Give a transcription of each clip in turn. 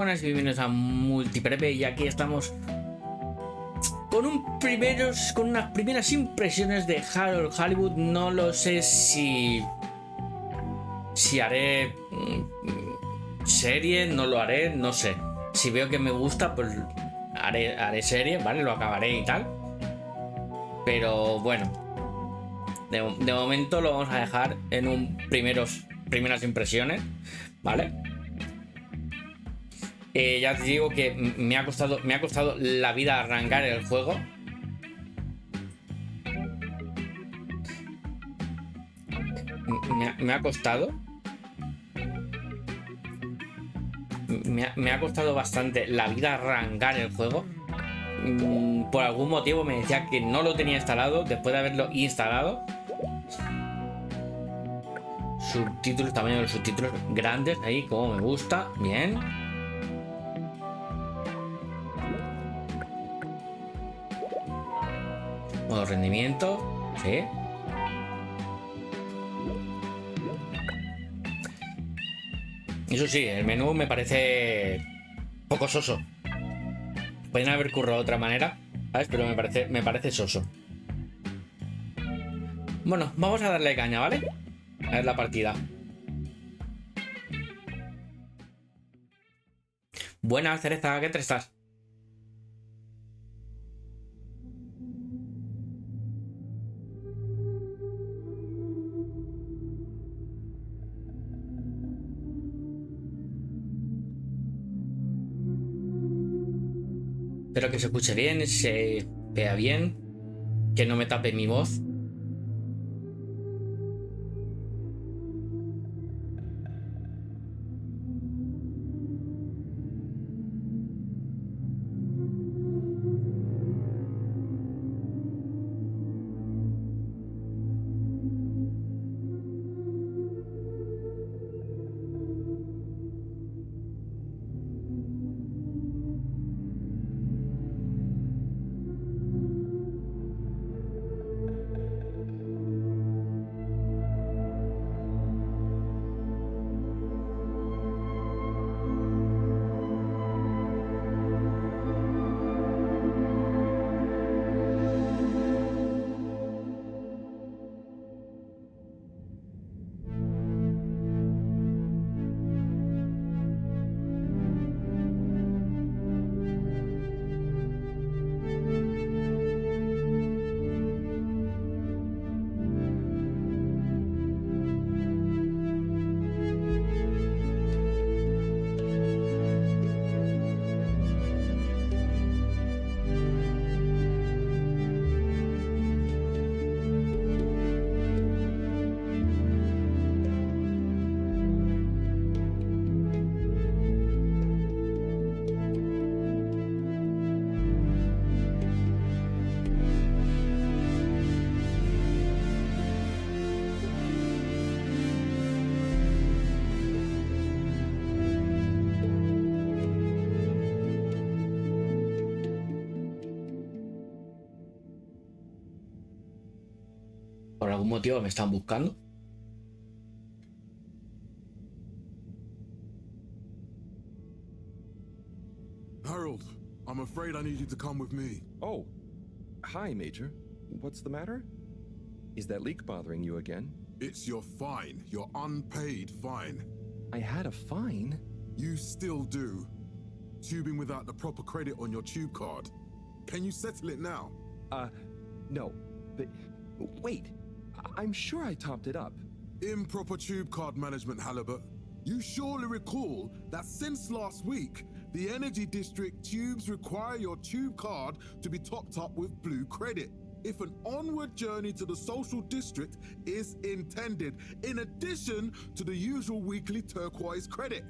Buenas y bienvenidos a Multipreve, y aquí estamos con unas primeras impresiones de Halibut. No lo sé si haré serie, no lo haré, no sé. Si veo que me gusta, pues haré serie, ¿vale? Lo acabaré y tal. Pero bueno, de momento lo vamos a dejar en un primeras impresiones, ¿vale? Ya te digo que me ha costado la vida arrancar el juego. Me ha costado. Me ha costado bastante la vida arrancar el juego. Por algún motivo me decía que no lo tenía instalado después de haberlo instalado. Subtítulos, tamaño de los subtítulos grandes, ahí como me gusta. Bien. Modo rendimiento, sí. Eso sí, el menú me parece poco soso. Pueden haber currado de otra manera, ¿sabes? Pero me parece soso. Bueno, vamos a darle caña, ¿vale? A ver la partida. Buenas, Cereza, ¿qué tal estás? Espero que se escuche bien, se vea bien, que no me tape mi voz. Por algún motivo me están buscando. Harold, I'm afraid I need you to come with me. Oh, hi, Major. What's the matter? Is that leak bothering you again? It's your fine, your unpaid fine. I had a fine? You still do. Tubing without the proper credit on your tube card. Can you settle it now? No. But wait, I'm sure I topped it up. Improper tube card management, Halibut. You surely recall that since last week, the Energy District tubes require your tube card to be topped up with blue credit if an onward journey to the social district is intended, in addition to the usual weekly turquoise credit.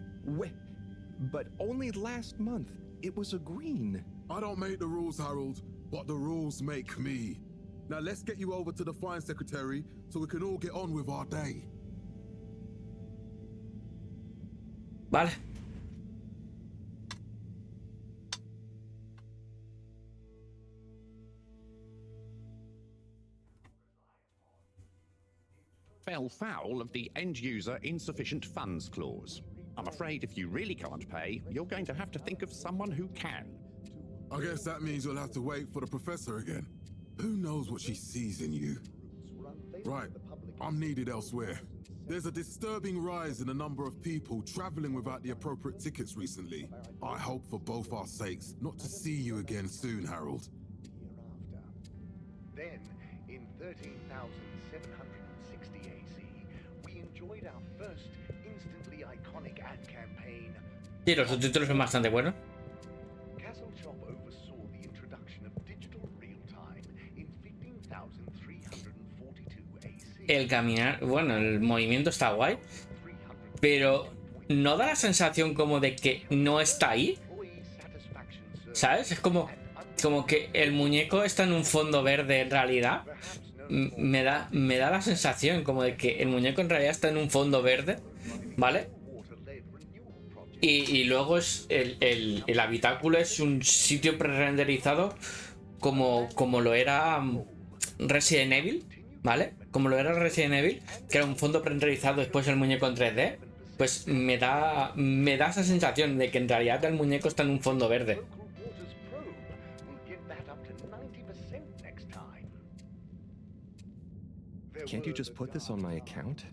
But only last month, it was a green. I don't make the rules, Harold, but the rules make me. Now let's get you over to the fine secretary so we can all get on with our day. Vale. Fell foul of the end user insufficient funds clause. I'm afraid if you really can't pay, you're going to have to think of someone who can. I guess that means you'll have to wait for the professor again. Who knows what she sees in you? Right, I'm needed elsewhere. There's a disturbing rise in the number of people traveling without the appropriate tickets recently. I hope for both our sakes not to see you again soon, Harold. Then, in 13,760 AC, we enjoyed our first instantly iconic ad campaign. Sí, los subtítulos son bastante buenos. Castle Shop oversaw the introduction of digital real-time in 15,342 AC. El caminar, bueno, el movimiento está guay, pero ¿no da la sensación como de que no está ahí? ¿Sabes? Es como que el muñeco está en un fondo verde en realidad. Me da la sensación como de que el muñeco en realidad está en un fondo verde, ¿vale? Y luego es el habitáculo es un sitio pre-renderizado como lo era Resident Evil, ¿vale? Como lo era Resident Evil, que era un fondo pre-renderizado después el muñeco en 3D. Pues me da esa sensación de que en realidad el muñeco está en un fondo verde. Can't you just put this on my account?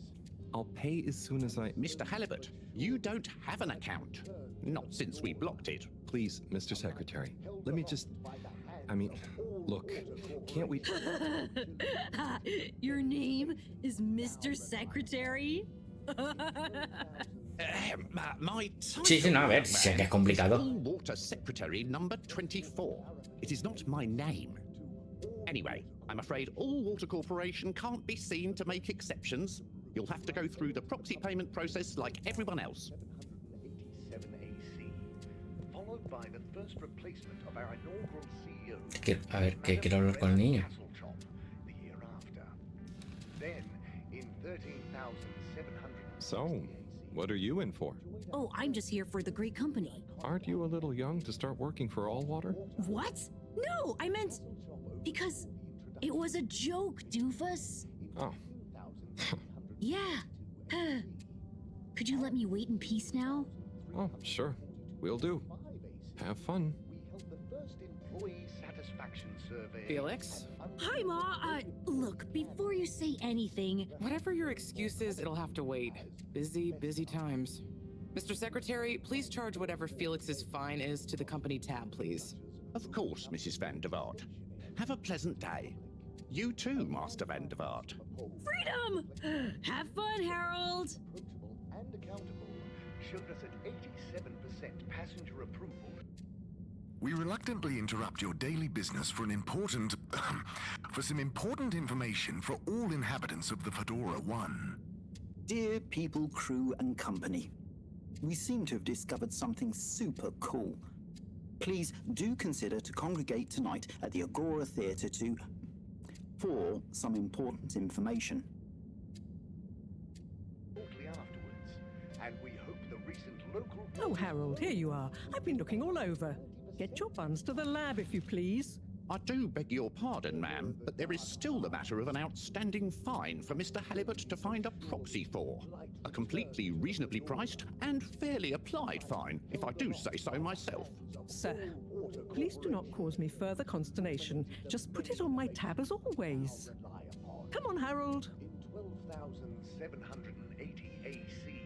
I'll pay as soon as I... Mr. Halibut, you don't have an account. Not since we blocked it. Please, Mr. Secretary, let me just... I mean, look, can't we... Your name is Mr. Secretary? My Sí, sí, no, a ver, sé que es complicado. Water Secretary number 24. It is not my name. Anyway, I'm afraid All Water Corporation can't be seen to make exceptions. You'll have to go through the proxy payment process like everyone else. 787 AC, followed by the first replacement of our inaugural CEO. A ver, que quiero hablar con el niño. The year after. Then, in 13,700. So, what are you in for? Oh, I'm just here for the great company. Aren't you a little young to start working for All Water? What? No, I meant... Because it was a joke, doofus. Oh. Yeah. Could you let me wait in peace now? Oh, sure. Will do. Have fun. We held the first employee satisfaction survey. Felix? Hi, Ma. Look, before you say anything... Whatever your excuse is, it'll have to wait. Busy times. Mr. Secretary, please charge whatever Felix's fine is to the company tab, please. Of course, Mrs. Van der Vaart. Have a pleasant day. You too, Master Van der Vaart. Freedom! Have fun, Harold! And accountable showed us at 87% passenger approval. We reluctantly interrupt your daily business for some important information for all inhabitants of the Fedora I. Dear people, crew, and company, we seem to have discovered something super cool. Please do consider to congregate tonight at the Agora Theatre for some important information. Shortly afterwards, and we hope the recent local... Oh, Harold, here you are. I've been looking all over. Get your buns to the lab, if you please. I do beg your pardon, ma'am, but there is still the matter of an outstanding fine for Mr. Halibut to find a proxy for. A completely reasonably priced and fairly applied fine, if I do say so myself. Sir, please do not cause me further consternation. Just put it on my tab as always. Come on, Harold. In 12,780 AC,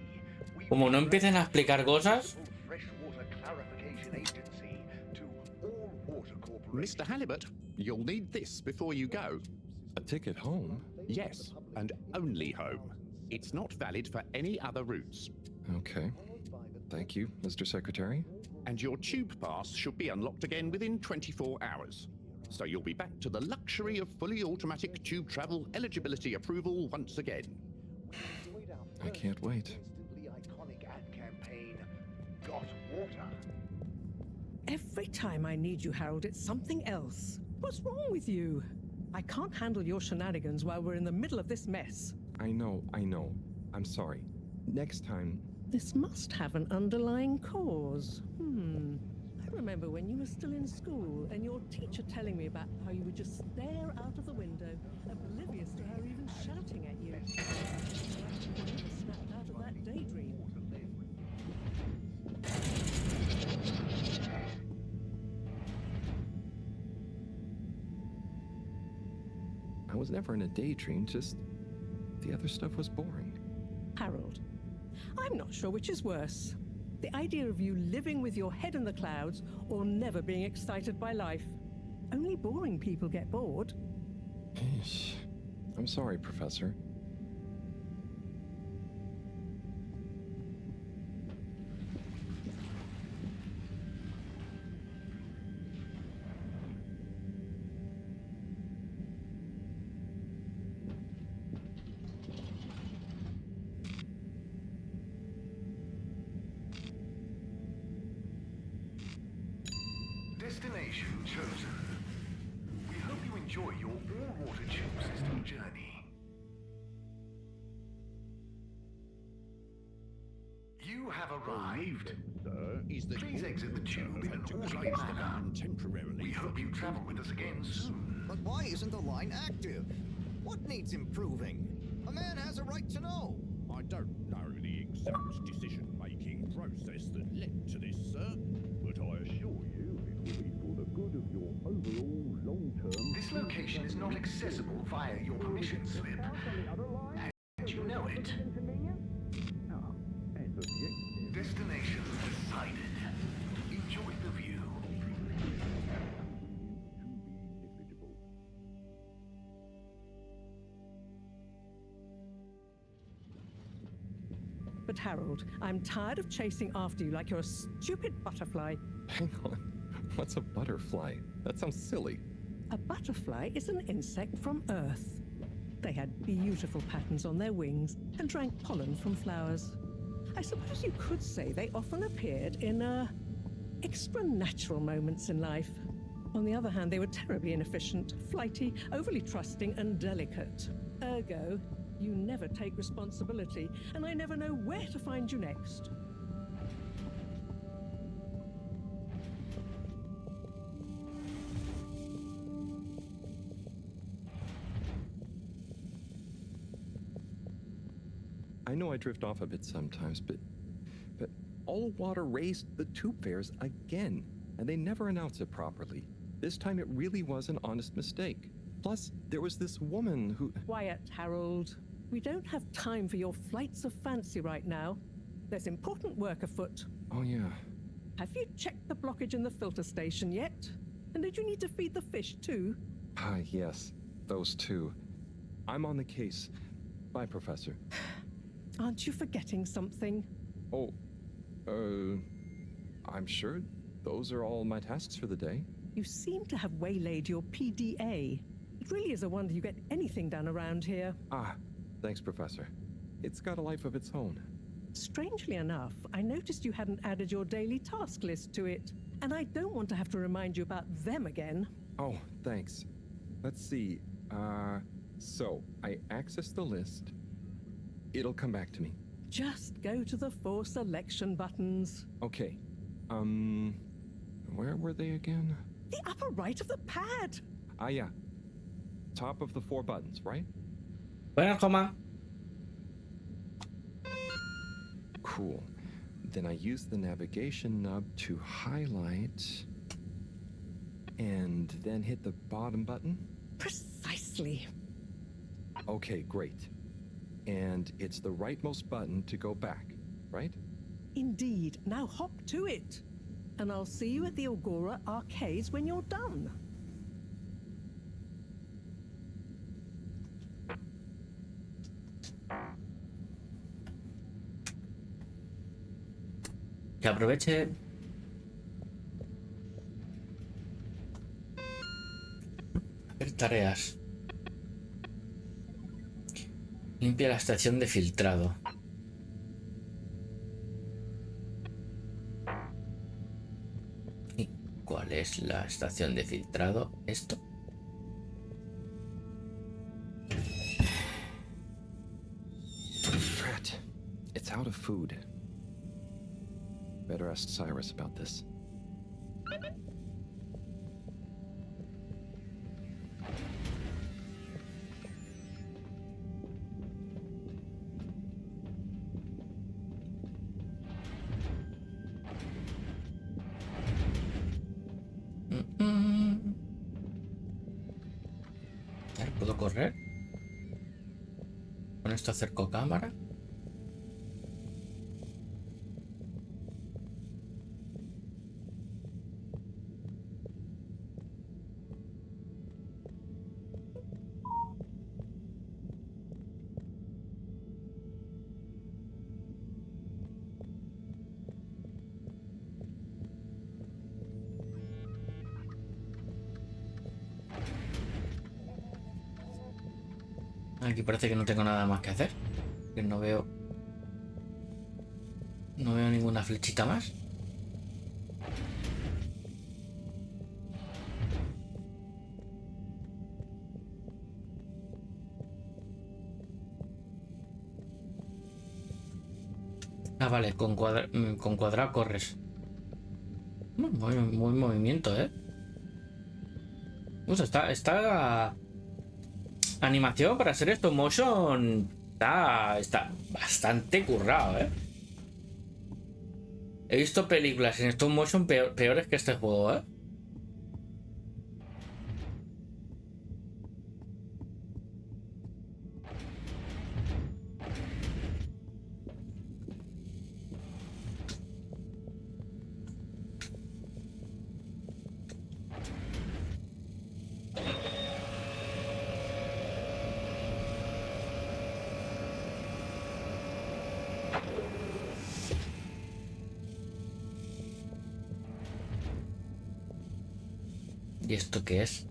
Como no empiecen a explicar cosas... Freshwater Clarification Agency to All Water Corporation. Mr. Halibut, you'll need this before you go. A ticket home? Yes, and only home. It's not valid for any other routes. Okay. Thank you, Mr. Secretary. And your tube pass should be unlocked again within 24 hours. So you'll be back to the luxury of fully automatic tube travel eligibility approval once again. I can't wait. Instantly iconic ad campaign, Got Water. Every time I need you, Harold, it's something else. What's wrong with you? I can't handle your shenanigans while we're in the middle of this mess. I know. I'm sorry. Next time... This must have an underlying cause. I remember when you were still in school and your teacher telling me about how you would just stare out of the window, oblivious to her even shouting at you. You never snapped out of that daydream. I was never in a daydream, just the other stuff was boring. Harold, I'm not sure which is worse. The idea of you living with your head in the clouds or never being excited by life. Only boring people get bored. I'm sorry, Professor. Destination chosen. We hope you enjoy your all-water tube system journey. You have arrived. Please exit the tube in an orderly manner. Temporarily. We hope you travel with us again soon. But why isn't the line active? What needs improving? A man has a right to know. I don't know the exact decision-making process that led to this, sir, but I assure you it will be for the good of your overall long-term... This location is not accessible via your permission slip. And you know it. Destination decided. Enjoy the view. But Harold, I'm tired of chasing after you like you're a stupid butterfly. Hang on. What's a butterfly? That sounds silly. A butterfly is an insect from Earth. They had beautiful patterns on their wings and drank pollen from flowers. I suppose you could say they often appeared in, extra natural moments in life. On the other hand, they were terribly inefficient, flighty, overly trusting, and delicate. Ergo, you never take responsibility, and I never know where to find you next. I know I drift off a bit sometimes, but all water raised the tube fares again, and they never announce it properly. This time it really was an honest mistake. Plus, there was this woman who... Quiet, Harold. We don't have time for your flights of fancy right now. There's important work afoot. Oh, yeah. Have you checked the blockage in the filter station yet? And did you need to feed the fish too? Ah, yes. Those two. I'm on the case. Bye, Professor. Aren't you forgetting something? Oh, I'm sure those are all my tasks for the day. You seem to have waylaid your PDA. It really is a wonder you get anything done around here. Ah, thanks, Professor. It's got a life of its own. Strangely enough, I noticed you hadn't added your daily task list to it, and I don't want to have to remind you about them again. Oh, thanks. Let's see. So I access the list. It'll come back to me. Just go to the 4 selection buttons. Okay. Where were they again? The upper right of the pad. Ah, yeah. Top of the 4 buttons, right? Bueno, coma. Cool. Then I use the navigation nub to highlight and then hit the bottom button. Precisely. Okay, great. And it's the rightmost button to go back, right? Indeed. Now hop to it. And I'll see you at the Agora arcades when you're done. Que aproveche. Hacer tareas. Limpia la estación de filtrado. ¿Y cuál es la estación de filtrado? ¿Esto? Drat. It's out of food. Better ask Cyrus about this. correr. Con esto acerco cámara. Aquí parece que no tengo nada más que hacer. Que no veo... No veo ninguna flechita más. Ah, vale, con cuadrado corres. Muy movimiento, ¿eh? Está... Animación para hacer stop motion está bastante currado, ¿eh? He visto películas en stop motion peores que este juego, ¿eh? ¿Y esto qué es?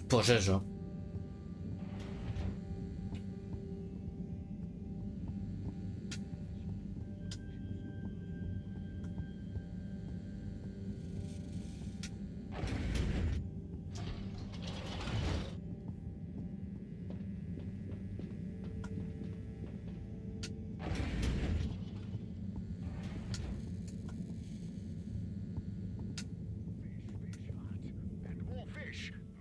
Pues eso.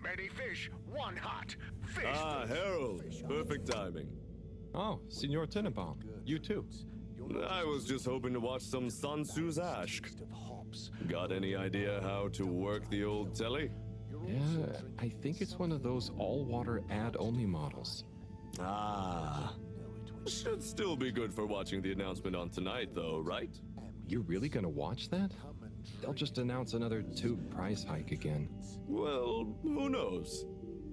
Many fish, one hot. Fish. Ah, Harold. Perfect timing. Oh, Senor Tenenbaum. You too. I was just hoping to watch some Sun Tzu's Ashk. Got any idea how to work the old telly? Yeah, I think it's one of those all-water ad-only models. Ah. Should still be good for watching the announcement on tonight, though, right? You're really gonna watch that? They'll just announce another tube price hike again. Well, who knows?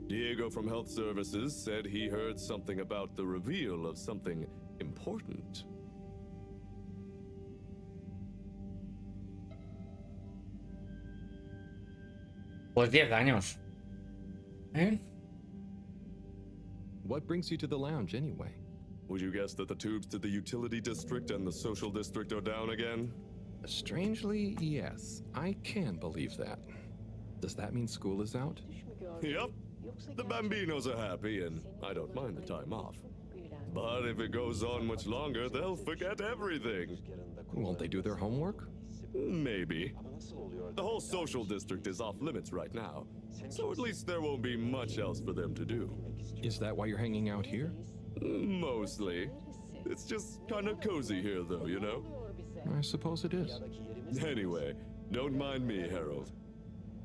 Diego from Health Services said he heard something about the reveal of something important. Pues 10 años. ¿Eh? What brings you to the lounge, anyway? Would you guess that the tubes to the utility district and the social district are down again? Strangely, yes. I can believe that. Does that mean school is out? Yep. The Bambinos are happy, and I don't mind the time off. But if it goes on much longer, they'll forget everything. Won't they do their homework? Maybe. The whole social district is off limits right now, so at least there won't be much else for them to do. Is that why you're hanging out here? Mostly. It's just kind of cozy here, though, you know? I suppose it is. Anyway, don't mind me, Harold.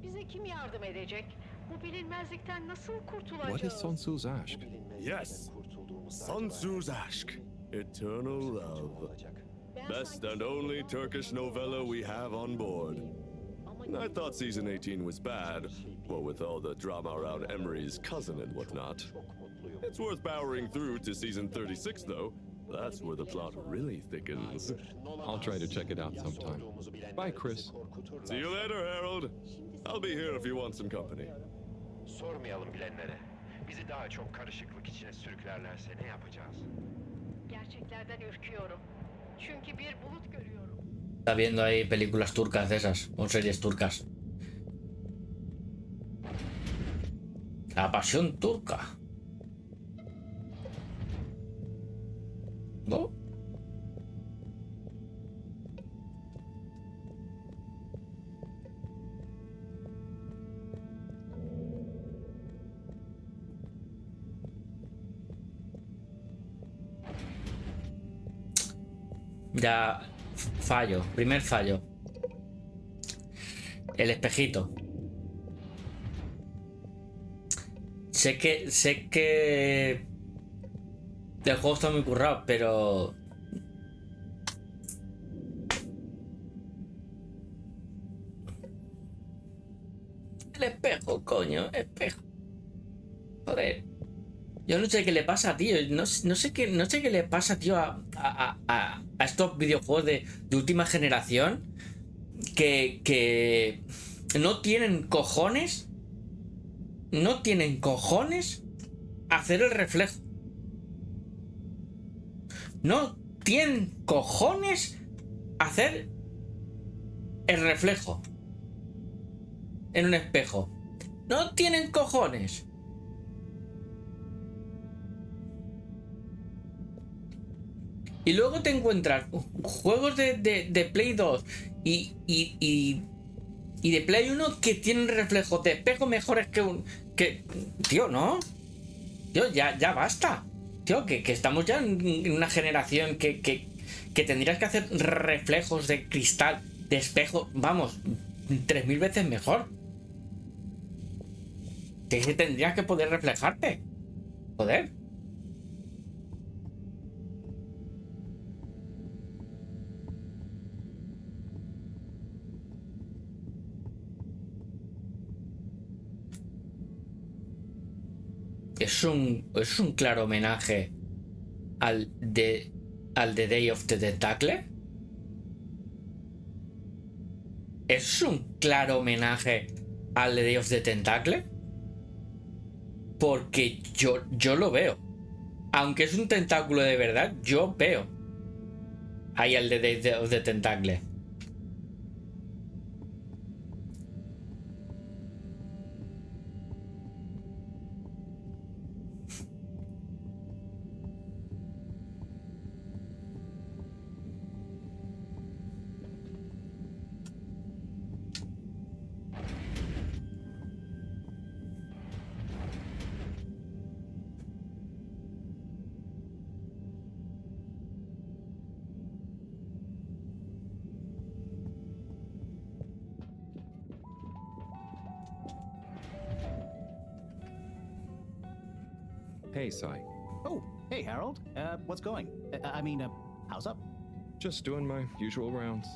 Bize kim yardım edecek? Bu bilinmezlikten nasıl kurtulacağız? What is Sun Tzu's Ashk? Yes, Sun Tzu's Ashk, Eternal Love. Best and only Turkish novella we have on board. I thought season 18 was bad, what with all the drama around Emery's cousin and whatnot. It's worth powering through to season 36, though. That's where the plot really thickens. I'll try to check it out sometime. Bye, Chris. See you later, Harold. I'll be here if you want some company. Sormayalım bilenlere. Bizi daha çok karışıklık içine sürüklerlerse ne yapacağız? Gerçeklerden ürküyorum. Çünkü bir bulut görüyorum. Está viendo ahí películas turcas de esas, o series turcas. La pasión turca. ¿No? Ya fallo. Primer fallo. El espejito. Sé que el juego está muy currado, pero el espejo, coño, espejo. Joder. Yo no sé qué le pasa, tío. No sé qué le pasa, tío, a estos videojuegos de última generación que no tienen cojones. No tienen cojones hacer el reflejo. No tienen cojones hacer el reflejo en un espejo. No tienen cojones. Y luego te encuentras juegos de Play 2 y de Play 1 que tienen reflejos de espejo mejores que... Tío, ¿no? Tío, ya basta. Tío, que estamos ya en una generación que tendrías que hacer reflejos de cristal, de espejo, vamos, 3000 veces mejor. Que tendrías que poder reflejarte. Joder. Es un claro homenaje al de Day of the Tentacle. Es un claro homenaje al de Day of the Tentacle. Porque yo lo veo. Aunque es un tentáculo de verdad, yo veo ahí al de Day of the Tentacle. Hey, Sai. Oh, hey, Harold. What's going? How's up? Just doing my usual rounds.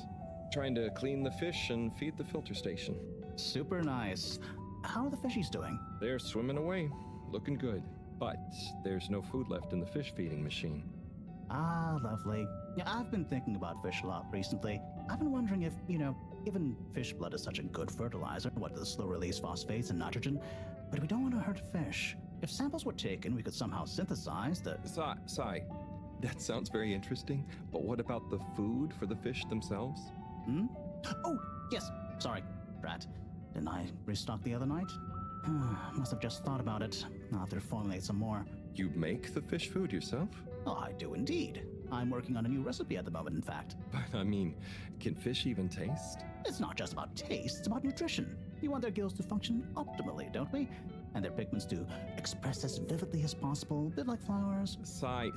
Trying to clean the fish and feed the filter station. Super nice. How are the fishies doing? They're swimming away, looking good. But there's no food left in the fish feeding machine. Ah, lovely. Yeah, I've been thinking about fish a lot recently. I've been wondering if, given fish blood is such a good fertilizer, what the slow-release phosphates and nitrogen, but we don't want to hurt fish. If samples were taken, we could somehow synthesize the... Sai, that sounds very interesting, but what about the food for the fish themselves? Hmm? Oh, yes. Sorry, Brat. Didn't I restock the other night? Must have just thought about it. I'll have to formulate some more. You make the fish food yourself? Oh, I do indeed. I'm working on a new recipe at the moment, in fact. But, can fish even taste? It's not just about taste, it's about nutrition. We want their gills to function optimally, don't we? And their pigments to express as vividly as possible, a bit like flowers. Sai.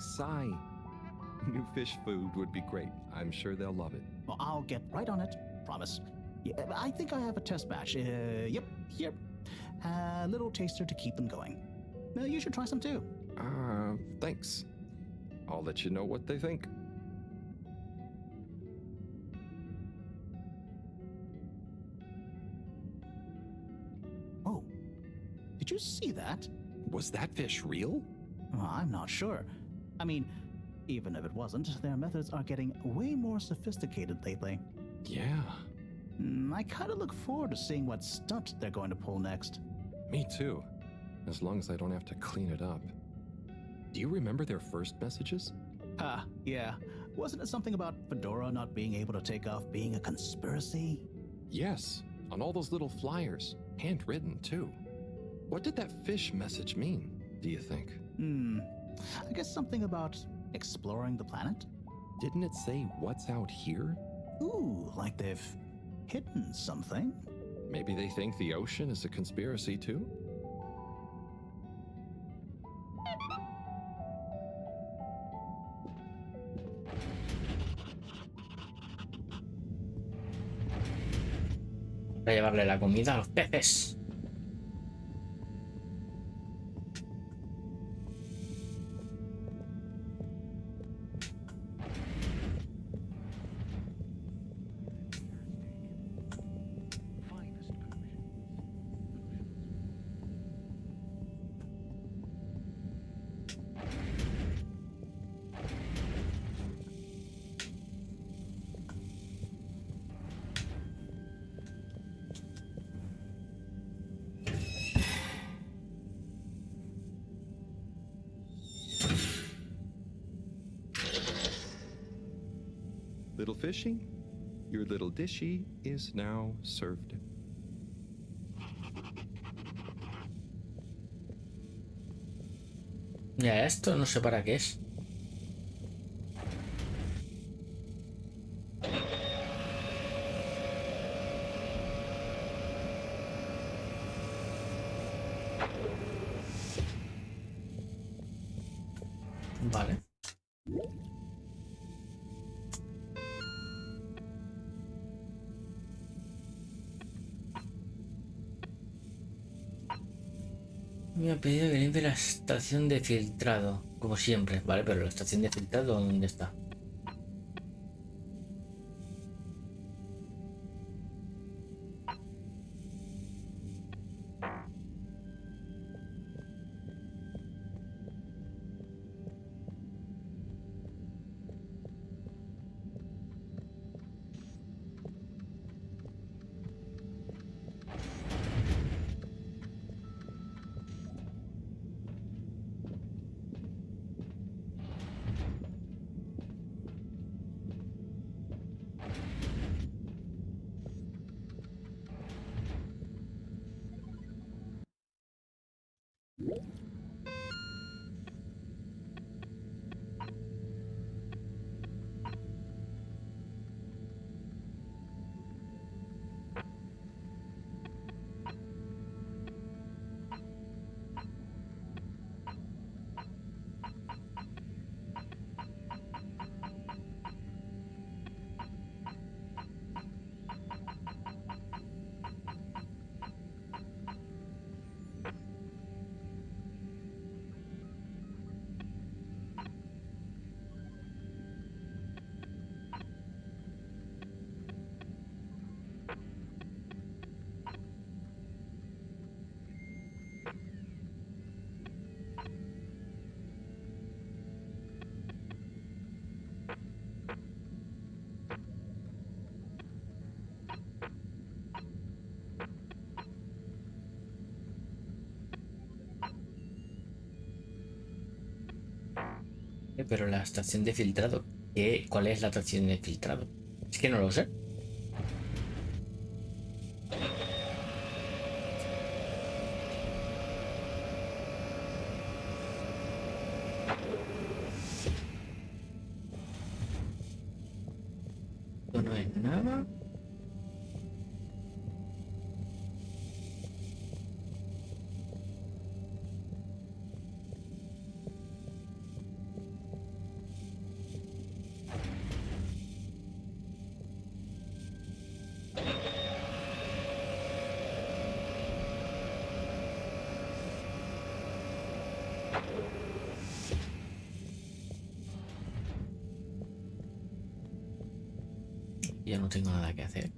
New fish food would be great. I'm sure they'll love it. Well, I'll get right on it. Promise. Yeah, I think I have a test batch. Yep, here. A little taster to keep them going. You should try some too. Thanks. I'll let you know what they think. Oh, did you see that? Was that fish real? Well, I'm not sure. Even if it wasn't, their methods are getting way more sophisticated lately. Yeah. I kind of look forward to seeing what stunt they're going to pull next. Me too. As long as I don't have to clean it up. Do you remember their first messages? Yeah. Wasn't it something about Fedora not being able to take off being a conspiracy? Yes, on all those little flyers. Handwritten, too. What did that fish message mean, do you think? I guess something about exploring the planet? Didn't it say what's out here? Ooh, like they've hidden something? Maybe they think the ocean is a conspiracy, too? Para llevarle la comida a los peces. Little fishy, your little dishy is now served. Ya, esto no sé para qué es. Vale. Me ha pedido que limpie la estación de filtrado, como siempre, ¿vale? Pero la estación de filtrado, ¿dónde está? Pero la estación de filtrado, ¿cuál es la estación de filtrado? Es que no lo sé. Esto no es nada. Ya no tengo nada que hacer.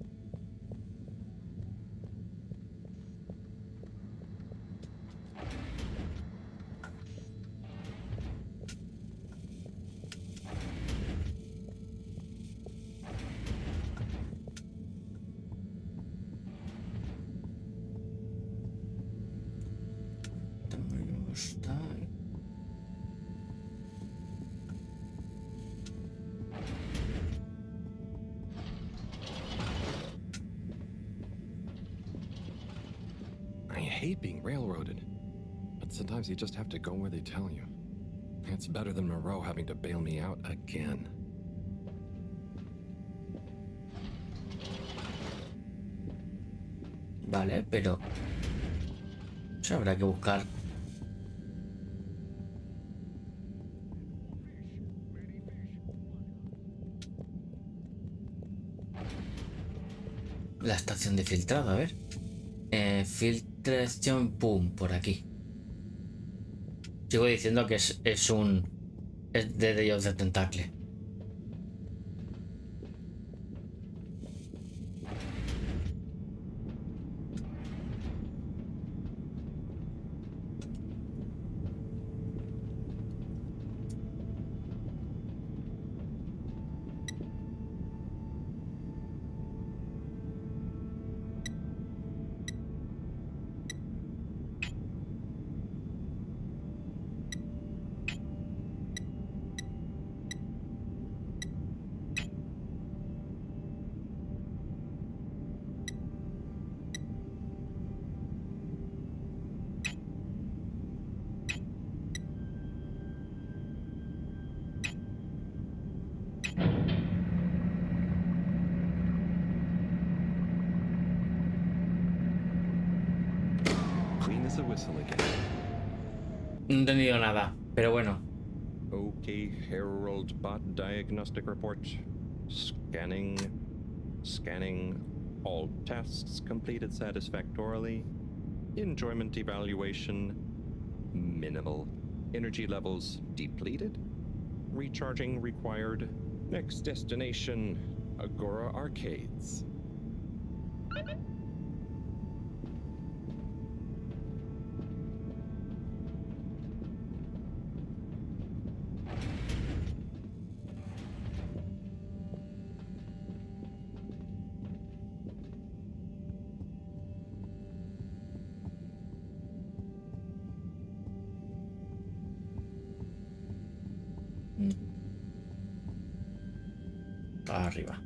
I hate being railroaded, but sometimes you just have to go where they tell you. It's better than Mareaux having to bail me out again. Vale, pero eso habrá que buscar. la estación de filtrado, a ver. Filtración, pum, por aquí. Sigo diciendo que es de Day of the Tentacle. The whistle again. No he entendido nada, pero bueno. Okay, Herald Bot Diagnostic Report. Scanning. All tests completed satisfactorily. Enjoyment evaluation minimal. Energy levels depleted. Recharging required. Next destination, Agora Arcades. Arriba.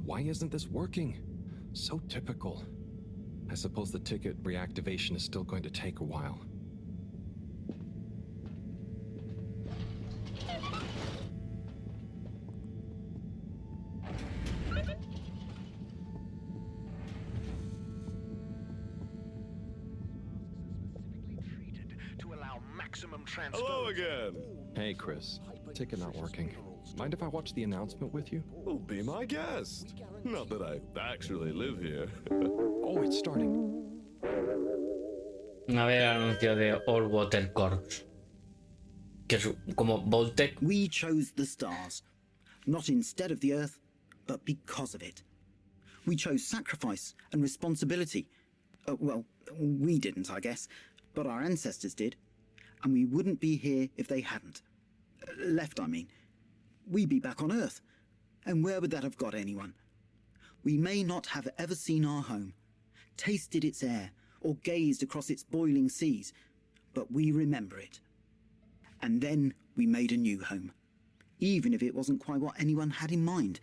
Why isn't this working? So typical. I suppose the ticket reactivation is still going to take a while. Hello again. Hey, Chris. Ticket not working. Mind if I watch the announcement with you? Well, be my guest. Not that I actually live here. Oh, it's starting. A ver, anuncio de All Water Corps. Que es como Voltec. We chose the stars, not instead of the Earth, but because of it. We chose sacrifice and responsibility. Well, we didn't, I guess, but our ancestors did. And we wouldn't be here if they hadn't. Left, I mean. We'd be back on Earth. And where would that have got anyone? We may not have ever seen our home, tasted its air, or gazed across its boiling seas, but we remember it. And then we made a new home, even if it wasn't quite what anyone had in mind.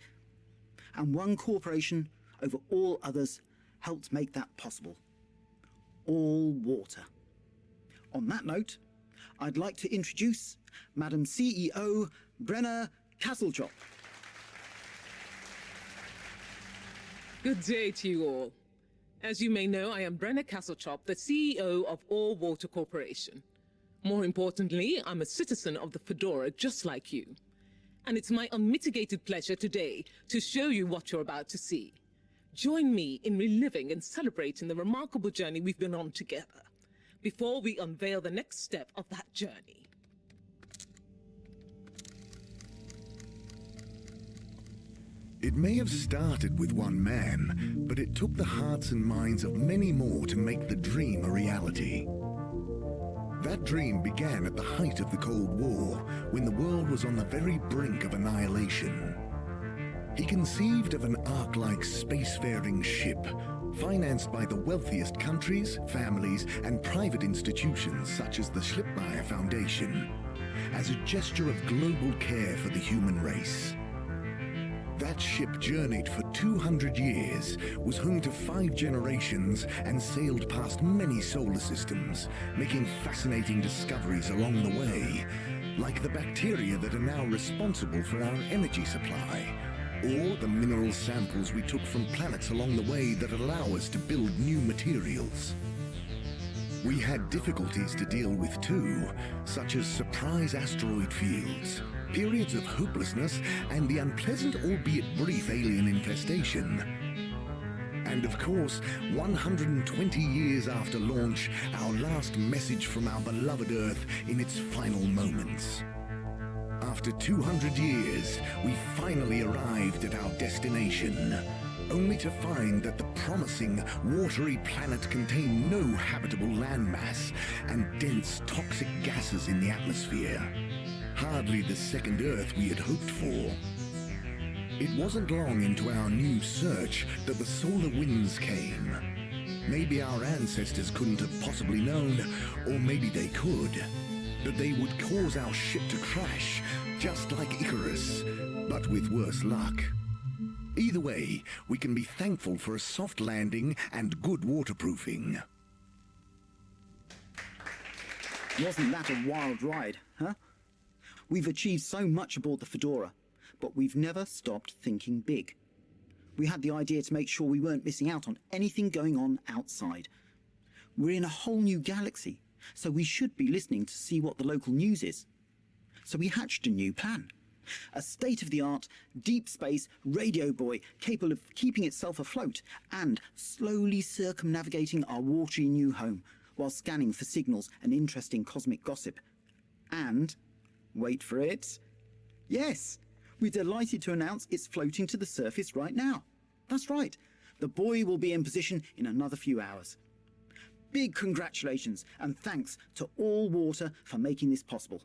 And one corporation over all others helped make that possible. All water. On that note, I'd like to introduce Madam CEO Brenna Castletop. Good day to you all. As you may know, I am Brenna Castletop, the CEO of All Water Corporation. More importantly, I'm a citizen of the Fedora just like you. And it's my unmitigated pleasure today to show you what you're about to see. Join me in reliving and celebrating the remarkable journey we've been on together, before we unveil the next step of that journey. It may have started with one man, but it took the hearts and minds of many more to make the dream a reality. That dream began at the height of the Cold War, when the world was on the very brink of annihilation. He conceived of an Ark-like spacefaring ship, financed by the wealthiest countries, families, and private institutions such as the Schlipmeyer Foundation, as a gesture of global care for the human race. That ship journeyed for 200 years, was home to 5 generations, and sailed past many solar systems, making fascinating discoveries along the way. like the bacteria that are now responsible for our energy supply, or the mineral samples we took from planets along the way that allow us to build new materials. We had difficulties to deal with too, such as surprise asteroid fields, periods of hopelessness, and the unpleasant albeit brief alien infestation. And of course, 120 years after launch, our last message from our beloved Earth in its final moments. After 200 years, we finally arrived at our destination, only to find that the promising, watery planet contained no habitable landmass and dense toxic gases in the atmosphere. Hardly the second Earth we had hoped for. It wasn't long into our new search that the solar winds came. Maybe our ancestors couldn't have possibly known, or maybe they could, that they would cause our ship to crash, just like Icarus, but with worse luck. Either way, we can be thankful for a soft landing and good waterproofing. Wasn't that a wild ride, huh? We've achieved so much aboard the Fedora, but we've never stopped thinking big. We had the idea to make sure we weren't missing out on anything going on outside. We're in a whole new galaxy, so we should be listening to see what the local news is. So we hatched a new plan. A state-of-the-art, deep space radio buoy capable of keeping itself afloat and slowly circumnavigating our watery new home while scanning for signals and interesting cosmic gossip. And, wait for it, yes, we're delighted to announce it's floating to the surface right now. That's right, the buoy will be in position in another few hours. Big congratulations and thanks to All Water for making this possible.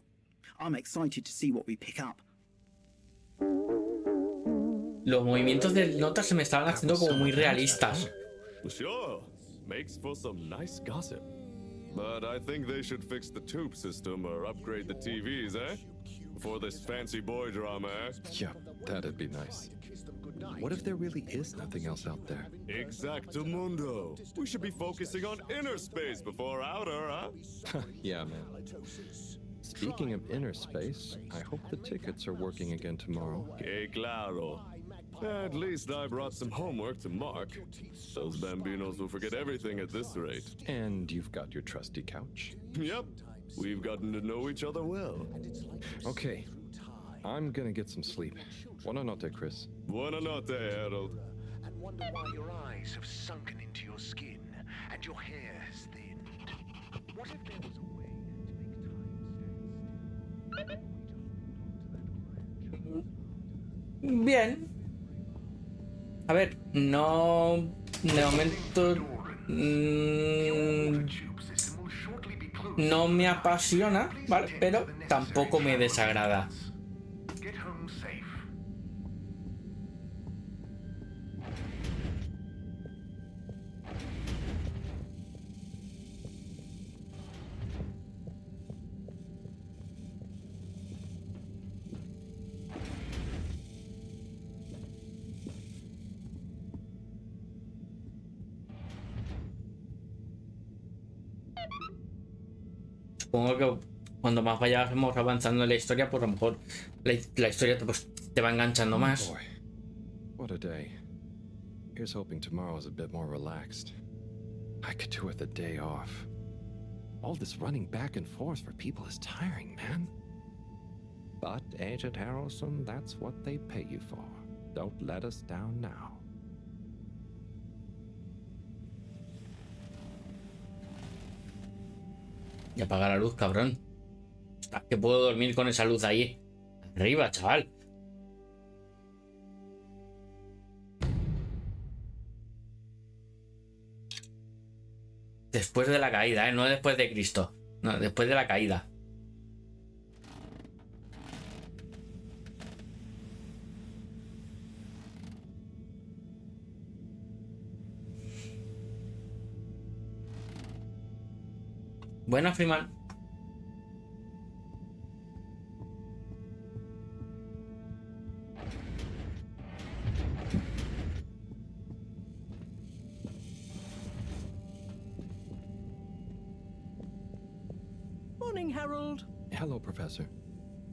I'm excited to see what we pick up. Los movimientos del nota se me estaban haciendo como muy realistas. Sure, makes for some nice gossip. But I think they should fix the tube system or upgrade the TVs, eh? Before this fancy boy drama, eh? Yeah, that'd be nice. What if there really is nothing else out there? Exactamundo. We should be focusing on inner space before outer, huh? Yeah, man. Speaking of inner space, I hope the tickets are working again tomorrow. Que claro. At least I brought some homework to mark. Those bambinos will forget everything at this rate. And you've got your trusty couch? Yep. We've gotten to know each other well. Okay. I'm gonna get some sleep. Buona notte, Chris. Buona notte, Harold. And wonder why your eyes have sunken into your skin and your hair has thinned. What if there was a way to make time stand still? Bien. A ver, no... De momento... no me apasiona, ¿vale? Pero tampoco me desagrada. Supongo que cuando más vayamos avanzando en la historia, pues a lo mejor la historia pues, te va enganchando más. Boy, what a day. Here's hoping tomorrow is a bit more relaxed. I could do with a day off. All this running back and forth for people is tiring, man. But, Agent Harrelson, that's what they pay you for. Don't let us down now. Y apaga la luz, cabrón. Hasta que puedo dormir con esa luz ahí. Arriba, chaval. Después de la caída, no después de Cristo. No, después de la caída. Buena, Freeman. Morning, Harold. Hello, Professor.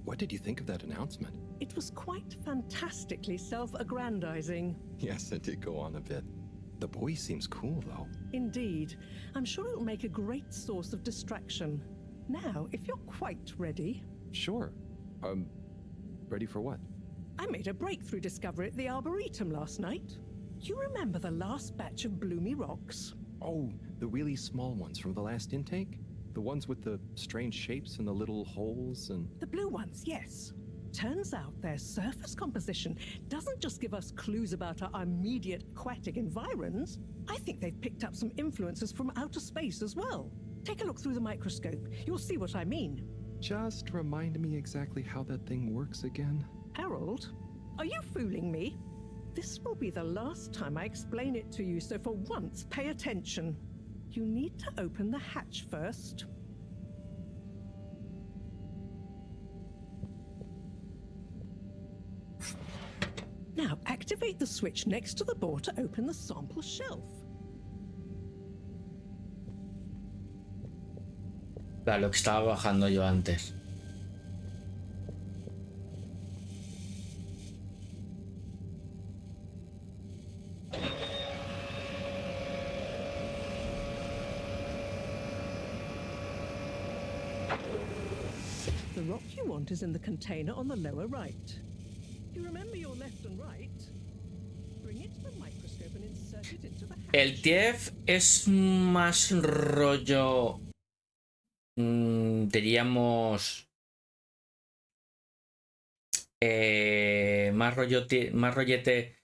What did you think of that announcement? It was quite fantastically self-aggrandizing. Yes, it did go on a bit. The boy seems cool, though. Indeed. I'm sure it'll make a great source of distraction. Now, if you're quite ready... Sure. Ready for what? I made a breakthrough discovery at the Arboretum last night. You remember the last batch of bloomy rocks? Oh, the really small ones from the last intake? The ones with the strange shapes and the little holes and... The blue ones, yes. Turns out their surface composition doesn't just give us clues about our immediate aquatic environs. I think they've picked up some influences from outer space as well. Take a look through the microscope. You'll see what I mean. Just remind me exactly how that thing works again. Harold, are you fooling me? This will be the last time I explain it to you, so for once, pay attention. You need to open the hatch first. Now, activate the switch next to the board to open the sample shelf. Claro, lo que estaba bajando yo antes. The rock you want is in the container on the lower right. You remember your left and right? Bring it to the microscope and insert it into the hatch. El TIEF es más rollo... diríamos... más rollete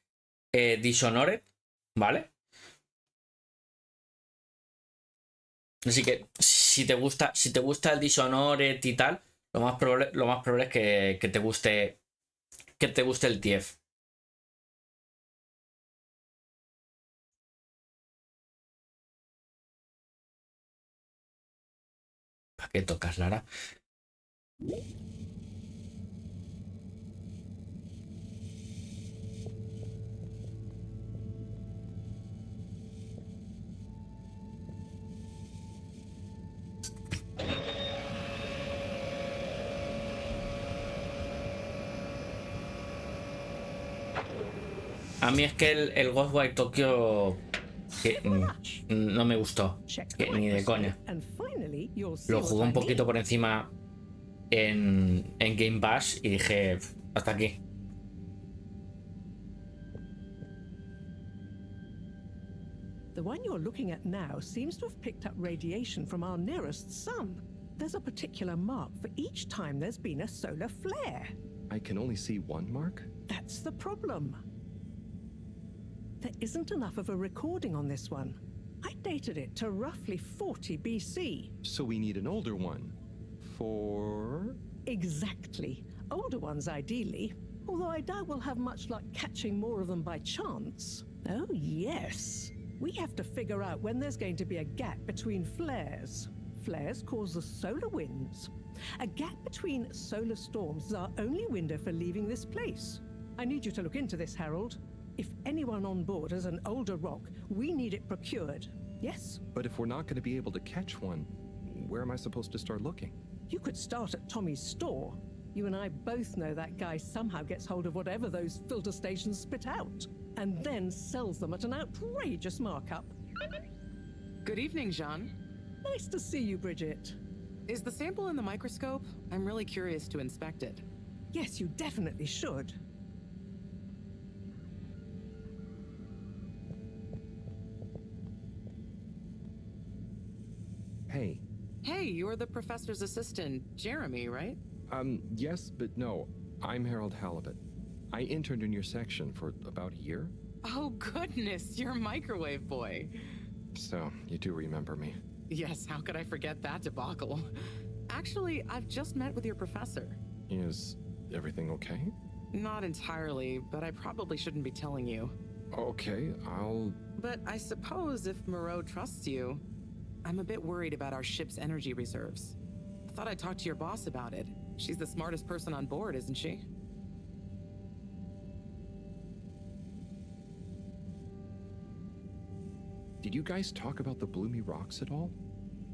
Dishonored, ¿vale? Así que si te gusta el Dishonored y tal, lo más probable es que te guste el TIEF. ¿Para qué tocas, Lara? A mí es que el Ghostwire Tokyo no me gustó, ni de coña. Lo jugué un poquito por encima en Game Pass y dije, hasta aquí. The one you're looking at now seems to have picked up radiation from our nearest sun. There's a particular mark for each time there's been a solar flare. I can only see one mark? That's the problem. There isn't enough of a recording on this one. I dated it to roughly 40 BC. So we need an older one. For... Exactly. Older ones, ideally. Although I doubt we'll have much luck catching more of them by chance. Oh, yes. We have to figure out when there's going to be a gap between flares. Flares cause the solar winds. A gap between solar storms is our only window for leaving this place. I need you to look into this, Harold. If anyone on board has an older rock, we need it procured. Yes? But if we're not going to be able to catch one, where am I supposed to start looking? You could start at Tommy's store. You and I both know that guy somehow gets hold of whatever those filter stations spit out, and then sells them at an outrageous markup. Good evening, Jeanne. Nice to see you, Bridget. Is the sample in the microscope? I'm really curious to inspect it. Yes, you definitely should. Hey. Hey, you're the professor's assistant, Jeremy, right? Yes, but no. I'm Harold Halibut. I interned in your section for about a year. Oh, goodness, you're microwave boy. So, you do remember me. Yes, how could I forget that debacle? Actually, I've just met with your professor. Is everything okay? Not entirely, but I probably shouldn't be telling you. Okay, I'll... But I suppose if Mareaux trusts you, I'm a bit worried about our ship's energy reserves. I thought I'd talk to your boss about it. She's the smartest person on board, isn't she? Did you guys talk about the bloomy rocks at all?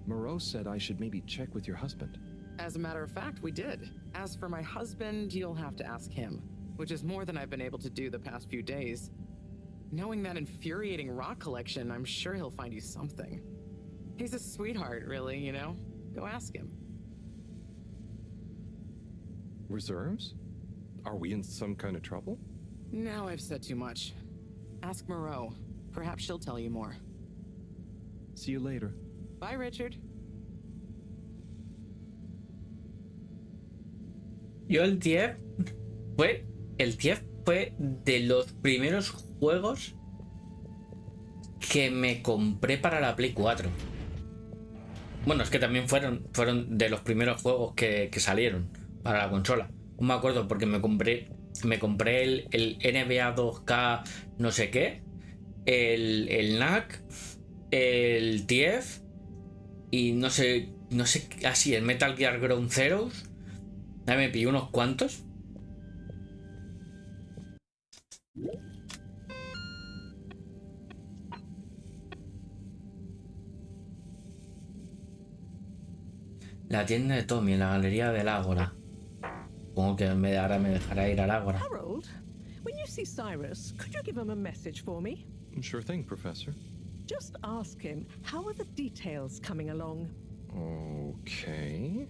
Mareaux said I should maybe check with your husband. As a matter of fact, we did. As for my husband, you'll have to ask him, which is more than I've been able to do the past few days. Knowing that infuriating rock collection, I'm sure he'll find you something. He's a sweetheart, really, you know? Go ask him. Reserves? Are we in some kind of trouble? Now I've said too much. Ask Mareaux. Perhaps she'll tell you more. See you later. Bye, Richard. El TIEF fue de los primeros juegos que me compré para la Play 4. Bueno, es que también fueron de los primeros juegos que salieron para la consola. No me acuerdo porque me compré el NBA 2K no sé qué, el NAC, el TIEF y no sé, así el Metal Gear Ground Zeroes. Ya me pillé unos cuantos. La tienda de Tommy, la galería del Ágora. Supongo que ahora me dejará ir al Ágora. Harold, when you see Cyrus, could you give him a message for me? Sure thing, Professor. Just ask him, how are the details coming along? Okay.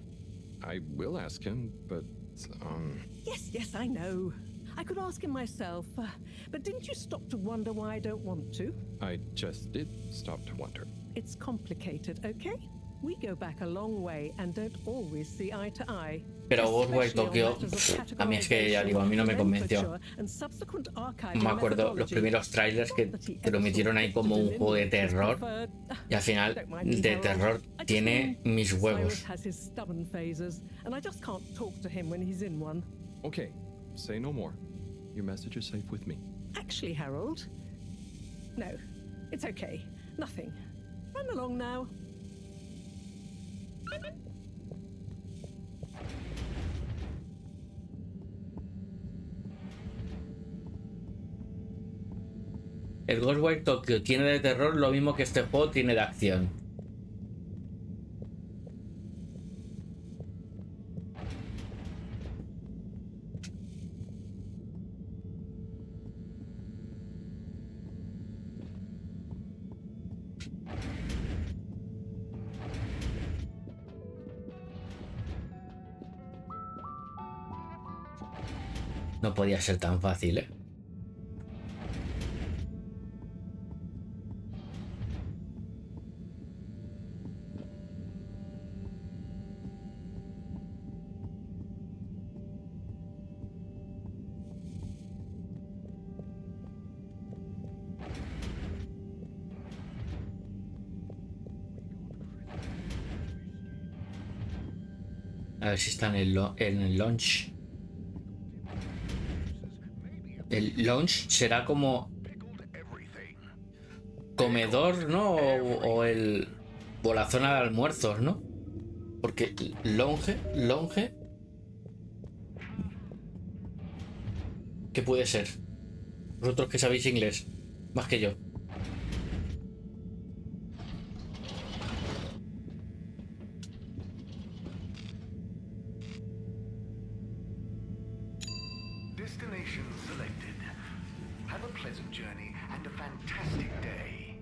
I will ask him, but, Yes, I know. I could ask him myself, but didn't you stop to wonder why I don't want to? I just did stop to wonder. It's complicated, okay? We go back a long way and don't always see eye to eye. Pero Ghostwire Tokyo, a mí es que ya digo, a mí no me convenció. No me acuerdo los primeros trailers que lo metieron ahí como un juego de terror y al final de terror tiene mis huevos. Okay, say no more. Your message is safe with me. Actually, Harold, no, it's okay. Nothing. Run along now. El Ghostwire Tokyo tiene de terror lo mismo que este juego tiene de acción. No podía ser tan fácil, ¿eh? A ver si está en el launch. El launch será como comedor, ¿no? O la zona de almuerzos, ¿no? Porque longe, ¿qué puede ser? Vosotros que sabéis inglés más que yo. Destination selected. Have a pleasant journey and a fantastic day.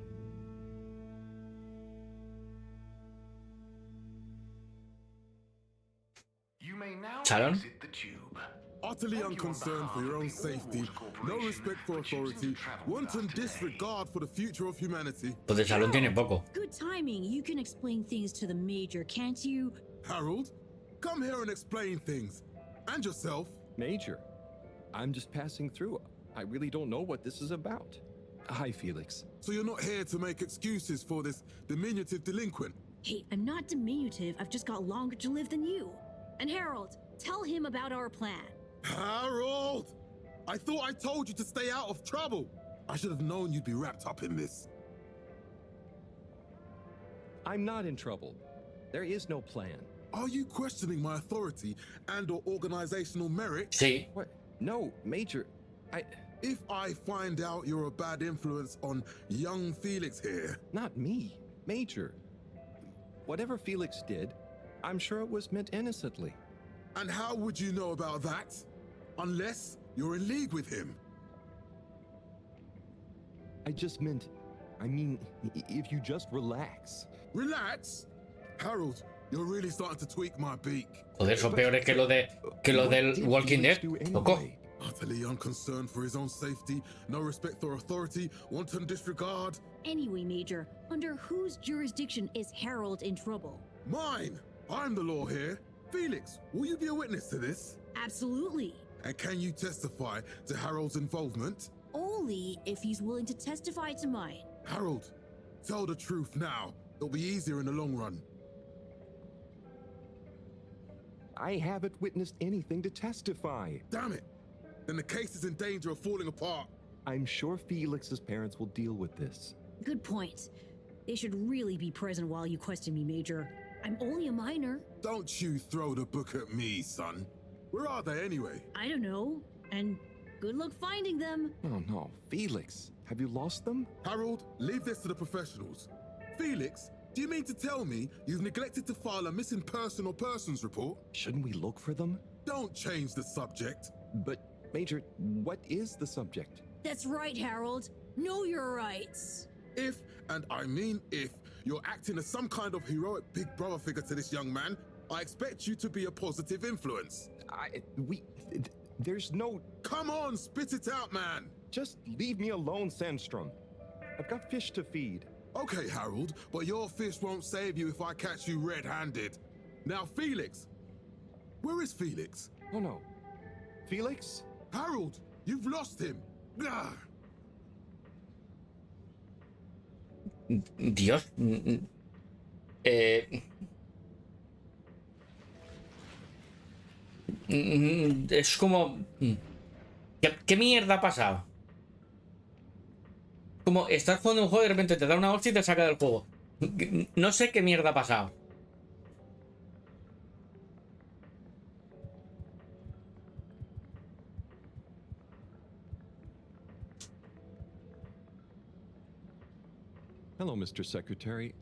You may now exit the tube. Utterly unconcerned for your own safety, no respect for authority, wanton disregard for the future of humanity. Pues de salón tiene poco. Good timing. You can explain things to the Major, can't you? Harold, come here and explain things. And yourself. Major, I'm just passing through. I really don't know what this is about. Hi, Felix. So you're not here to make excuses for this diminutive delinquent? Hey, I'm not diminutive. I've just got longer to live than you. And Harold, tell him about our plan. Harold! I thought I told you to stay out of trouble. I should have known you'd be wrapped up in this. I'm not in trouble. There is no plan. Are you questioning my authority and/or organizational merit? Sí. What? No, Major. If I find out you're a bad influence on young Felix here... Not me, Major. Whatever Felix did, I'm sure it was meant innocently. And how would you know about that? Unless you're in league with him. I mean, if you just relax. Relax? Harold, you're really starting to tweak my beak. Joder, son peores que lo del Walking Dead. Loco. Utterly unconcerned for his own safety, no respect for authority, wanton disregard. Anyway, Major, under whose jurisdiction is Harold in trouble? Mine! I'm the law here. Felix, will you be a witness to this? Absolutely. And can you testify to Harold's involvement? Only if he's willing to testify to mine. Harold, tell the truth now. It'll be easier in the long run. I haven't witnessed anything to testify. Damn it! Then the case is in danger of falling apart. I'm sure Felix's parents will deal with this. Good point. They should really be present while you question me, Major. I'm only a minor. Don't you throw the book at me, son. Where are they anyway? I don't know. And good luck finding them. Oh no, Felix, have you lost them? Harold, leave this to the professionals. Felix, do you mean to tell me you've neglected to file a missing person or persons report? Shouldn't we look for them? Don't change the subject. But, Major, what is the subject? That's right, Harold. Know your rights. If, and I mean if, you're acting as some kind of heroic big brother figure to this young man, I expect you to be a positive influence. There's no... Come on, spit it out, man! Just leave me alone, Sandstrom. I've got fish to feed. Okay, Harold, but your fish won't save you if I catch you red-handed. Now, Felix! Where is Felix? Oh no. Felix? Harold, you've lost him! Blah. Dios. Es como... ¿Qué mierda ha pasado? Como estás jugando un juego y de repente te da una hostia y te saca del juego. No sé qué mierda ha pasado. Hello, Mr. Secretary.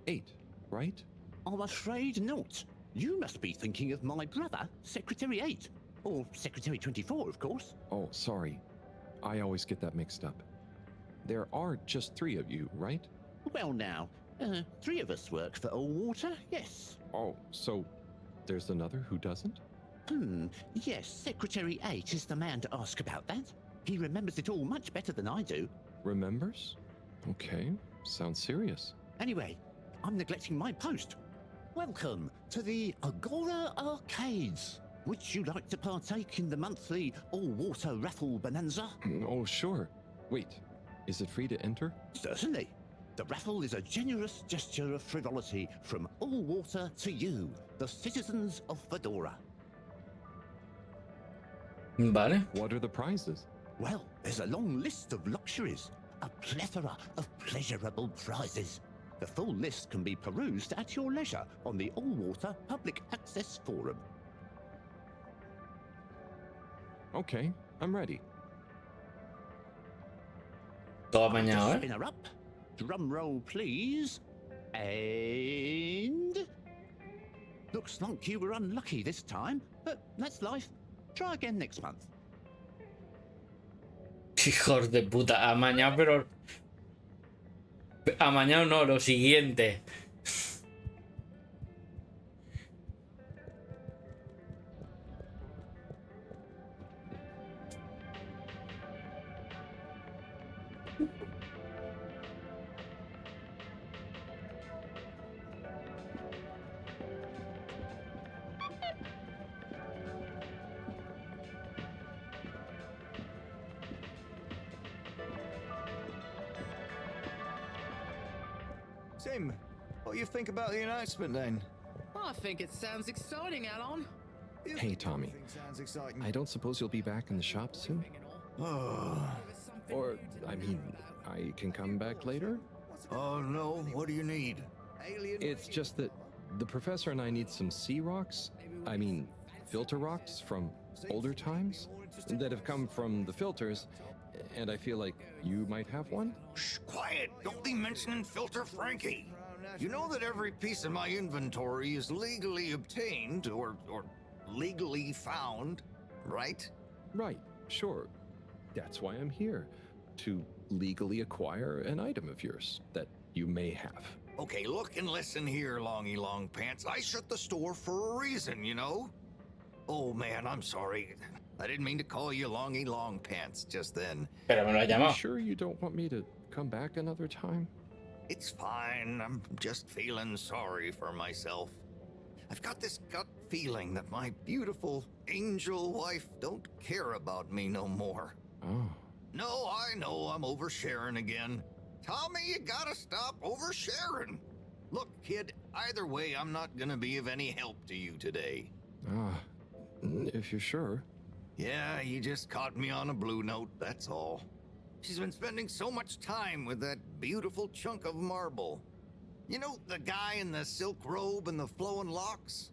8, right? I'm afraid not. You must be thinking of my brother, Secretary 8. Or Secretary 24, of course. Oh, sorry. I always get that mixed up. There are just 3 of you, right? Well now, 3 of us work for Allwater, yes. Oh, so there's another who doesn't? Yes, Secretary 8 is the man to ask about that. He remembers it all much better than I do. Remembers? Okay, sounds serious. Anyway, I'm neglecting my post. Welcome to the Agora Arcades. Would you like to partake in the monthly all-water raffle bonanza? Oh, sure. Wait, is it free to enter? Certainly. The raffle is a generous gesture of frivolity from Allwater to you, the citizens of Fedora. Vale. What are the prizes? Well, there's a long list of luxuries, a plethora of pleasurable prizes. The full list can be perused at your leisure on the Allwater Public Access Forum. Okay, I'm ready. Todo apañado, Spinner up. Drum roll, please. And... Looks like you were unlucky this time, but that's life. Try again next month. Hijos de puta, amañado, pero... Amañado no, lo siguiente. Tim, what do you think about the announcement then? I think it sounds exciting, Alon. Hey, Tommy. Sounds exciting. I don't suppose you'll be back in the shop soon? Or, I mean, I can come back later? Oh no, what do you need? It's just that the professor and I need some sea rocks. I mean, filter rocks from older times that have come from the filters, and I feel like you might have one? Shh, quiet! Don't be mentioning Filter Frankie! You know that every piece in my inventory is legally obtained or legally found, right? Right, sure. That's why I'm here. To legally acquire an item of yours that you may have. Okay, look and listen here, Longy Long Pants. I shut the store for a reason, you know? Oh man, I'm sorry. I didn't mean to call you Longy Long Pants just then. Pero me lo ha Are you llamado. sure you don't want me to come back another time? It's fine. I'm just feeling sorry for myself. I've got this gut feeling that my beautiful angel wife don't care about me no more. Oh. No, I know I'm oversharing again. Tommy, you gotta stop oversharing. Look, kid, either way, I'm not gonna be of any help to you today. Ah, if you're sure. Yeah, you just caught me on a blue note, that's all. She's been spending so much time with that beautiful chunk of marble. You know, the guy in the silk robe and the flowing locks?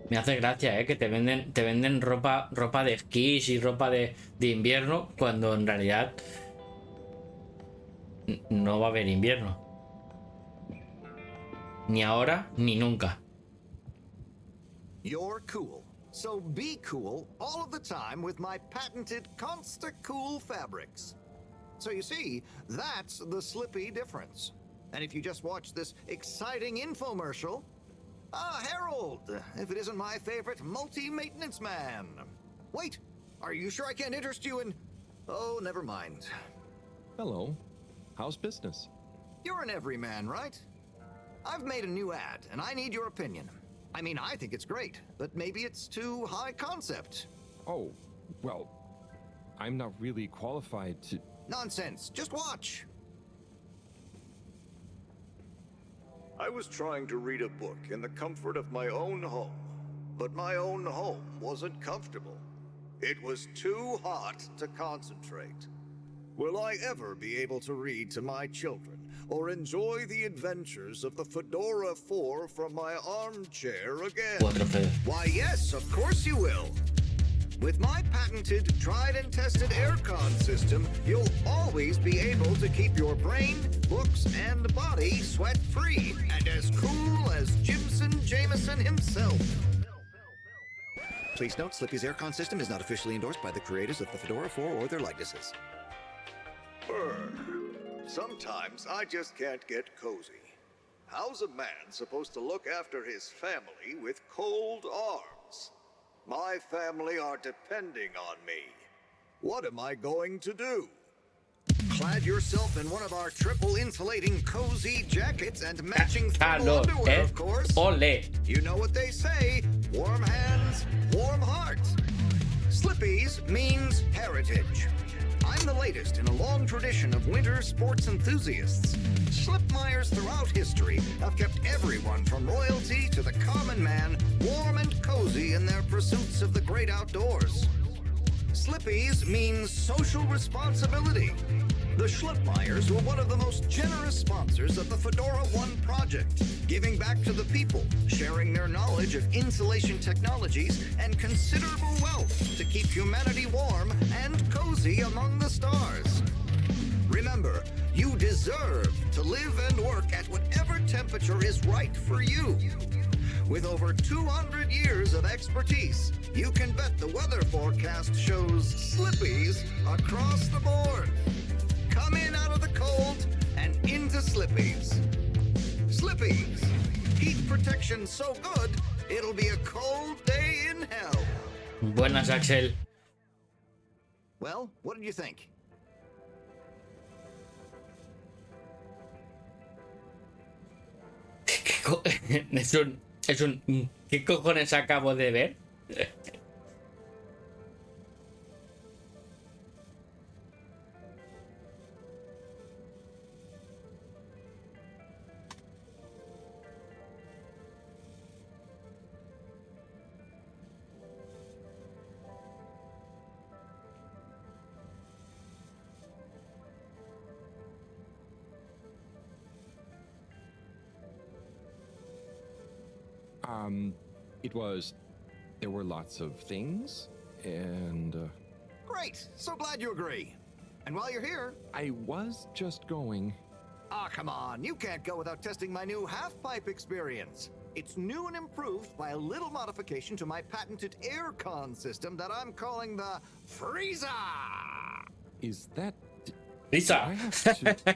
Me hace gracia, que te venden ropa de esquís y ropa de invierno cuando en realidad no va a haber invierno. Ni ahora ni nunca. You're cool. So be cool all of the time with my patented Consta-Cool fabrics. So you see, that's the Slippy difference. And if you just watch this exciting infomercial, Harold, if it isn't my favorite multi-maintenance man. Wait, are you sure I can't interest you in... Oh, never mind. Hello. How's business? You're an everyman, right? I've made a new ad, and I need your opinion. I mean, I think it's great, but maybe it's too high concept. Oh, well, I'm not really qualified to... Nonsense, just watch. I was trying to read a book in the comfort of my own home, but my own home wasn't comfortable. It was too hot to concentrate. Will I ever be able to read to my children or enjoy the adventures of the Fedora IV from my armchair again? Why, yes, of course you will. With my patented, tried and tested aircon system, you'll always be able to keep your brain, looks, and body sweat-free and as cool as Jimson Jameson himself. Please note, Slippy's aircon system is not officially endorsed by the creators of the Fedora 4 or their likenesses. Sometimes I just can't get cozy. How's a man supposed to look after his family with cold arms? My family are depending on me. What am I going to do? Clad yourself in one of our triple insulating cozy jackets and matching thermal Calor, underwear, of course. Ole. You know what they say, warm hands, warm hearts. Slippies means heritage. I'm the latest in a long tradition of winter sports enthusiasts. Slipmeyers throughout history have kept everyone from royalty to the common man warm and cozy in their pursuits of the great outdoors. Slippies means social responsibility. The Schlipmeyers were one of the most generous sponsors of the Fedora I project, giving back to the people, sharing their knowledge of insulation technologies and considerable wealth to keep humanity warm and cozy among the stars. Remember, you deserve to live and work at whatever temperature is right for you. With over 200 years of expertise, you can bet the weather forecast shows slippies across the board. Come in out of the cold and into Slippies. Slippies. Heat protection so good, it'll be a cold day in hell. Buenas, Axel. Well, what did you think? ¿Qué cojones acabo de ver? There were lots of things, and... Great! So glad you agree. And while you're here... I was just going... Ah, come on. You can't go without testing my new half-pipe experience. It's new and improved by a little modification to my patented aircon system that I'm calling the Freezer! Is that... Lisa!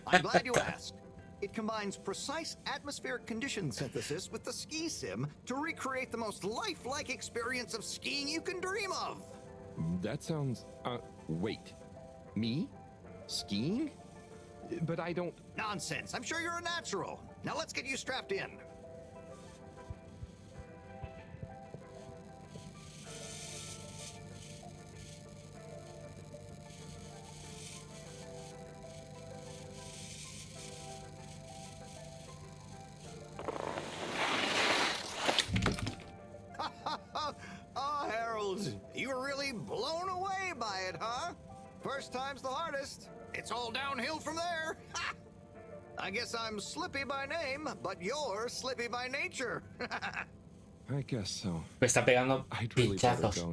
I'm glad you asked. It combines precise atmospheric condition synthesis with the ski sim to recreate the most lifelike experience of skiing you can dream of. That sounds... wait. Me? Skiing? But I don't... Nonsense. I'm sure you're a natural. Now let's get you strapped in. Oh, Harold, you were really blown away by it, huh? First time's the hardest. It's all downhill from there. I guess I'm Slippy by name, but you're Slippy by nature. I guess so. Me está pegando pinchazos.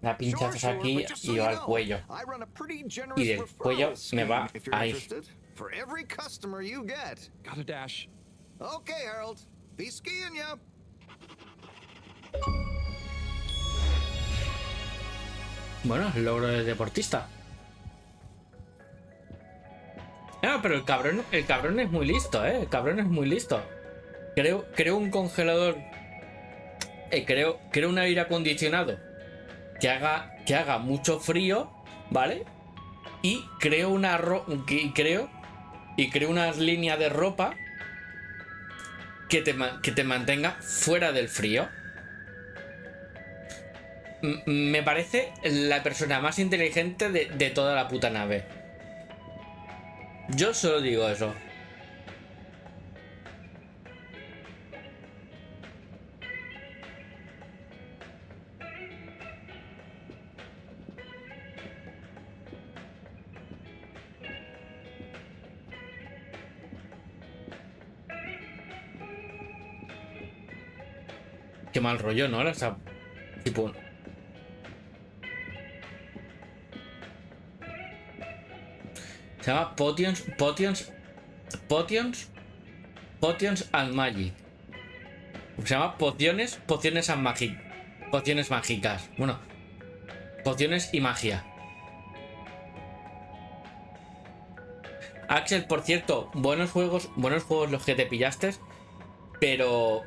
Da pinchazos aquí y va al cuello. Y del cuello me va ahí. For every customer you get. Gotta dash. Okay, Harold. Be skiing ya. Bueno, logro de deportista. No, pero el cabrón es muy listo, El cabrón es muy listo. Creo un congelador. Creo un aire acondicionado que haga mucho frío, ¿vale? Y creo unas líneas de ropa que te mantenga fuera del frío. Me parece la persona más inteligente de toda la puta nave. Yo solo digo eso. Qué mal rollo, ¿no? O sea, tipo... Se llama Potions and Magic. Se llama Pociones mágicas. Bueno, pociones y magia. Axel, por cierto, buenos juegos los que te pillaste, pero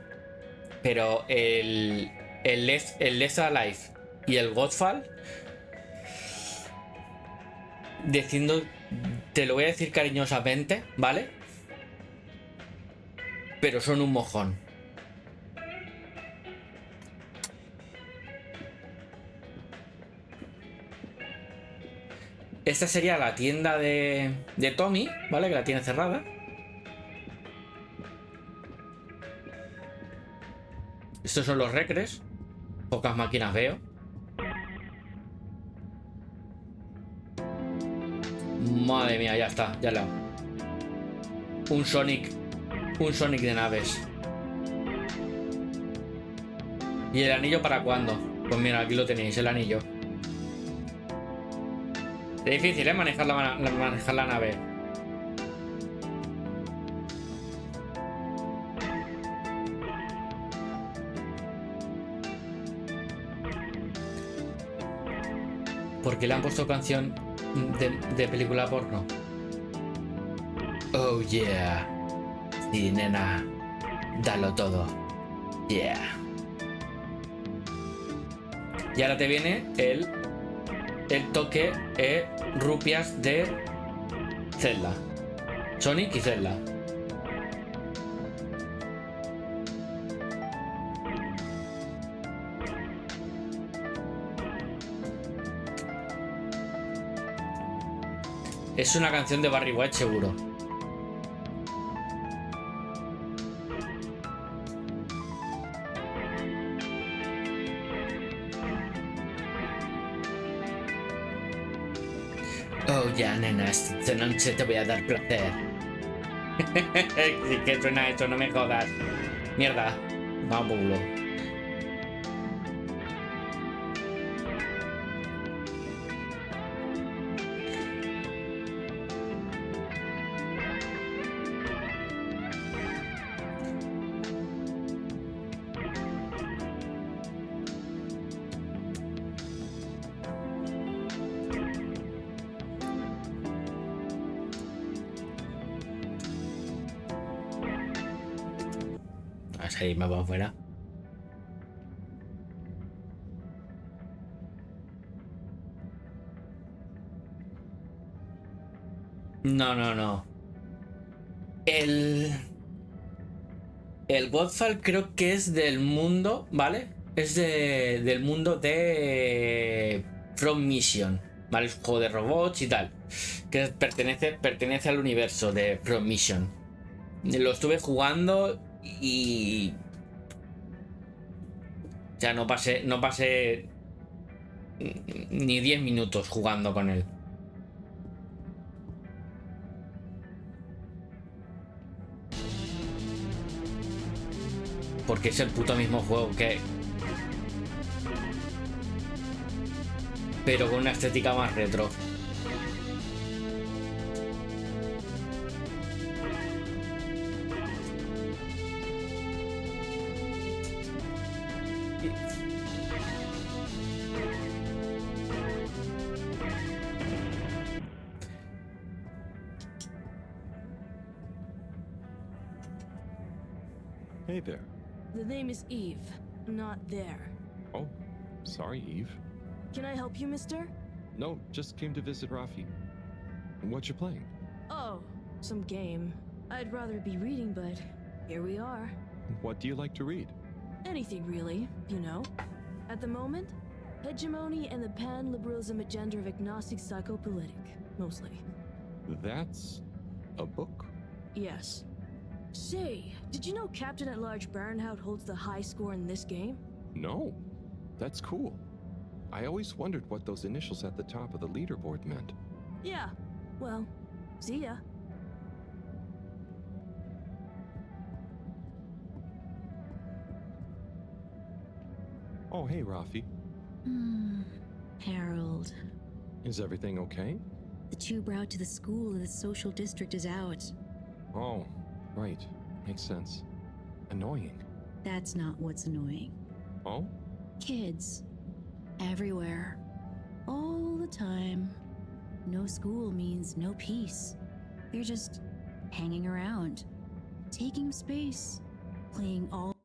el Let's Alive y el Godfall, te lo voy a decir cariñosamente, ¿vale? Pero son un mojón. Esta sería la tienda de Tommy, ¿vale? Que la tiene cerrada. Estos son los recres. Pocas máquinas veo. Madre mía, ya está, ya la. Un Sonic de naves. ¿Y el anillo para cuándo? Pues mira, aquí lo tenéis, el anillo. Es difícil, manejar la nave. ¿Por qué le han puesto canción de película porno? Oh yeah. Sí, nena. Dalo todo. Yeah. Y ahora te viene el toque rupias de Zelda. Sonic y Zelda. Es una canción de Barry White seguro. Oh ya, nena, esta noche te voy a dar placer. Sí que suena eso, no me jodas. Mierda, vamos, bulo. salirme para afuera. No. El Godfall creo que es del mundo, ¿vale? Es del mundo de From Mission, ¿vale? Es un juego de robots y tal. Que pertenece al universo de From Mission. Lo estuve jugando y... Ya no pasé ni 10 minutos jugando con él. Porque es el puto mismo juego que... Pero con una estética más retro. Hey there. The name is Eve, not there. Oh, sorry, Eve. Can I help you, mister? No, just came to visit Rafi. What you playing? Oh, some game. I'd rather be reading, but here we are. What do you like to read? Anything really, you know. At the moment, hegemony and the pan-liberalism agenda of agnostic psychopolitic, mostly. That's a book? Yes. Say, did you know Captain at Large Baronhout holds the high score in this game? No. That's cool. I always wondered what those initials at the top of the leaderboard meant. Yeah. Well, see ya. Oh, hey, Rafi. Harold. Is everything okay? The tube route to the school in the social district is out. Oh, right. Makes sense. Annoying. That's not what's annoying. Oh? Kids. Everywhere. All the time. No school means no peace. They're just hanging around. Taking space. Playing all...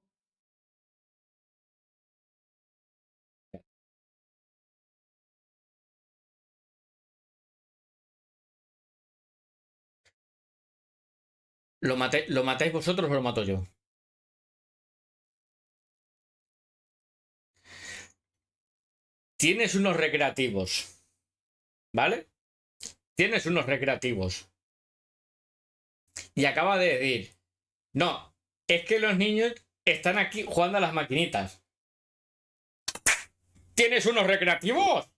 ¿Lo matáis vosotros o lo mato yo? Tienes unos recreativos, ¿vale? Tienes unos recreativos. Y acaba de decir, no, es que los niños están aquí jugando a las maquinitas. ¿Tienes unos recreativos?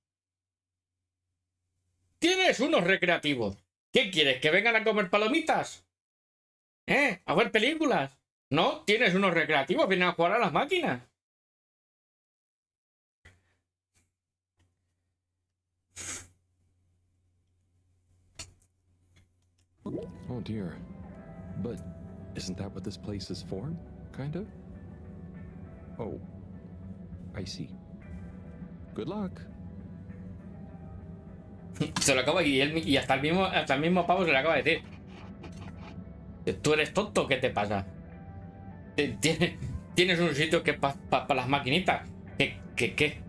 ¿Tienes unos recreativos? ¿Qué quieres? ¿Que vengan a comer palomitas? ¿A ver películas? No, tienes unos recreativos, vienen a jugar a las máquinas. Oh dear. But isn't that what this place is for? Kinda? Oh. I see. Good luck. Se lo acaba y hasta el mismo pavo se le acaba de decir. ¿Tú eres tonto? ¿Qué te pasa? ¿Tienes un sitio que es para las maquinitas? ¿Qué? Que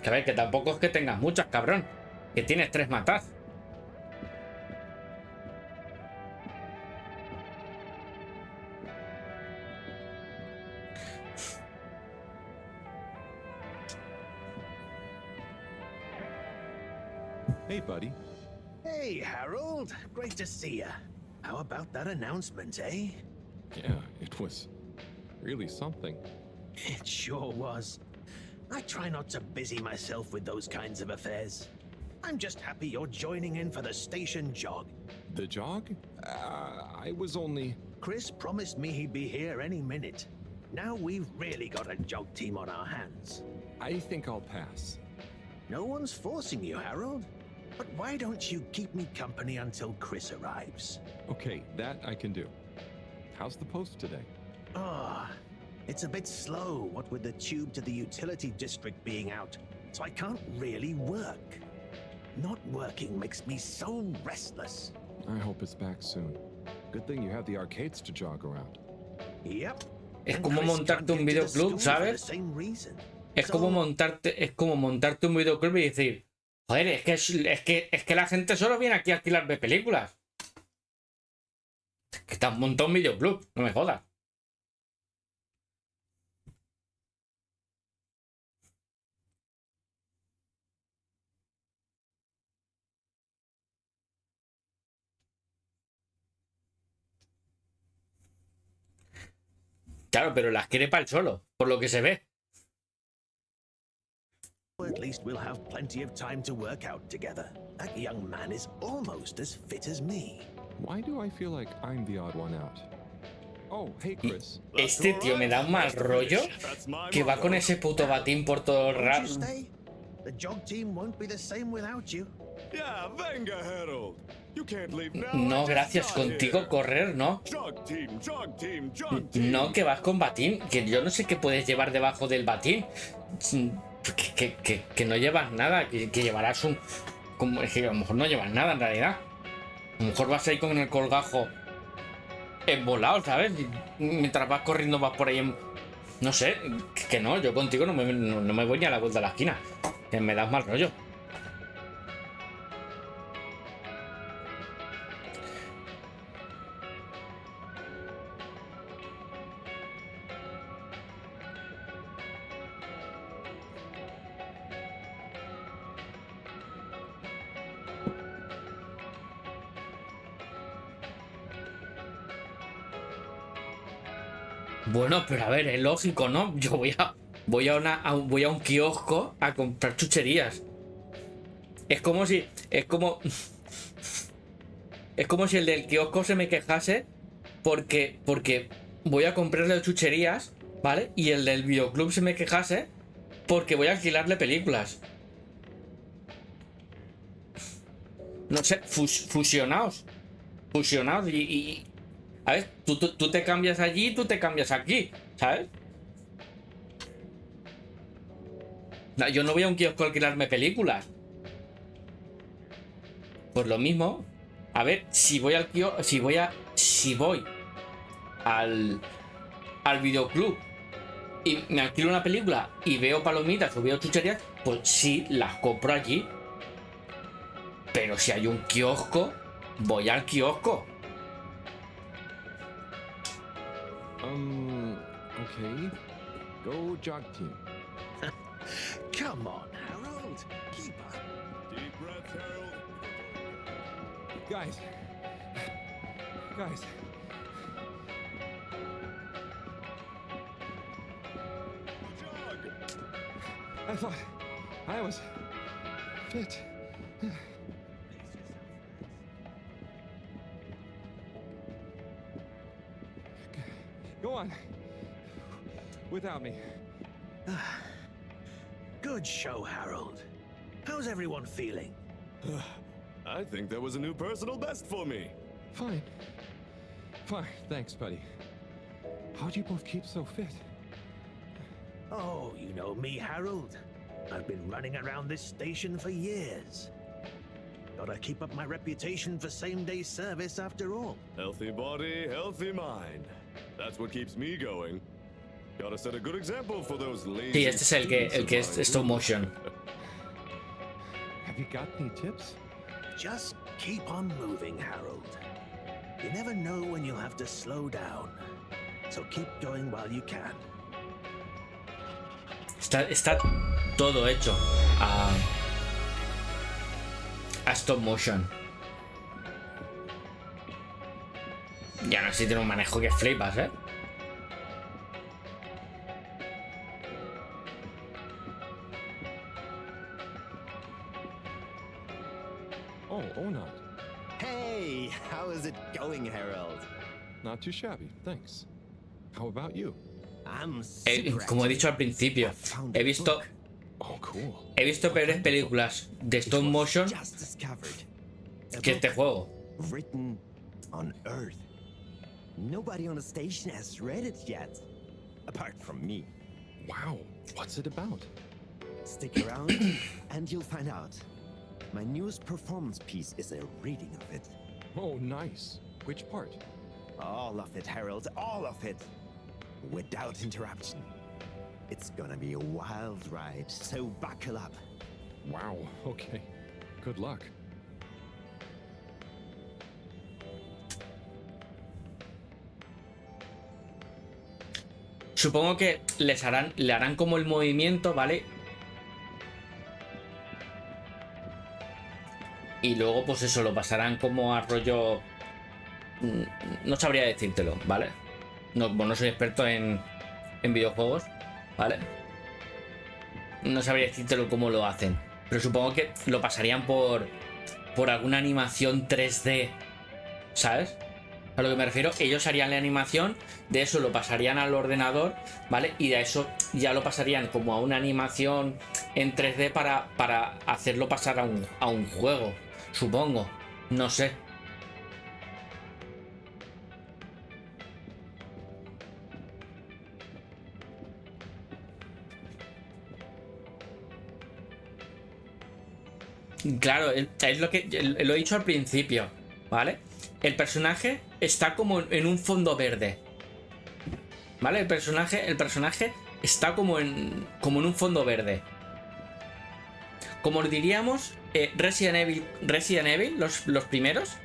a ver, que tampoco es que tengas muchas, cabrón. Que tienes 3 matas. Hey, buddy. Hey, Harold. Great to see ya. How about that announcement, eh? Yeah, it was really something. It sure was. I try not to busy myself with those kinds of affairs. I'm just happy you're joining in for the station jog. The jog? I was only... Chris promised me he'd be here any minute. Now we've really got a jog team on our hands. I think I'll pass. No one's forcing you, Harold. But why don't you keep me company until Chris arrives? Okay, that I can do. How's the post today? It's a bit slow, what with the tube to the utility district being out, so I can't really work. Not working makes me so restless. I hope it's back soon. Good thing you have the arcades to jog around. Yep. Es como montarte un videoclub, ¿sabes? Es como montarte un videoclub y decir, joder, es que la gente solo viene aquí a alquilarme películas. Es que te has montado un videoclub, no me jodas. Claro, pero las quiere para el solo, por lo que se ve. At least we'll have plenty of time to work out together. That young man is almost as fit as me. Why do I feel like I'm the odd one out? Oh, hey Chris. Este tío me da un mal rollo que va con ese puto batín por todo el rato. The jog team won't be the same without you. Yeah, venga, Harold. You can't leave now. No, gracias, contigo correr, ¿no? No, que vas con batín, que yo no sé qué puedes llevar debajo del batín. Que no llevas nada, que llevarás un... Como, es que a lo mejor no llevas nada en realidad. A lo mejor vas ahí con el colgajo volado, ¿sabes? Mientras vas corriendo vas por ahí en... No sé, que no, yo contigo no me voy ni a la vuelta de la esquina. Que me das mal rollo. Bueno, pero a ver, es lógico, ¿no? Yo voy a un kiosco a comprar chucherías. Es como si el del kiosco se me quejase porque voy a comprarle chucherías, ¿vale? Y el del videoclub se me quejase porque voy a alquilarle películas. No sé, fusionaos y a ver, tú te cambias allí, tú te cambias aquí, ¿sabes? No, yo no voy a un kiosco a alquilarme películas. Pues lo mismo. A ver, si voy al kiosco, si voy al videoclub y me alquilo una película y veo palomitas o veo chucherías, pues sí, las compro allí. Pero si hay un kiosco, voy al kiosco. Okay. Go jog team. Come on, Harold. Keep up. Deep breath, Harold. Guys. I thought I was fit. Go on. Without me. Good show, Harold. How's everyone feeling? I think that was a new personal best for me. Fine. Thanks, buddy. How'd you both keep so fit? Oh, you know me, Harold. I've been running around this station for years. Gotta keep up my reputation for same-day service after all. Healthy body, healthy mind. That's what keeps me going. Gotta set a good example for those lazy. Sí, este es el que es stop motion. Have you got any tips? Just keep on moving, Harold. You never know when you'll have to slow down. So keep going while you can. Está todo hecho a stop motion. Ya no sé si tiene un manejo que flipas, ¿eh? Oh, not. Hey, how is it going, Harold? Not too shabby, thanks. How about you? Como he dicho al principio, he visto peores películas de stop motion que este juego. Written on Earth. Nobody on the station has read it yet, apart from me. Wow, what's it about? Stick around and you'll find out. My newest performance piece is a reading of it. Oh, nice. Which part? All of it, Harold, all of it. Without interruption. It's gonna be a wild ride, so buckle up. Wow, okay. Good luck. Supongo que le harán como el movimiento, ¿vale? Y luego, pues eso, lo pasarán como a rollo... No sabría decírtelo, ¿vale? No soy experto en videojuegos, ¿vale? No sabría decírtelo cómo lo hacen. Pero supongo que lo pasarían por alguna animación 3D, ¿sabes? A lo que me refiero, ellos harían la animación, de eso lo pasarían al ordenador, ¿vale? Y de eso ya lo pasarían como a una animación en 3D para hacerlo pasar a un juego, supongo. No sé. Claro, es lo que lo he dicho al principio, ¿vale? El personaje está como en un fondo verde, ¿vale? El personaje está como en un fondo verde. Como diríamos, Resident Evil, los primeros,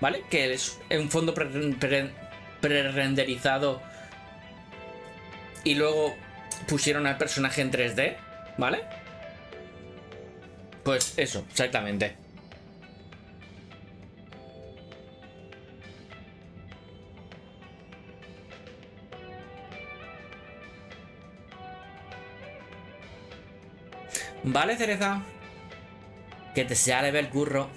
¿vale? Que es un fondo pre-renderizado y luego pusieron al personaje en 3D, ¿vale? Pues eso, exactamente. Vale, Cereza. Que te sea leve el curro.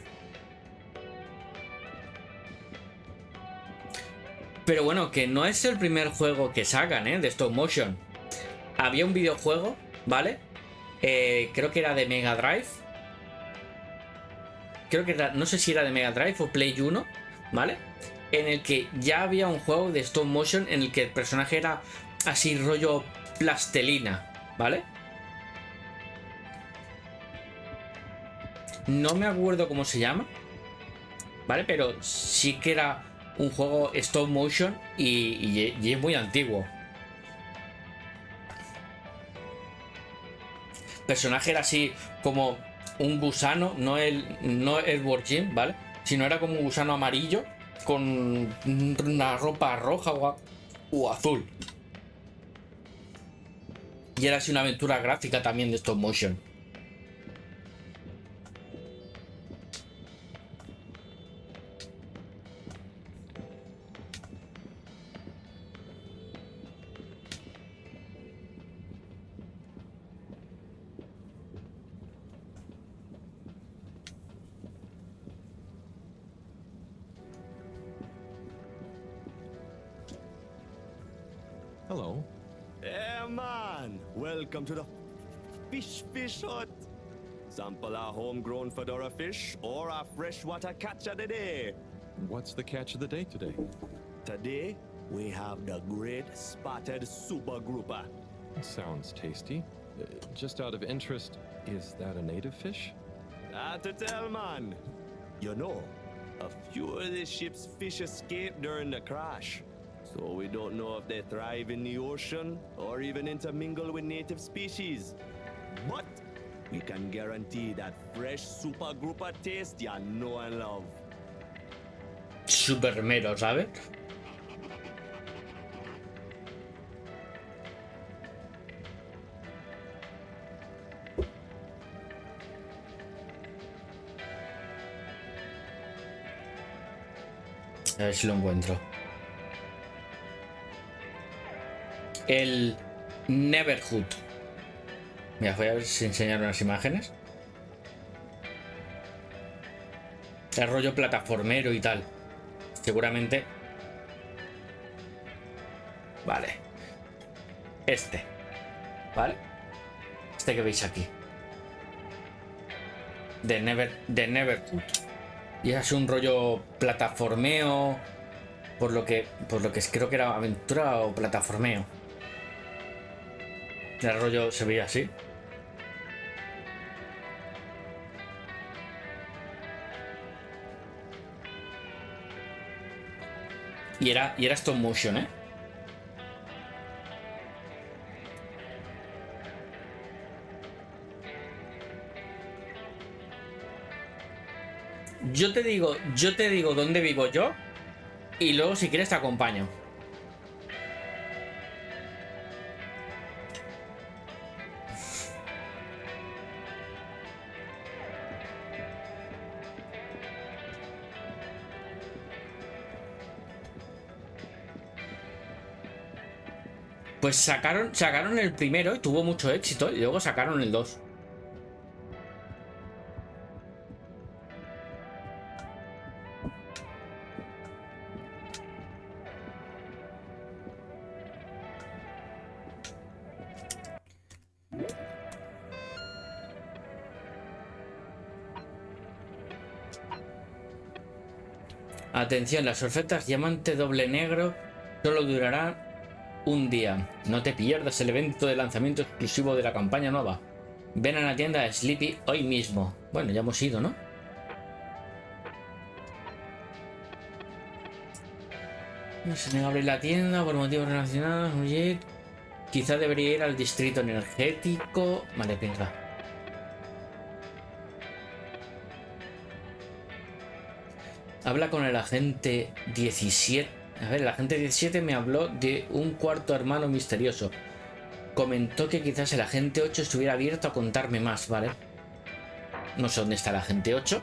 Pero bueno, que no es el primer juego que sacan, de stop motion. Había un videojuego, ¿vale? Creo que era de Mega Drive. Creo que era, no sé si era de Mega Drive o Play 1, ¿vale? En el que ya había un juego de stop motion en el que el personaje era así rollo plastelina, ¿vale? No me acuerdo cómo se llama, ¿vale? Pero sí que era un juego stop motion y es muy antiguo. El personaje era así como un gusano, no el Jeanne, ¿vale? Sino era como un gusano amarillo con una ropa roja o azul. Y era así una aventura gráfica también de stop motion. Hello. Yeah, man. Welcome to the fish hut. Sample a homegrown Fedora fish or a freshwater catch of the day. What's the catch of the day today? Today, we have the great spotted super grouper. Sounds tasty. Just out of interest, is that a native fish? Hard to tell, man. You know, a few of the ship's fish escaped during the crash. So we don't know if they thrive in the ocean or even intermingle with native species. But we can guarantee that fresh super grouper taste you know and love. Super mero, ¿sabes? A ver si lo encuentro. El Neverhood. Mira, voy a ver si enseñar unas imágenes. El rollo plataformero y tal. Seguramente. Vale. ¿Vale? Este que veis aquí. De Neverhood. Y es así un rollo plataformeo. Por lo que creo que era aventura o plataformeo. El rollo se veía así. Y era stop motion, ¿eh? Yo te digo dónde vivo yo y luego si quieres te acompaño. Pues sacaron el primero y tuvo mucho éxito y luego sacaron el 2. Atención, las ofertas diamante doble negro solo durarán un día. No te pierdas el evento de lanzamiento exclusivo de la campaña nueva. Ven a la tienda de Sleepy hoy mismo. Bueno, ya hemos ido, ¿no? No se niega a abrir la tienda por motivos relacionados. Oye, quizá debería ir al distrito energético. Vale, venga. Habla con el agente 17. A ver, el agente 17 me habló de un cuarto hermano misterioso. Comentó que quizás el agente 8 estuviera abierto a contarme más, ¿vale? No sé dónde está el agente 8.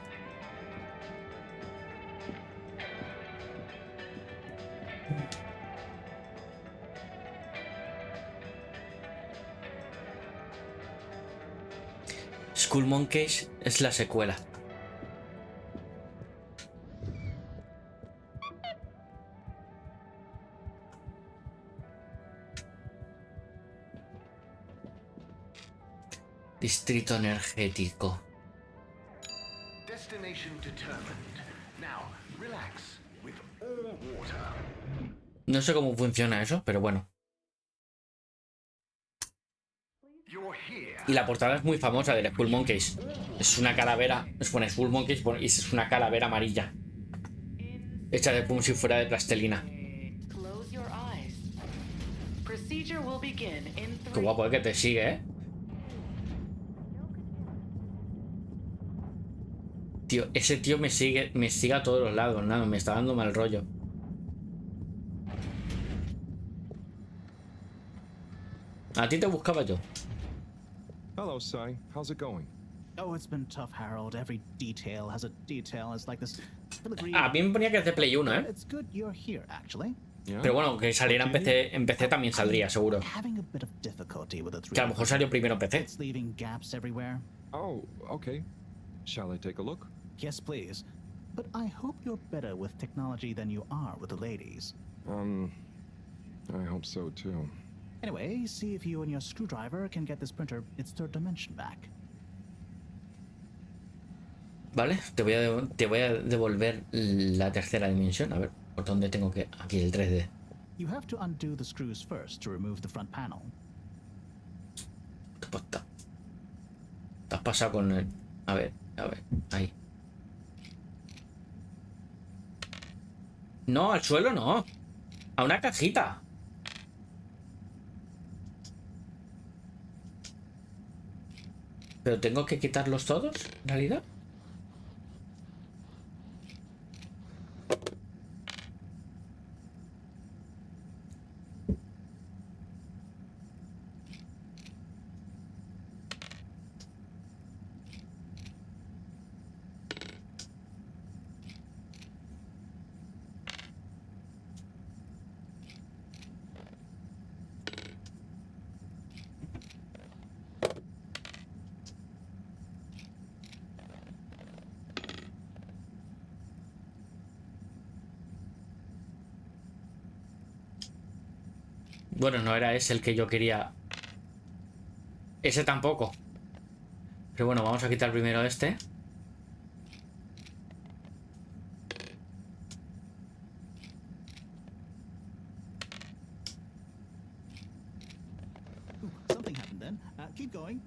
Skull Monkeys es la secuela. Distrito energético. No sé cómo funciona eso, pero bueno. Y la portada es muy famosa del Skull Monkeys. Es una calavera. Es bueno, Skull Monkeys y es una calavera amarilla. Hecha de como si fuera de plastelina. Qué guapo es que te sigue, ¿eh? Tío, ese tío me sigue a todos los lados, nada, me está dando mal rollo. A ti te buscaba yo. Hello, Sai. How's it going? Oh, it's been tough, Harold. Every detail has a detail. It's like this filigree. A mí me ponía que es de Play 1, ¿eh? It's good you're here, actually. Pero bueno, que saliera en PC también saldría, seguro. Que a lo mejor salió primero en PC. Oh, okay. Shall I take a look? Yes, please. But I hope you're better with technology than you are with the ladies. I hope so too. Anyway, see if you and your screwdriver can get this printer its third dimension back. Vale, te voy a devolver la tercera dimensión. A ver, ¿por dónde tengo que...? Aquí, el 3D. You have to undo the screws first to remove the front panel. ¿Qué pasa? Te has pasado con el... A ver, ahí. No, al suelo no. A una cajita. ¿Pero tengo que quitarlos todos, en realidad? Bueno, no era ese el que yo quería. Ese tampoco. Pero bueno, vamos a quitar primero este. Something happened then. Keep going.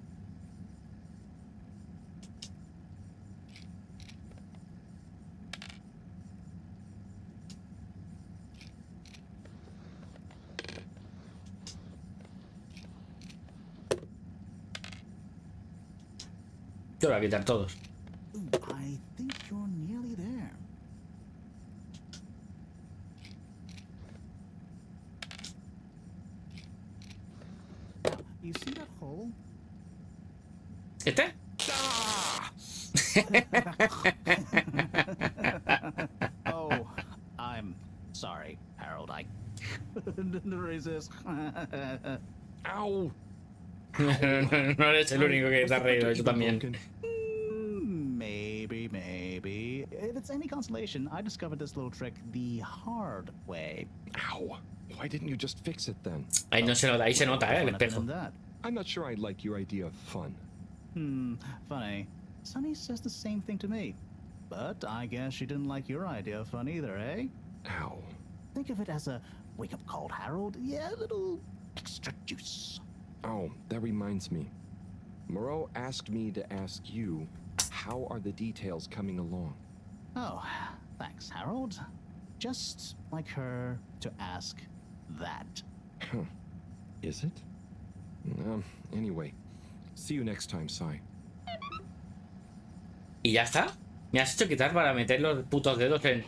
Yo lo voy a quitar todos. I think you're nearly there. You see that hole? ¿Este? Oh, I'm sorry, Harold. I couldn't resist. Ow! No eres el único que te ha reído, yo también. Maybe. If it's any consolation, I discovered this little trick the hard way. Ow! Why didn't you just fix it then? Ahí no se nota, ahí se nota, el espejo. I'm not sure I like your idea of fun. Funny. Sunny says the same thing to me. But I guess she didn't like your idea of fun either, eh? Ow. Think of it as a wake-up call, Harold. Yeah, a little extra juice. Oh, that reminds me. Mareaux asked me to ask you, how are the details coming along? Oh, thanks, Harold. Just like her to ask that. Huh. Is it? Anyway, see you next time, Sai. ¿Y ya está? Me has hecho quitar para meter los putos dedos en...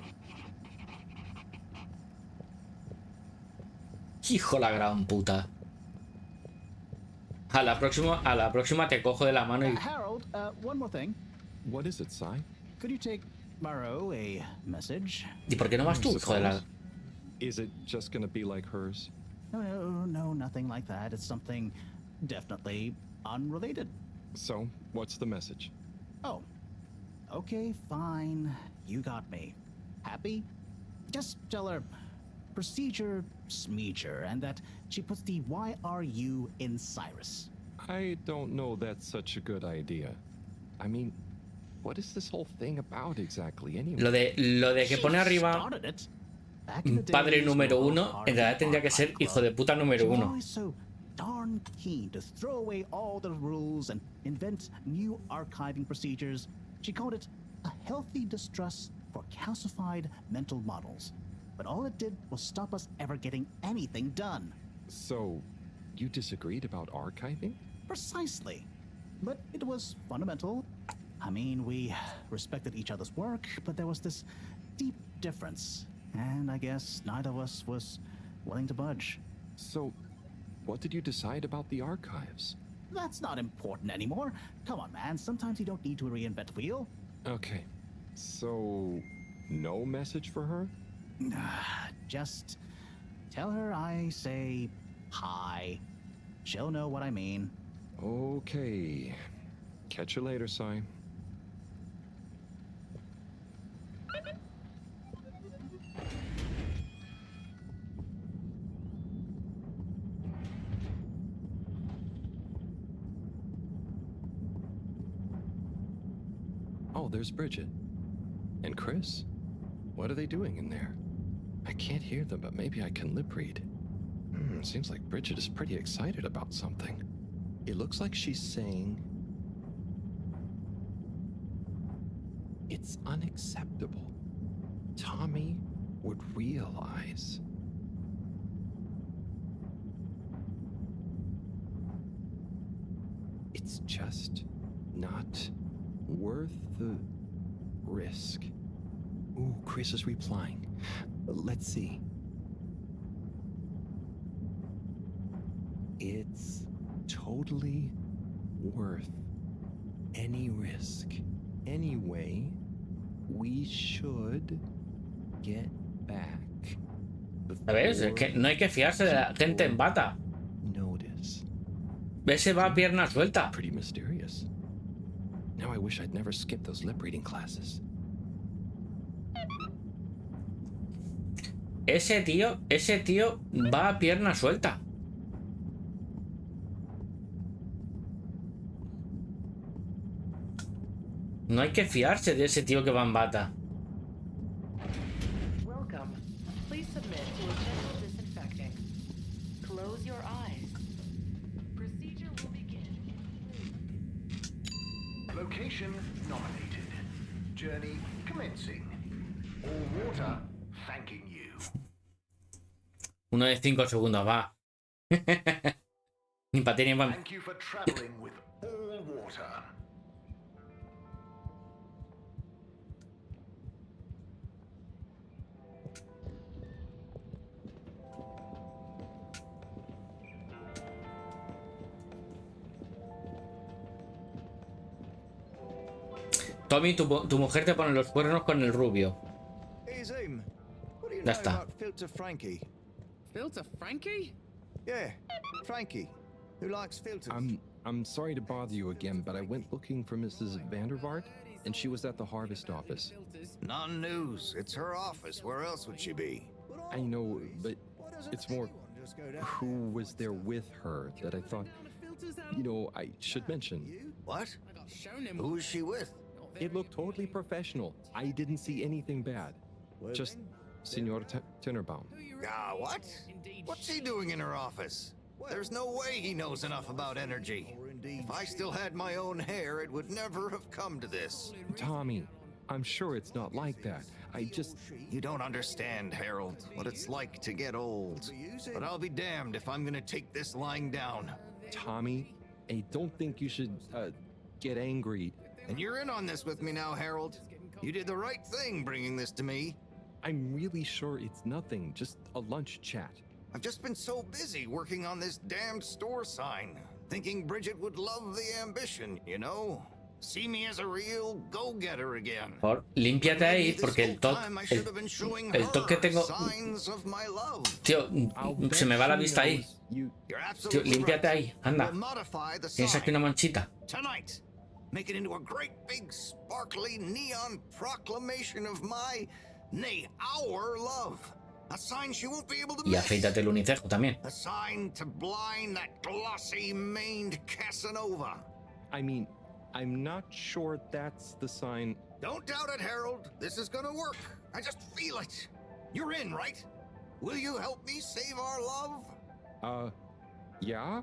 Hijo la gran puta. A la próxima te cojo de la mano y... Harold, one more thing. What is it, Sai? Could you take Mareaux a message? ¿Y por qué no vas tú, hijo de la...? Is it just gonna be like hers? No, nothing like that. It's something definitely unrelated. So, what's the message? Oh. Okay, fine. You got me. Happy? Just tell her procedure smeecher and that she puts the YRU in Cyrus. I don't know that's such a good idea. I mean, what is this whole thing about exactly anyway? Lo de que pone arriba padre número 1, en realidad tendría que ser hijo de puta número 1. So darn keen to throw away all the rules and invent new archiving procedures. She called it a healthy distrust for calcified mental models. But all it did was stop us ever getting anything done. So, you disagreed about archiving? Precisely. But it was fundamental. I mean, we respected each other's work, but there was this deep difference. And I guess neither of us was willing to budge. So, what did you decide about the archives? That's not important anymore. Come on, man. Sometimes you don't need to reinvent the wheel. Okay. So, no message for her? Just tell her I say hi. She'll know what I mean. Okay. Catch you later, Sai. Oh, there's Bridget. And Chris? What are they doing in there? I can't hear them, but maybe I can lip read. Seems like Bridget is pretty excited about something. It looks like she's saying... It's unacceptable. Tommy would realize... It's just not worth the risk. Ooh, Chris is replying. Let's see. It's totally worth any risk. Anyway, we should get back. ¿Sabes? Es que no hay que fiarse de la gente en bata. Notice. Ese va a pierna suelta. Pretty mysterious. Now I wish I'd never skipped those lip reading classes. Ese tío va a pierna suelta. No hay que fiarse de ese tío que va en bata. Welcome. Please submit to a gentle disinfecting. Close your eyes. Procedure will begin. Location nominated. Journey commencing. All water thanking you. 1 de 5 segundos, va. Ni para ti ni para... Thank you for traveling with all water. Tommy, tu mujer te pone los cuernos con el rubio. Hey, Zoom. What do you Ya know está. about Filter Frankie? Filter Frankie? Yeah, Frankie, who likes filters. I'm sorry to bother you again, but I went looking for Mrs. Vandervaart, and she was at the harvest office. Non-news. It's her office. Where else would she be? I know, but it's more who was there with her that I thought, I should mention. What? Who is she with? It looked totally professional. I didn't see anything bad. Just Senor Tenenbaum. What? What's he doing in her office? There's no way he knows enough about energy. If I still had my own hair, it would never have come to this. Tommy, I'm sure it's not like that. You don't understand, Harold, what it's like to get old. But I'll be damned if I'm gonna take this lying down. Tommy, I don't think you should, get angry. And you're in on this with me now, Harold. You did the right thing bringing this to me. I'm really sure it's nothing, just a lunch chat. I've just been so busy working on this damned store sign, thinking Bridget would love the ambition, you know? See me as a real go-getter again. Por límpiate ahí porque el toque que tengo. Tío, se me va la vista ahí. Tío, límpiate ahí, anda. Tienes aquí una manchita. Tonight, make it into a great big sparkly neon proclamation of my, nay, our love. A sign she won't be able to Y miss. afeítate el unicejo también. A sign to blind that glossy-maned Casanova. I mean, I'm not sure that's the sign. Don't doubt it, Harold. This is gonna work. I just feel it. You're in, right? Will you help me save our love? Yeah,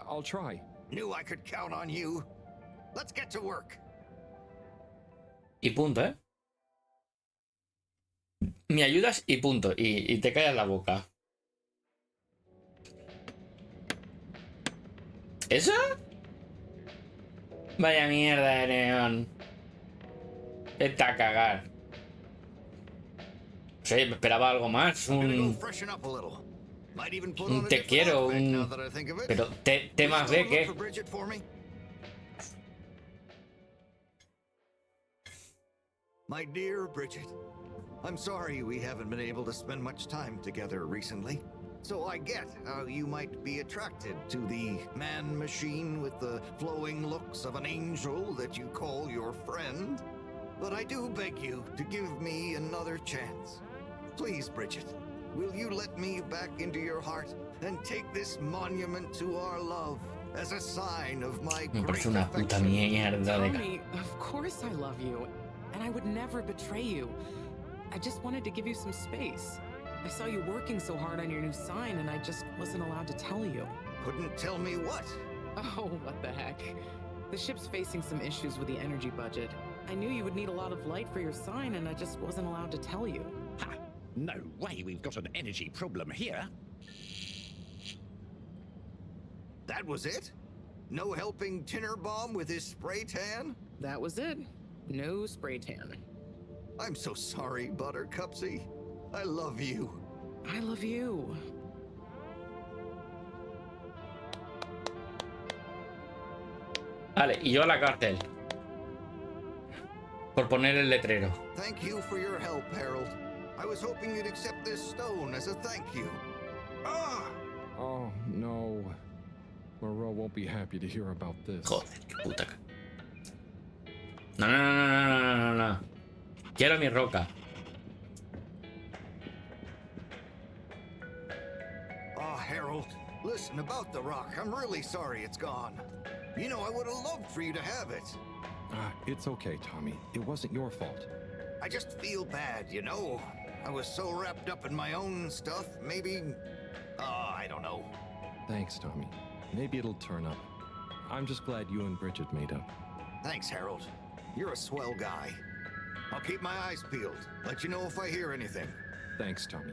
I'll try. Knew I could count on you. Let's get to work. Y punto, ¿eh? Me ayudas y punto. Y te callas la boca. ¿Eso? Vaya mierda de neón. Vete a cagar. Sí, me esperaba algo más. Un te quiero, un... Pero T más D, ¿qué? My dear Bridget, I'm sorry we haven't been able to spend much time together recently. So I get how you might be attracted to the man-machine with the flowing looks of an angel that you call your friend. But I do beg you to give me another chance. Please, Bridget, will you let me back into your heart and take this monument to our love as a sign of my Me great parece una puta mierda de... Tommy, of course I love you, and I would never betray you. I just wanted to give you some space. I saw you working so hard on your new sign, and I just wasn't allowed to tell you. Couldn't tell me what? Oh, what the heck. The ship's facing some issues with the energy budget. I knew you would need a lot of light for your sign, and I just wasn't allowed to tell you. Ha! No way we've got an energy problem here. That was it? No helping Tenenbaum with his spray tan? That was it. No spray tan. I'm so sorry, Buttercupsy. I love you. I love you. Vale, y yo a la cárcel. Por poner el letrero. Thank you for your help, Harold. I was hoping you'd accept this stone as a thank you. Ah! Oh, no. Mareaux won't be happy to hear about this. Joder, qué puta. No. Quiero mi roca. Oh, Harold, listen, about the rock, I'm really sorry it's gone. You know, I would have loved for you to have it. It's okay, Tommy. It wasn't your fault. I just feel bad, you know? I was so wrapped up in my own stuff, maybe... I don't know. Thanks, Tommy. Maybe it'll turn up. I'm just glad you and Bridget made up. Thanks, Harold. You're a swell guy. I'll keep my eyes peeled. Let you know if I hear anything. Thanks, Tommy.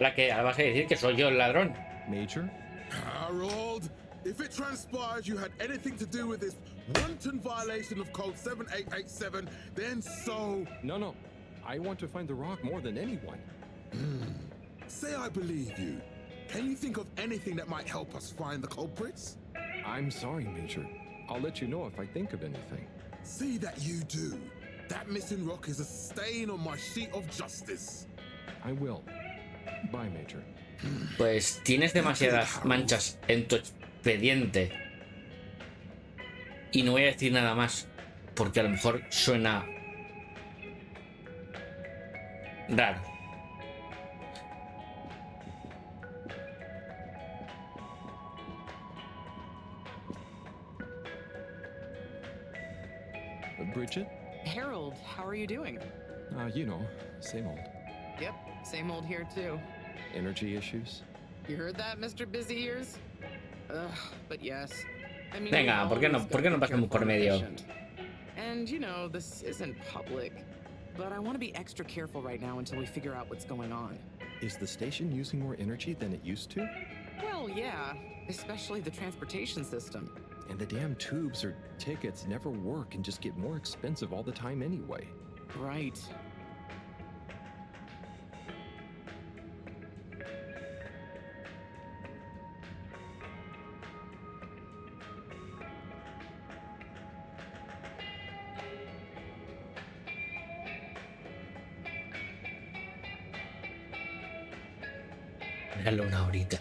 Ahora vas a decir que soy yo el ladrón. Major? Harold, if it transpires you had anything to do with this wanton violation of code 7887, then so... No. I want to find the rock more than anyone. Say I believe you. Can you think of anything that might help us find the culprits? I'm sorry, Major. I'll let you know if I think of anything. See that you do. That missing rock is a stain on my sheet of justice. I will. Bye, Major. Pues tienes demasiadas manchas en tu expediente. Y no voy a decir nada más, porque a lo mejor suena raro. Bridget? Harold, how are you doing? You know, same old. Yep, same old here too. Energy issues? You heard that, Mr. Busy Ears? Ugh, but yes. I mean, Venga, ¿por qué no pasamos por medio? And you know, this isn't public, but I want to be extra careful right now until we figure out what's going on. Is the station using more energy than it used to? Well, yeah, especially the transportation system. And the damn tubes or tickets never work and just get more expensive all the time anyway. Right. Dale una horita.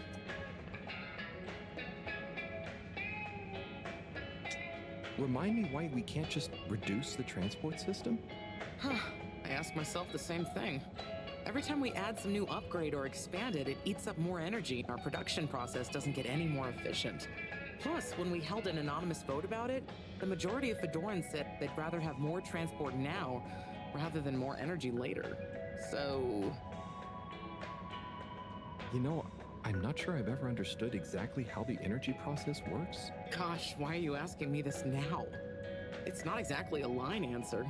Remind me why we can't just reduce the transport system? I ask myself the same thing. Every time we add some new upgrade or expand it, it eats up more energy. Our production process doesn't get any more efficient. Plus, when we held an anonymous vote about it, the majority of Fedorans said they'd rather have more transport now rather than more energy later. So... You know, I'm not sure I've ever understood exactly how the energy process works. Gosh, why are you asking me this now? It's not exactly a line answer.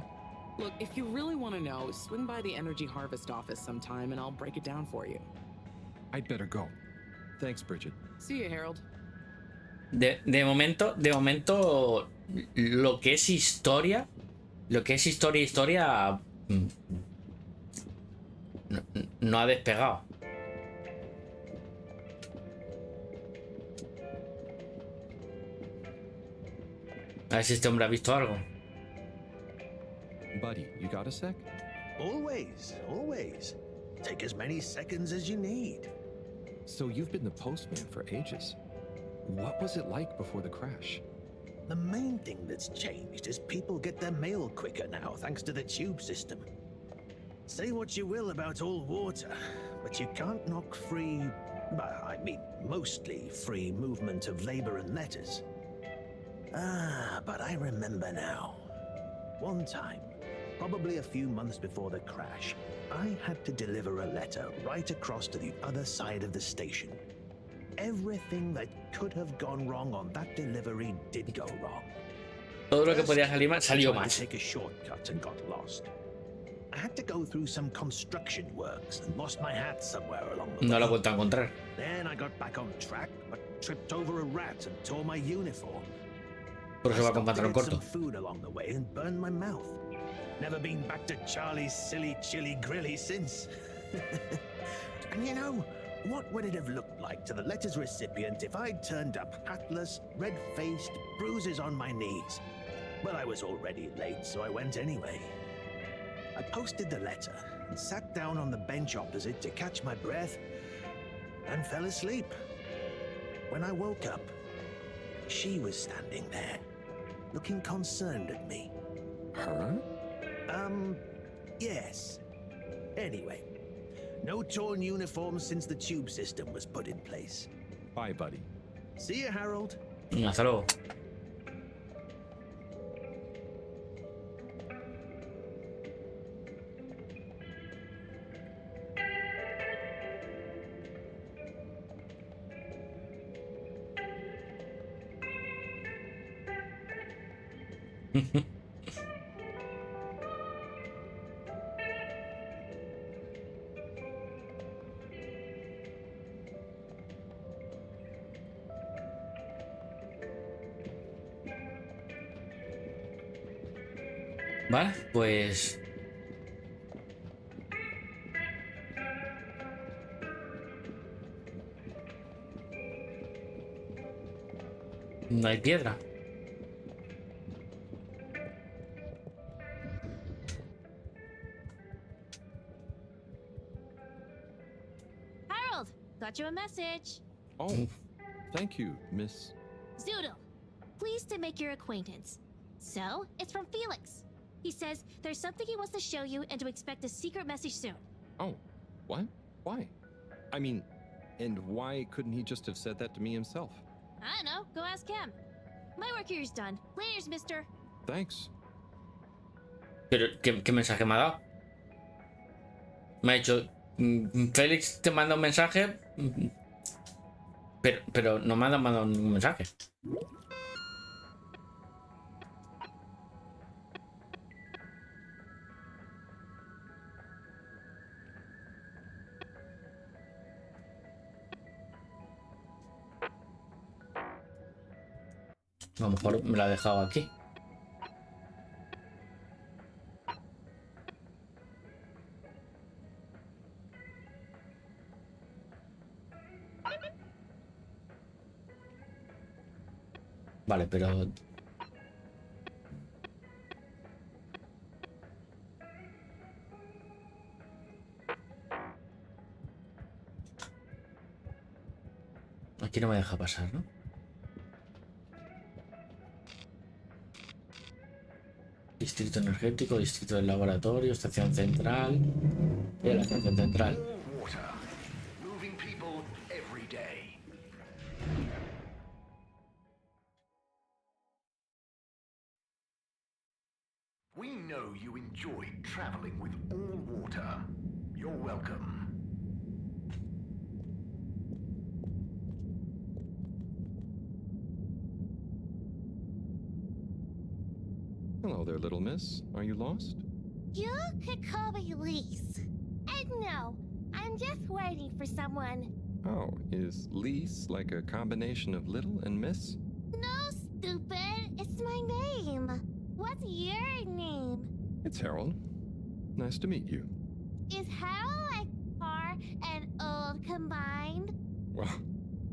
Look, if you really want to know, swing by the Energy Harvest office sometime and I'll break it down for you. I'd better go. Thanks, Bridget. See you, Harold. De momento, lo que es historia, no ha despegado. A ver si este hombre ha visto algo. Buddy, you got a sec? Always, always. Take as many seconds as you need. So you've been the postman for ages. What was it like before the crash? The main thing that's changed is people get their mail quicker now, thanks to the tube system. Say what you will about all water, but you can't knock free, I mean, mostly free movement of labor and letters. But I remember now. One time, probably a few months before the crash, I had to deliver a letter right across to the other side of the station. Everything that could have gone wrong on that delivery did go wrong. Todo lo que podía salir mal salió I mal. tried to take a shortcut and got lost. I had to go through some construction works and lost my hat somewhere along the way. No lo he vuelto a encontrar. Then I got back on track, but tripped over a rat and tore my uniform. Por eso va con I pantalón stopped to corto. get some food along the way and burned my mouth. Never been back to Charlie's silly chili grilly since. And you know, what would it have looked like to the letter's recipient if I'd turned up hatless, red-faced, bruises on my knees? Well, I was already late, so I went anyway. I posted the letter and sat down on the bench opposite to catch my breath and fell asleep. When I woke up, she was standing there, looking concerned at me. Her? Yes. Anyway, no torn uniforms since the tube system was put in place. Bye, buddy. See you, Harold. Hasta luego. Vale, pues... No hay piedra. Harold, got you a message. Oh, thank you, Miss... Zoodle, pleased to make your acquaintance. So, it's from Felix. He says there's something he wants to show you and to expect a secret message soon. Oh, what? Why? I mean, and why couldn't he just have said that to me himself? I don't know, go ask him. My work here is done. Laters, mister. Thanks. Pero, ¿qué mensaje me ha dado? Me ha dicho, Félix te manda un mensaje, pero no me ha mandado ningún mensaje. A lo mejor me la ha dejado aquí. Vale, pero... Aquí no me deja pasar, ¿no? Distrito energético, distrito del laboratorio, estación central. La estación central. We know you enjoy traveling with all water. You're welcome. Hello there, little miss. Are you lost? You could call me Lise. And no, I'm just waiting for someone. Oh, is Lise like a combination of little and miss? No, stupid. It's my name. What's your name? It's Harold. Nice to meet you. Is Harold like far and old combined? Well,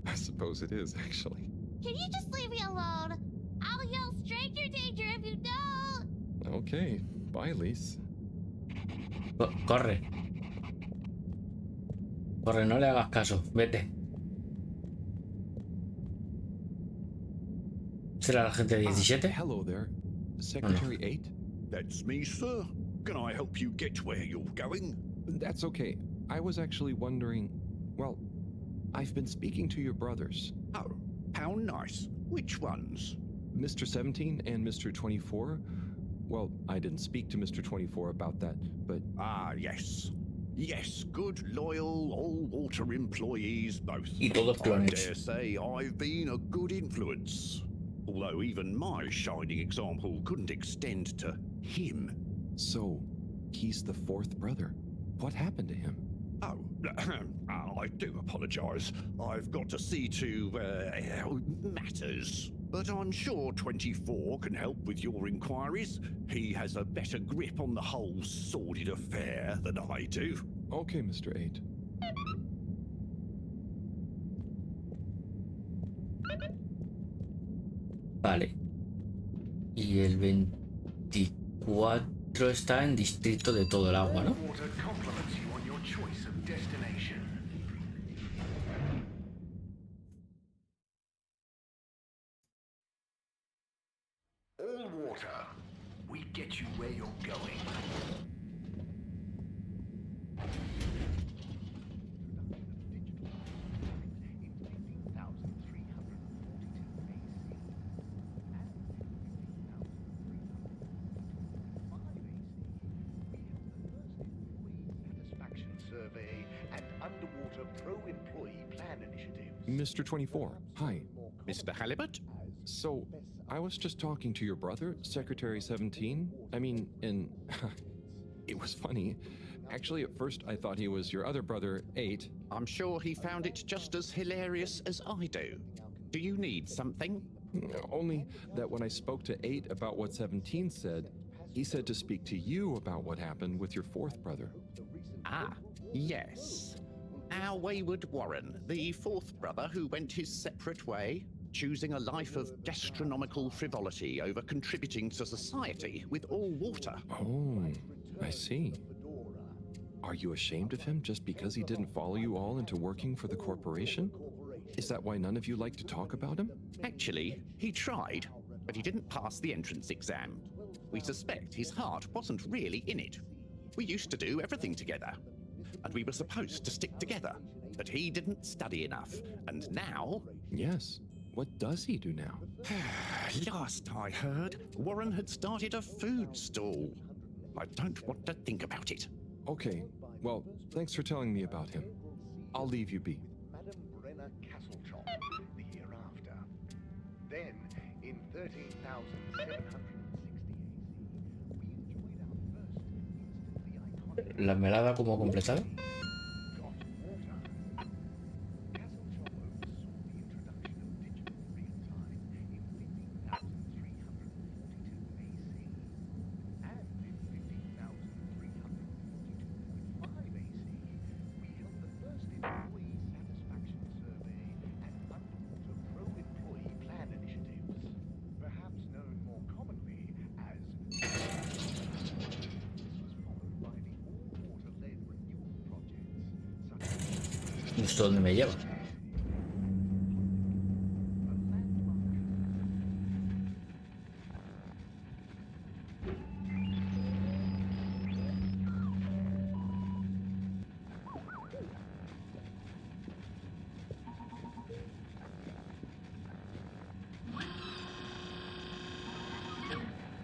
I suppose it is, actually. Can you just leave me alone? I'll yell stranger danger if you don't. Okay, bye, Lise. Corre. Corre, no le hagas caso. Vete. ¿Será la gente 17? Hello there. Secretary 8? That's me, sir. Can I help you get where you're going? That's okay. I was actually wondering... Well, I've been speaking to your brothers. Oh, how nice. Which ones? Mr. 17 and Mr. 24. Well, I didn't speak to Mr. 24 about that, but... Ah, yes. Yes, good, loyal, all-water employees both. Y todos I clones. dare say I've been a good influence. Although even my shining example couldn't extend to him. So, he's the fourth brother. What happened to him? Oh, I do apologise. I've got to see to matters. But I'm sure 24 can help with your inquiries. He has a better grip on the whole sordid affair than I do. Okay, Mr. 8. Vale. Y el 24 está en distrito de todo el agua, ¿no? All water. We get you where you're going. Survey and underwater pro-employee plan initiatives. Mr. 24, hi. Mr. Halibut? So, I was just talking to your brother, Secretary 17. I mean, and it was funny. Actually, at first I thought he was your other brother, 8. I'm sure he found it just as hilarious as I do. Do you need something? Only that when I spoke to 8 about what 17 said, he said to speak to you about what happened with your fourth brother. Ah, yes. Our wayward Warren, the fourth brother who went his separate way. choosing a life of gastronomical frivolity over contributing to society with all water. Oh, I see. Are you ashamed of him just because he didn't follow you all into working for the corporation? Is that why none of you like to talk about him? Actually, he tried, but he didn't pass the entrance exam. We suspect his heart wasn't really in it. We used to do everything together, and we were supposed to stick together, but he didn't study enough, and now... Yes. What does he do now? Last I heard, Warren had started a food stall. I don't want to think about it. Okay, well, thanks for telling me about him. I'll leave you be. The year after. Then, in 13,760 ¿La me la da como completada? ¿Esto dónde me lleva?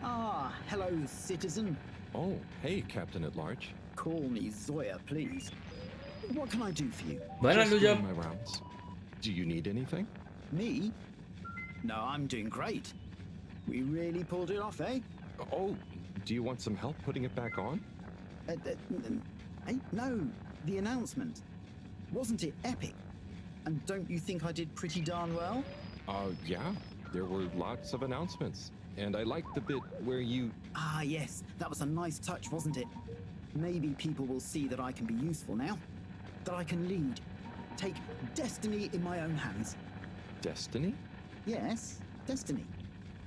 Ah, hello, citizen. Oh, hey, Captain at Large. Call me Zoya, please. What can I do for you? Just doing my rounds. Do you need anything? Me? No, I'm doing great. We really pulled it off, eh? Oh, do you want some help putting it back on? No, the announcement. Wasn't it epic? And don't you think I did pretty darn well? Yeah. There were lots of announcements. And I liked the bit where you... Ah, yes. That was a nice touch, wasn't it? Maybe people will see that I can be useful now. That I can lead. Take destiny in my own hands. Destiny? Yes, destiny.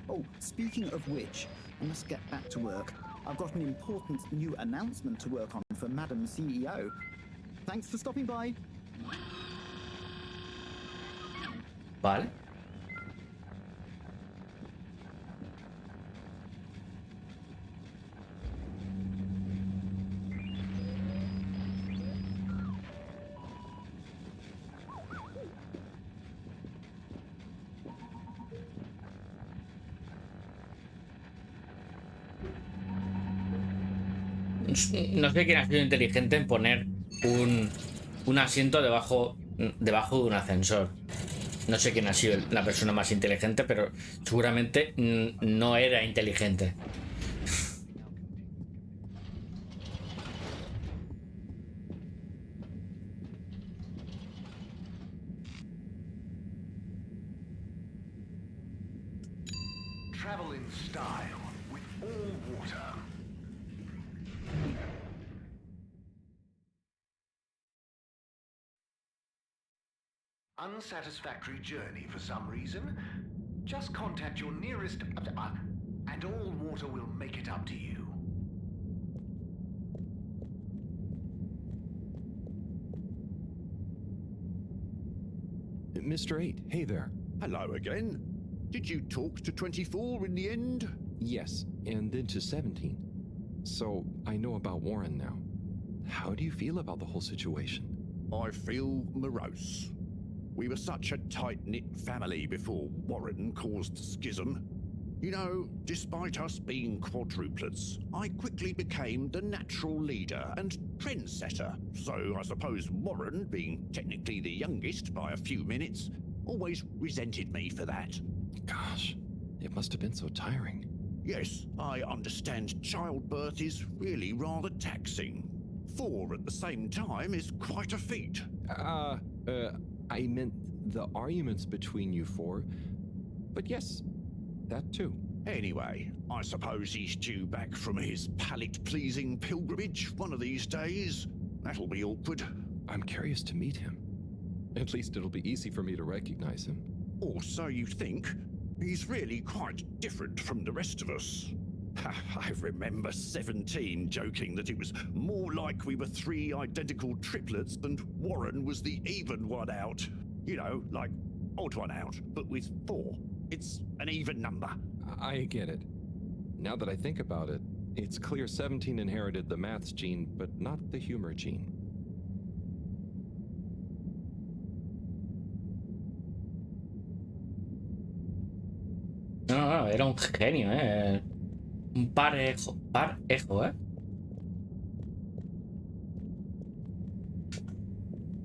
Oh, speaking of which, I must get back to work. I've got an important new announcement to work on for Madam CEO. Thanks for stopping by. Vale. No sé quién ha sido inteligente en poner un asiento debajo de un ascensor. No sé quién ha sido la persona más inteligente, pero seguramente no era inteligente. Travel in style with all water. Unsatisfactory journey for some reason? Just contact your nearest and all water will make it up to you. Mr. 8, hey there. Hello again. Did you talk to 24 in the end? Yes, and then to 17. So, I know about Warren now. How do you feel about the whole situation? I feel morose. We were such a tight-knit family before Warren caused schism. You know, despite us being quadruplets, I quickly became the natural leader and trendsetter. So I suppose Warren, being technically the youngest by a few minutes, always resented me for that. Gosh, it must have been so tiring. Yes, I understand childbirth is really rather taxing. 4 at the same time is quite a feat. I meant the arguments between you 4. But yes, that too. Anyway, I suppose he's due back from his palate-pleasing pilgrimage one of these days. That'll be awkward. I'm curious to meet him. At least it'll be easy for me to recognize him. Or so you think. He's really quite different from the rest of us. I remember 17 joking that it was more like we were 3 identical triplets and Warren was the even one out. You know, like odd one out, but with 4. It's an even number. I get it. Now that I think about it, it's clear 17 inherited the maths gene, but not the humor gene. No, era un genio, Un parejo,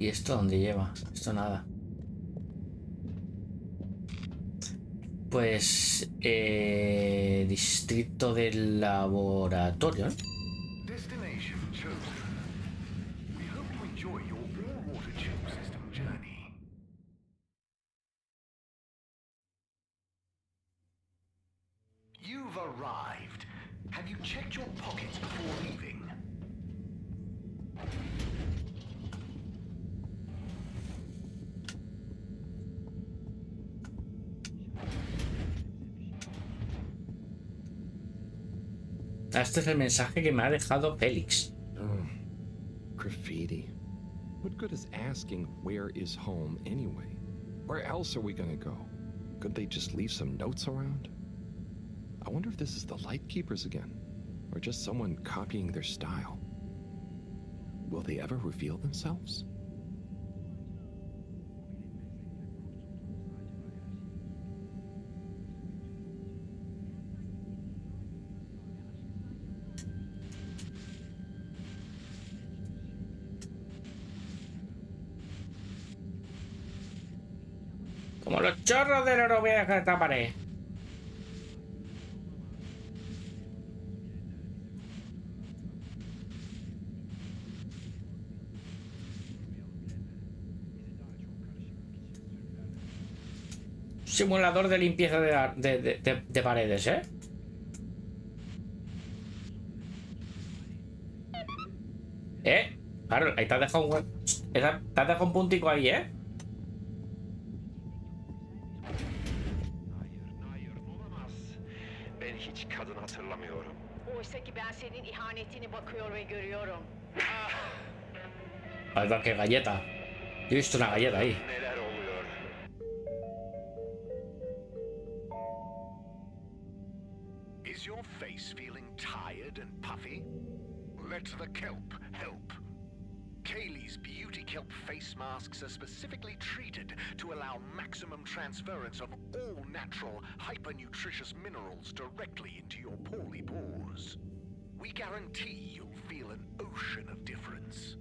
¿Y esto dónde lleva? Esto nada. Pues... distrito del laboratorio, ¿eh? Destination chosen. We hope you enjoy your all-water tube system journey. You've arrived. Have you checked your pockets before leaving? Este es el mensaje que me ha dejado Félix. Graffiti. What good is asking where is home anyway? Where else are we gonna go? Could they just leave some notes around? I wonder if this is the Lightkeepers again, or just someone copying their style. Will they ever reveal themselves? Como los chorros del oro, voy a dejar esta pared. Simulador de limpieza de paredes, ¿eh? Claro, ahí te has dejado te has dejado un puntico ahí, ¿eh? Ben hiç kadın hatırlamıyorum. Oysa ki ben senin ihanetini bakıyor ve görüyorum. Perdón, que galleta. Yo he visto una galleta ahí. Neler oluyor? Is your face feeling tired and puffy? Let the kelp help. Kaylee's beauty kelp face masks are specifically treated to allow maximum transference of all natural, hyper-nutritious minerals directly into your poorly pores. We guarantee you'll feel an ocean of difference.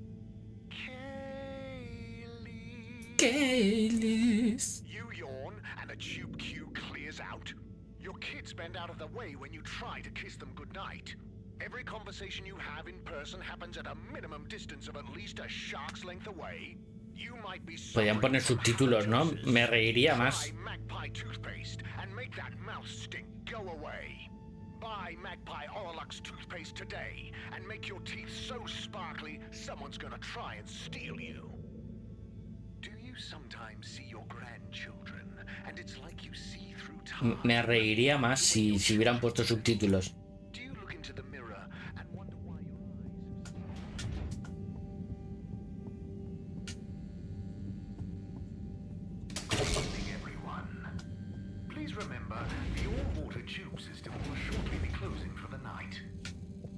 Kaylee's. You yawn and a tube queue clears out. Your kids bend out of the way when you try to kiss them goodnight. Every conversation you have in person happens at a minimum distance of at least a shark's length away. You might be Podrían poner subtítulos, ¿no? Me reiría más. Magpie toothpaste and make that mouth stink go away. Buy Magpie Oralux toothpaste today and make your teeth so sparkly someone's gonna try and steal you. Do you sometimes see your grandchildren and it's like you see through time? Me reiría más si hubieran puesto subtítulos. Remember, the all-water tube system will shortly be closing for the night.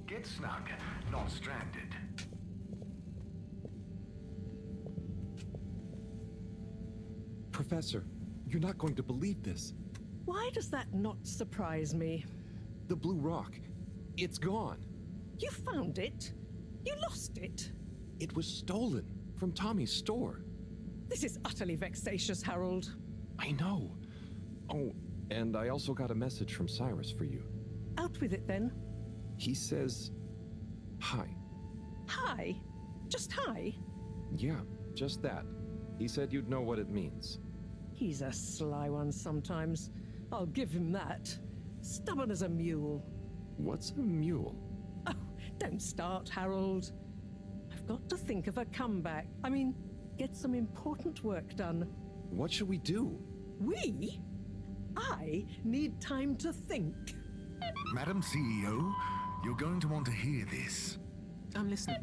Get snug, not stranded. Professor, you're not going to believe this. Why does that not surprise me? The blue rock. It's gone. You found it? You lost it? It was stolen from Tommy's store. This is utterly vexatious, Harold. I know. Oh, and I also got a message from Cyrus for you. Out with it, then. He says, hi. Hi? Just hi? Yeah, just that. He said you'd know what it means. He's a sly one sometimes. I'll give him that. Stubborn as a mule. What's a mule? Oh, don't start, Harold. I've got to think of a comeback. I mean, get some important work done. What should we do? We? I need time to think. Madam CEO, you're going to want to hear this. I'm listening.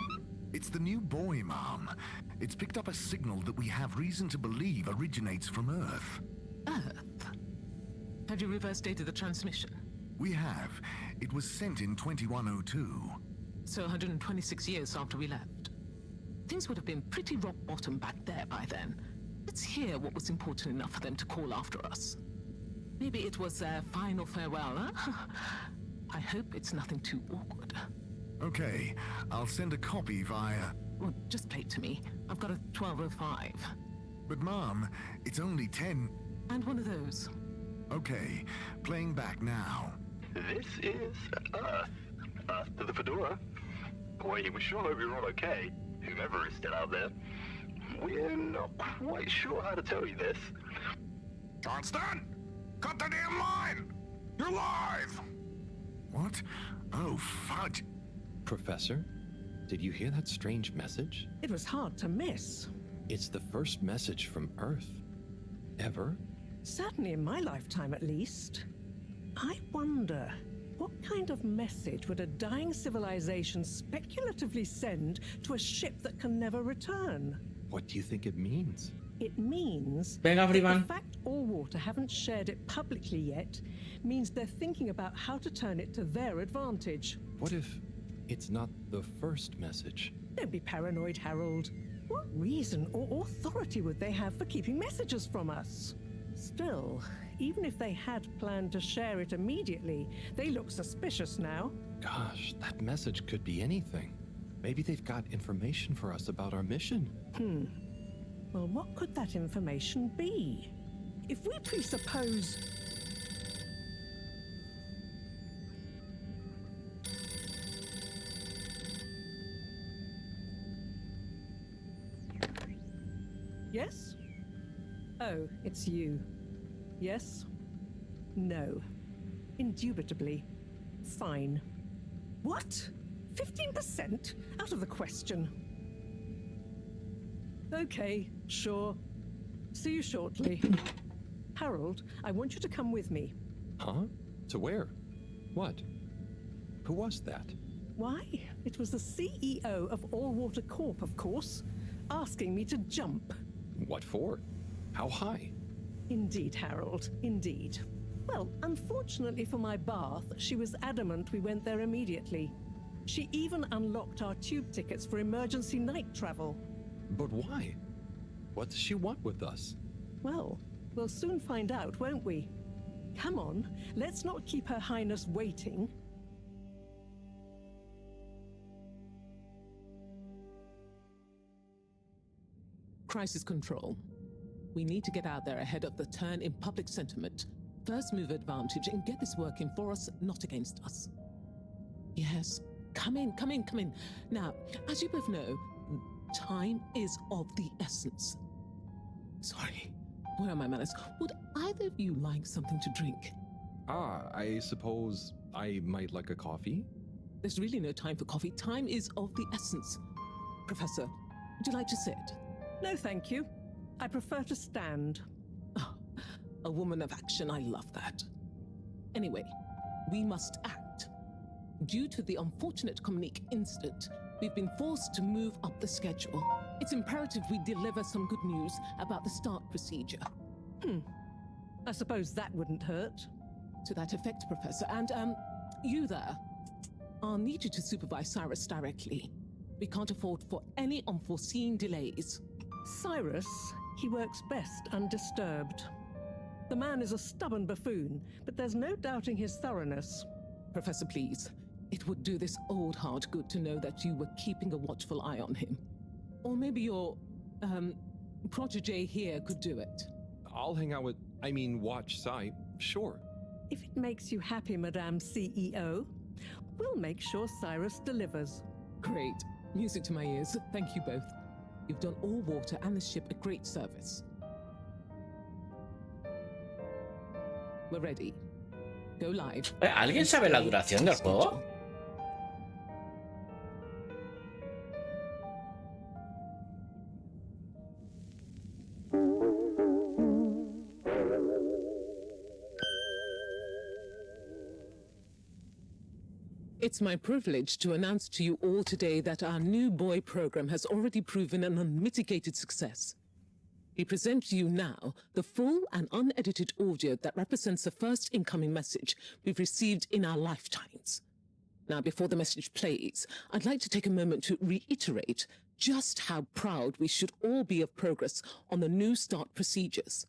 It's the new buoy, Mom. It's picked up a signal that we have reason to believe originates from Earth. Earth? Have you reverse dated the transmission? We have. It was sent in 2102. So 126 years after we left. Things would have been pretty rock bottom back there by then. Let's hear what was important enough for them to call after us. Maybe it was their final farewell, huh? I hope it's nothing too awkward. Okay, I'll send a copy via... Well, just play it to me. I've got a 1205. But Mom, it's only 10... And one of those. Okay, playing back now. This is Earth. Earth to the Fedora. We were sure we were all okay, whomever is still out there. We're not quite sure how to tell you this. Johnston! Cut the damn line! You're live! What? Oh, fudge. Professor, did you hear that strange message? It was hard to miss. It's the first message from Earth. Ever? Certainly in my lifetime, at least. I wonder, what kind of message would a dying civilization speculatively send to a ship that can never return? What do you think it means? It means Venga, that Freeman. the fact Allwater haven't shared it publicly yet means they're thinking about how to turn it to their advantage. What if it's not the first message? Don't be paranoid, Harold. What reason or authority would they have for keeping messages from us? Still, even if they had planned to share it immediately, they look suspicious now. Gosh, that message could be anything. Maybe they've got information for us about our mission. Well, what could that information be? If we presuppose... Yes? Oh, it's you. Yes? No. Indubitably. Fine. What? 15%? Out of the question. Okay, sure. See you shortly. Harold, I want you to come with me. Huh? To where? What? Who was that? Why? It was the CEO of Allwater Corp, of course, asking me to jump. What for? How high? Indeed, Harold, indeed. Well, unfortunately for my bath, she was adamant we went there immediately. She even unlocked our tube tickets for emergency night travel. But why? What does she want with us? Well, we'll soon find out, won't we? Come on, let's not keep Her Highness waiting. Crisis control. We need to get out there ahead of the turn in public sentiment. First move advantage and get this working for us, not against us. Yes, come in. Now, as you both know, time is of the essence. Sorry, where are my manners? Would either of you like something to drink? I suppose I might like a coffee? There's really no time for coffee. Time is of the essence. Professor, would you like to sit? No, thank you. I prefer to stand. Oh, a woman of action, I love that. Anyway, we must act. Due to the unfortunate Communique incident, we've been forced to move up the schedule. It's imperative we deliver some good news about the start procedure. I suppose that wouldn't hurt. To that effect, Professor. And, you there. I'll need you to supervise Cyrus directly. We can't afford for any unforeseen delays. Cyrus, he works best undisturbed. The man is a stubborn buffoon, but there's no doubting his thoroughness. Professor, please. It would do this old heart good to know that you were keeping a watchful eye on him. Or maybe your, protege here could do it. I'll hang out with, watch Cy, sure. If it makes you happy, Madame CEO, we'll make sure Cyrus delivers. Great. Music to my ears. Thank you both. You've done Allwater and the ship a great service. We're ready. Go live. ¿Alguien sabe la duración del juego? It's my privilege to announce to you all today that our new boy program has already proven an unmitigated success. We present to you now the full and unedited audio that represents the first incoming message we've received in our lifetimes. Now, before the message plays, I'd like to take a moment to reiterate just how proud we should all be of progress on the New START procedures.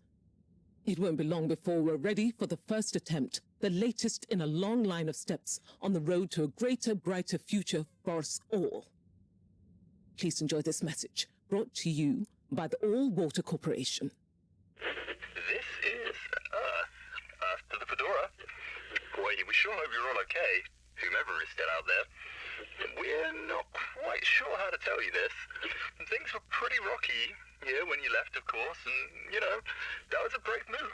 It won't be long before we're ready for the first attempt, the latest in a long line of steps on the road to a greater, brighter future for us all. Please enjoy this message, brought to you by the All Water Corporation. This is Earth to the Fedora. We sure hope you're all okay, whomever is still out there. We're not quite sure how to tell you this. Things were pretty rocky here when you left, of course, and, you know, that was a brave move.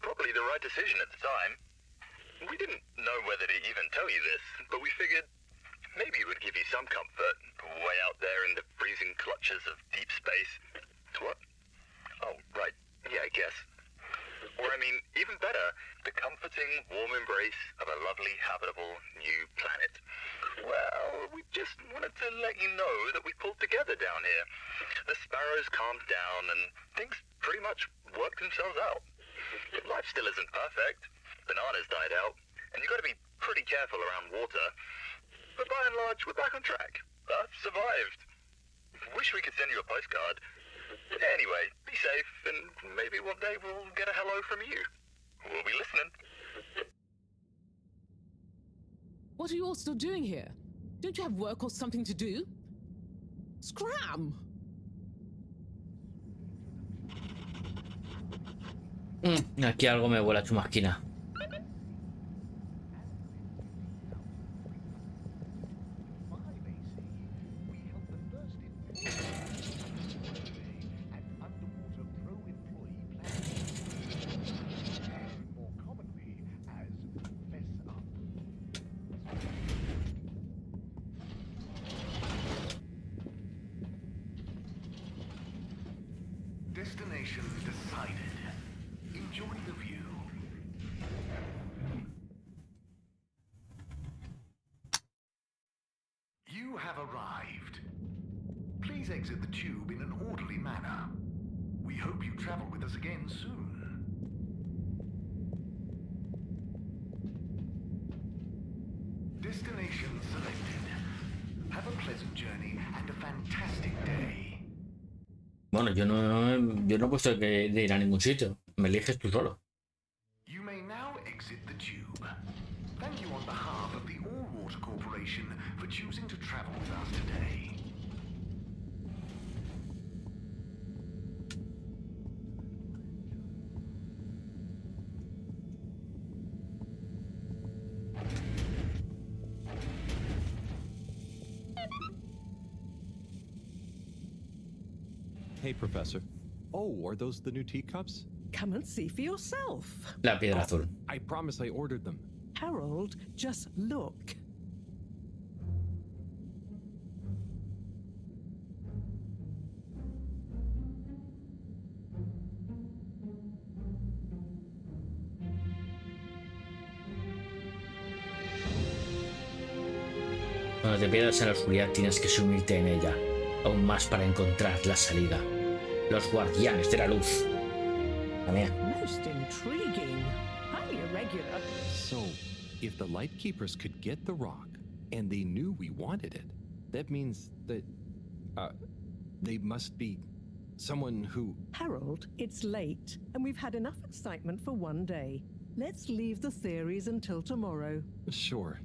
Probably the right decision at the time. We didn't know whether to even tell you this, but we figured maybe it would give you some comfort way out there in the freezing clutches of deep space. What? Oh, right. Yeah, I guess. Or, I mean, even better, the comforting, warm embrace of a lovely, habitable new planet. Well, we just wanted to let you know that we pulled together down here. The sparrows calmed down and things pretty much worked themselves out. Life still isn't perfect. Bananas died out, and you've got to be pretty careful around water. But by and large, we're back on track. Earth survived. Wish we could send you a postcard. Anyway, be safe, and maybe one day we'll get a hello from you. We'll be listening. What are you all still doing here? Don't you have work or something to do? Scram! Aquí algo me vuela chumasquina. Destination decided. Enjoy the view. You have arrived. Please exit the tube in an orderly manner. We hope you travel with us again soon. Destination selected. Have a pleasant journey and a fantastic day. Bueno, yo no he puesto de ir a ningún sitio. Me eliges tú solo. You may now exit the tube. Thank you on behalf of the All Water Corporation for choosing to travel with us today. Hey, Professor. Oh, are those the new teacups? Come and see for yourself. La piedra azul. I promise I ordered them. Harold, just look. Cuando te pierdas en la oscuridad tienes que sumirte en ella, aún más para encontrar la salida. Los guardianes de la luz. Most intriguing. Highly irregular. So, if the Lightkeepers could get the rock, and they knew we wanted it, that means that, they must be someone who... Harold, it's late, and we've had enough excitement for one day. Let's leave the theories until tomorrow. Sure.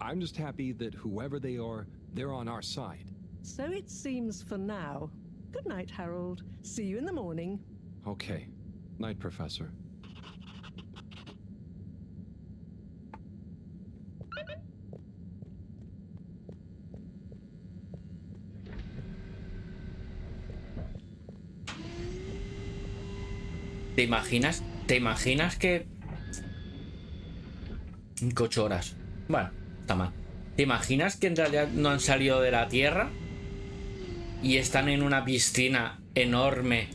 I'm just happy that whoever they are, they're on our side. So it seems for now. Good night, Harold. See you in the morning. Okay. Night, Professor. ¿Te imaginas que... 8 horas. Bueno, está mal. ¿Te imaginas que en realidad no han salido de la Tierra? Y están en una piscina enorme.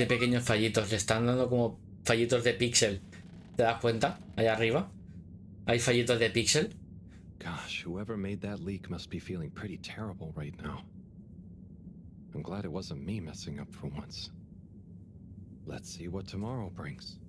Qué pequeños fallitos. Le están dando como fallitos de píxel. ¿Te das cuenta? Allá arriba. Hay fallitos de píxel. Gosh, whoever made that leak must be feeling pretty terrible right now. I'm glad it wasn't me messing up for once. Let's see what tomorrow brings.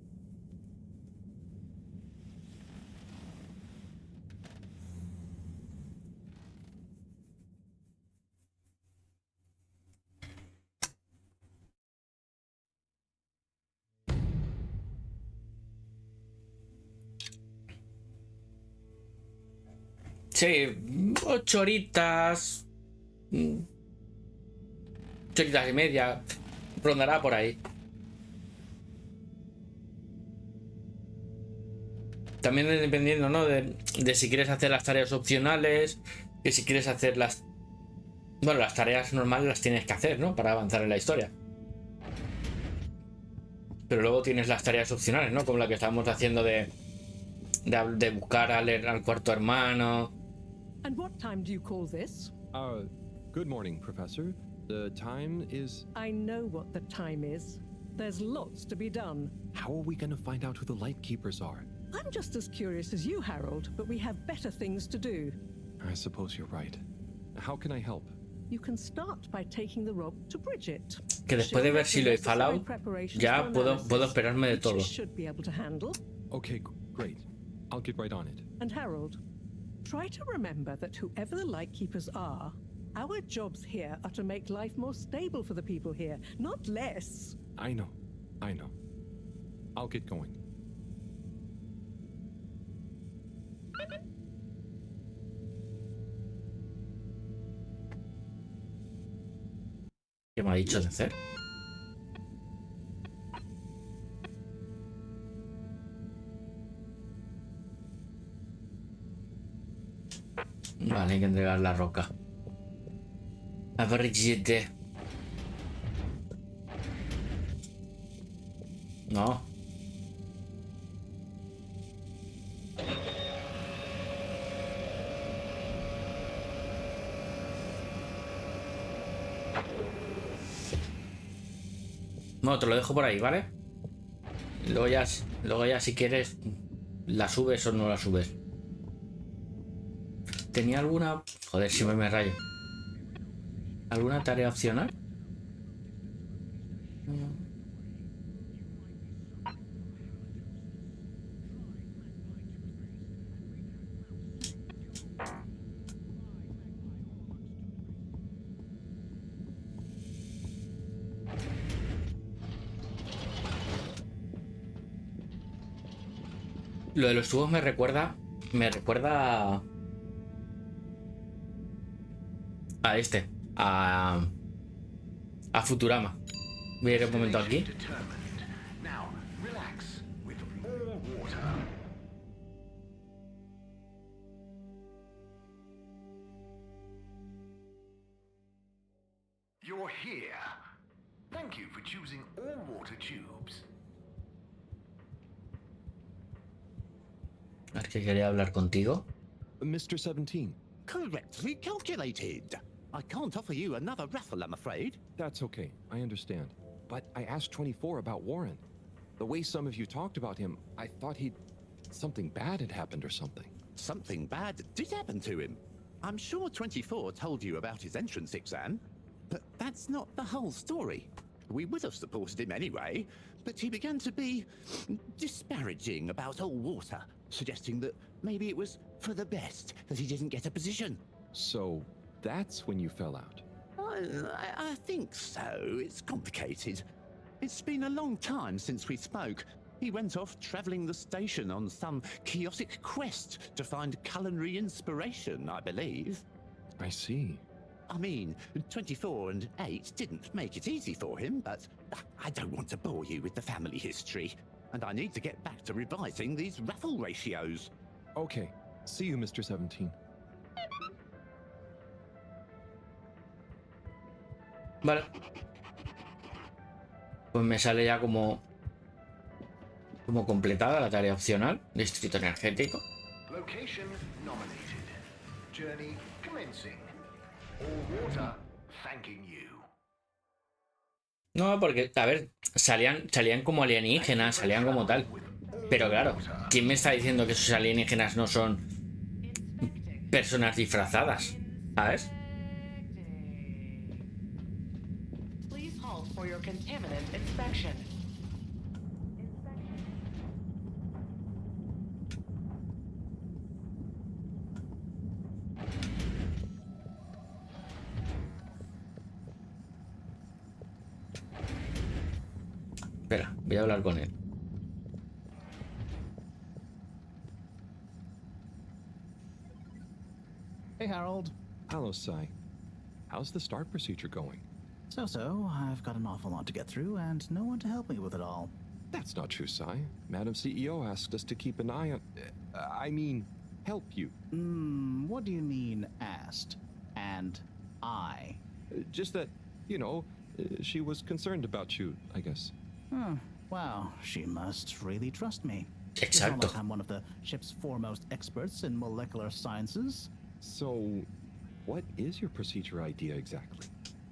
Sí, 8 horitas. 8 horitas y media. Rondará por ahí. También dependiendo, ¿no? De si quieres hacer las tareas opcionales. Que si quieres hacer las... Bueno, las tareas normales las tienes que hacer, ¿no? Para avanzar en la historia. Pero luego tienes las tareas opcionales, ¿no? Como la que estábamos haciendo de buscar al cuarto hermano. And what time do you call this? Good morning, Professor. The time is... I know what the time is. There's lots to be done. How are we gonna find out who the light keepers are? I'm just as curious as you, Harold, but we have better things to do. I suppose you're right. How can I help? You can start by taking the rob to Bridget. Que después de ver Silo y Fallout, ya puedo esperarme de todo. Should be able to handle. Okay, great. I'll get right on it. And Harold, try to remember that whoever the Lightkeepers are, our jobs here are to make life more stable for the people here, not less. I know. I'll get going. ¿Qué me ha dicho de hacer? Vale, hay que entregar la roca. A Bridget. No. No, te lo dejo por ahí, ¿vale? Luego ya si quieres la subes o no la subes. ¿Tenía alguna...? Joder, si me rayo. ¿Alguna tarea opcional? Lo de los tubos me recuerda a este, a Futurama. Voy a ir un momento aquí. Now, relax with more water. You're here. Thank you for choosing all water tubes. Es que quería hablar contigo. Mr. 17. Correctly calculated. I can't offer you another raffle, I'm afraid. That's okay, I understand. But I asked 24 about Warren. The way some of you talked about him, I thought something bad had happened or something. Something bad did happen to him. I'm sure 24 told you about his entrance exam, but that's not the whole story. We would have supported him anyway, but he began to be disparaging about all water, suggesting that maybe it was for the best that he didn't get a position. So that's when you fell out? I think so. It's complicated. It's been a long time since we spoke. He went off traveling the station on some chaotic quest to find culinary inspiration, I believe. I see. I mean, 24 and 8 didn't make it easy for him, but I don't want to bore you with the family history. And I need to get back to revising these raffle ratios. Okay. See you, Mr. 17. Vale. Pues me sale ya como completada la tarea opcional. Distrito energético. Location nominated. Journey commencing. All water thanking you. No, porque, a ver, salían como alienígenas, salían como tal. Pero claro, ¿quién me está diciendo que esos alienígenas no son personas disfrazadas? ¿Sabes? Please halt for your contaminant inspection. Espera, voy a hablar con él. Hey, Harold. Hello, Sai. How's the start procedure going? So, I've got an awful lot to get through and no one to help me with it all. That's not true, Sai. Madam CEO asked us to keep an eye on... I mean, help you. What do you mean, asked? And I? Just that, you know, she was concerned about you, I guess. Wow, she must really trust me. It's not Exacto. like I'm one of the ship's foremost experts in molecular sciences. So, what is your procedure idea exactly?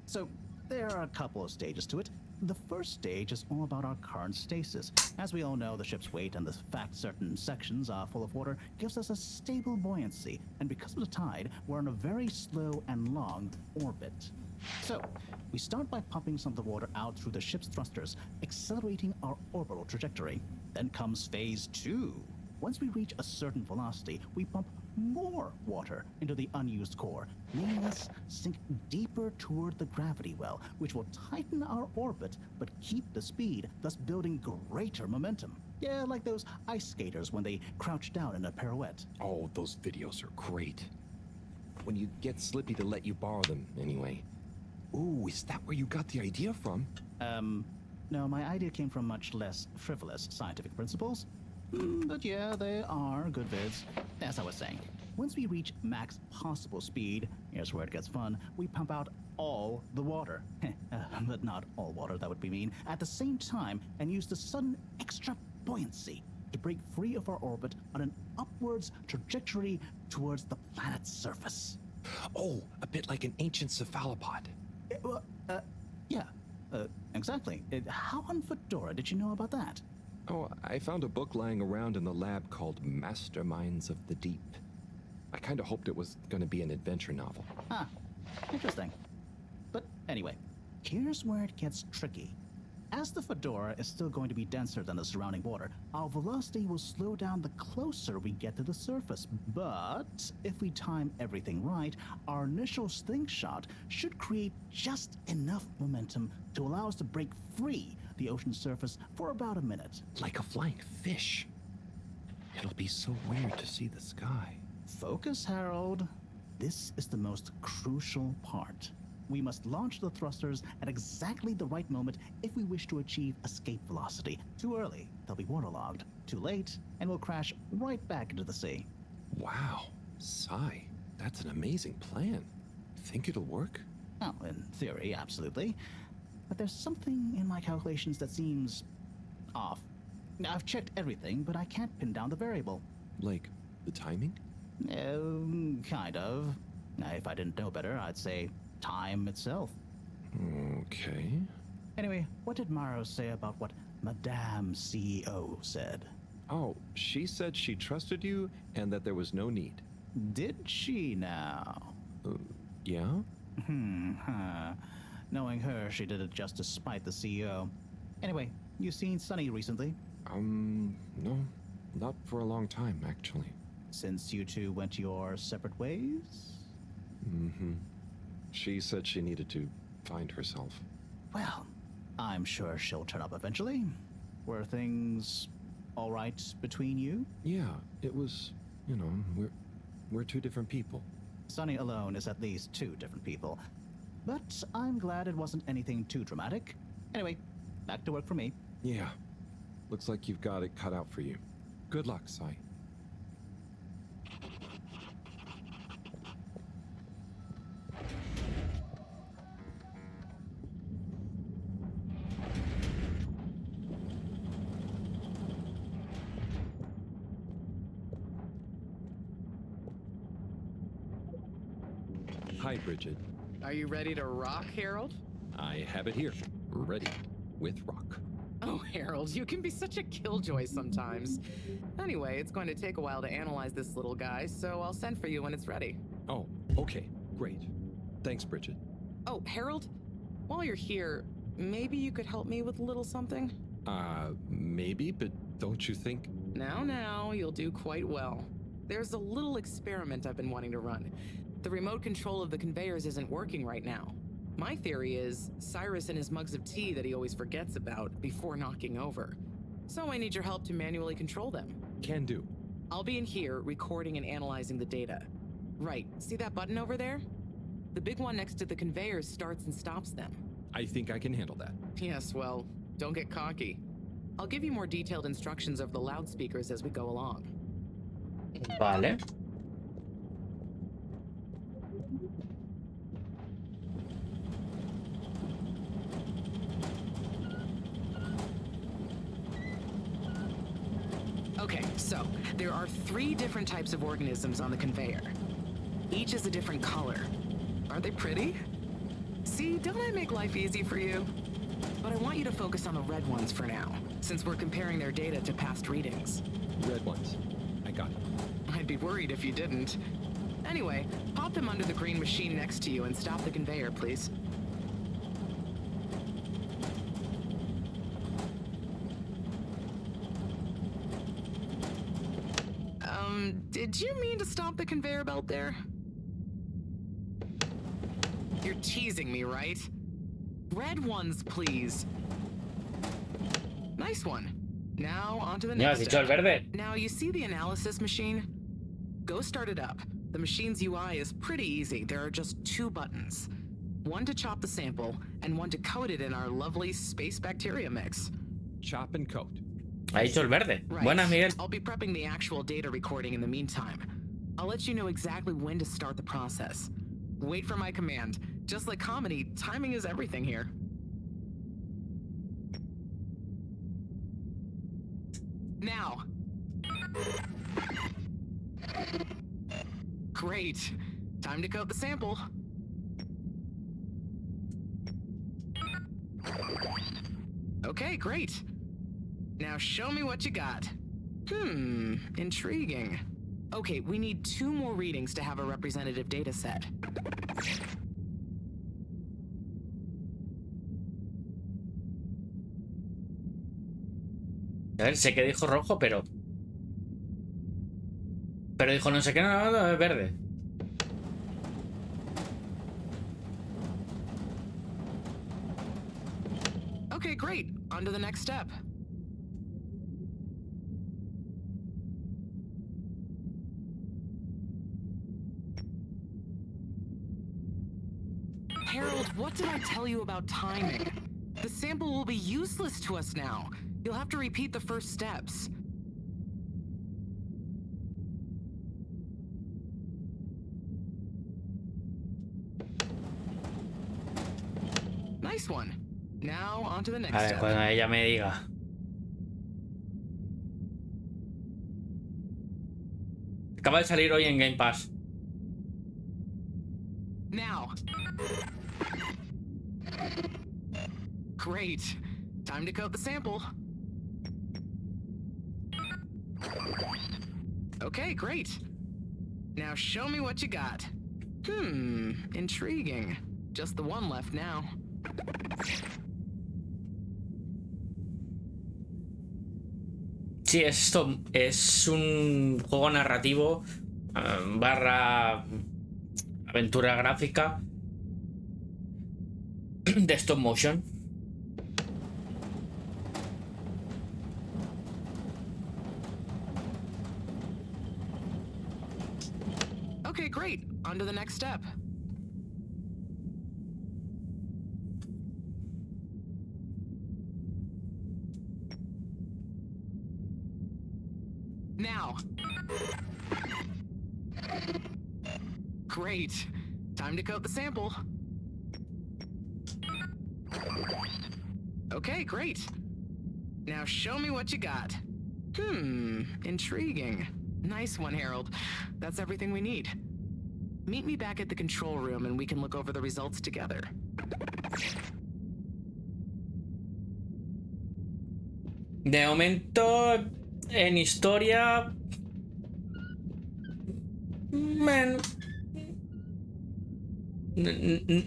So, there are a couple of stages to it. The first stage is all about our current stasis. As we all know, the ship's weight and the fact certain sections are full of water gives us a stable buoyancy, and because of the tide, we're on a very slow and long orbit. So, we start by pumping some of the water out through the ship's thrusters, accelerating our orbital trajectory. Then comes phase 2. Once we reach a certain velocity, we pump more water into the unused core, making us sink deeper toward the gravity well, which will tighten our orbit but keep the speed, thus building greater momentum. Yeah, like those ice skaters when they crouch down in a pirouette. Oh, those videos are great. When you get Slippy to let you borrow them, anyway. Ooh, is that where you got the idea from? No, my idea came from much less frivolous scientific principles. But yeah, they are good vids. As I was saying, once we reach max possible speed, here's where it gets fun, we pump out all the water. But not all water, that would be mean. At the same time, and use the sudden extra buoyancy to break free of our orbit on an upwards trajectory towards the planet's surface. Oh, a bit like an ancient cephalopod. Yeah, exactly. How on Fedora did you know about that? Oh, I found a book lying around in the lab called Masterminds of the Deep. I kind of hoped it was going to be an adventure novel. Ah, interesting. But anyway, here's where it gets tricky. As the Fedora is still going to be denser than the surrounding water, our velocity will slow down the closer we get to the surface. But if we time everything right, our initial slingshot should create just enough momentum to allow us to break free the ocean surface for about a minute. Like a flying fish. It'll be so weird to see the sky. Focus, Harold. This is the most crucial part. We must launch the thrusters at exactly the right moment if we wish to achieve escape velocity. Too early, they'll be waterlogged. Too late, and we'll crash right back into the sea. Wow, Sai, that's an amazing plan. Think it'll work? Oh, in theory, absolutely. But there's something in my calculations that seems off. I've checked everything, but I can't pin down the variable. Like the timing? Kind of. If I didn't know better, I'd say time itself. Okay. Anyway, what did Mareaux say about what Madame CEO said? Oh, she said she trusted you and that there was no need. Did she now? Yeah? Knowing her, she did it just to spite the CEO. Anyway, you seen Sunny recently? No. Not for a long time, actually. Since you two went your separate ways? She said she needed to find herself. Well, I'm sure she'll turn up eventually. Were things all right between you? Yeah, it was, you know, we're two different people. Sunny alone is at least two different people. But I'm glad it wasn't anything too dramatic. Anyway, back to work for me. Yeah. Looks like you've got it cut out for you. Good luck, Sai. Hi, Bridget. Are you ready to rock, Harold? I have it here, ready, with rock. Oh, Harold, you can be such a killjoy sometimes. Anyway, it's going to take a while to analyze this little guy, so I'll send for you when it's ready. Oh, okay, great. Thanks, Bridget. Oh, Harold, while you're here, maybe you could help me with a little something? Maybe, but don't you think? Now, you'll do quite well. There's a little experiment I've been wanting to run. The remote control of the conveyors isn't working right now. My theory is Cyrus and his mugs of tea that he always forgets about before knocking over. So I need your help to manually control them. Can do. I'll be in here recording and analyzing the data. Right, see that button over there? The big one next to the conveyors starts and stops them. I think I can handle that. Yes, well, don't get cocky. I'll give you more detailed instructions over the loudspeakers as we go along. Vale. Okay, so there are 3 different types of organisms on the conveyor. Each is a different color. Aren't they pretty? See, don't I make life easy for you? But I want you to focus on the red ones for now, since we're comparing their data to past readings. Red ones. I got it. I'd be worried if you didn't. Anyway, pop them under the green machine next to you and stop the conveyor, please. Did you mean to stop the conveyor belt there? You're teasing me, right? Red ones, please. Nice one. Now, onto the next step. Now, you see the analysis machine? Go start it up. The machine's UI is pretty easy. There are just 2 buttons. One to chop the sample, and one to coat it in our lovely space bacteria mix. Chop and coat. Ha dicho el verde. Right. Buenas, Miguel. I'll be prepping the actual data recording in the meantime. I'll let you know exactly when to start the process. Wait for my command. Just like comedy, timing is everything here. Now. Great. Time to coat the sample. Okay, great. Now show me what you got. Intriguing. Okay, we need 2 more readings to have a representative data set. A ver, sé que dijo rojo, pero dijo no sé qué, no, es verde. Okay, great. On to the next step. Harold, what did I tell you about timing? The sample will be useless to us now. You'll have to repeat the first steps. Nice one. Now, on to the next step. Cuando ella me diga. Acaba de salir hoy en Game Pass. Now. Great. Time to coat the sample. Okay, great. Now show me what you got. Intriguing. Just the one left now. Sí, esto es un juego narrativo barra aventura gráfica de stop motion. Okay, great. On to the next step. Now. Great. Time to coat the sample. Okay, great. Now show me what you got. Intriguing. Nice one, Harold. That's everything we need. Meet me back at the control room and we can look over the results together. De momento, en historia...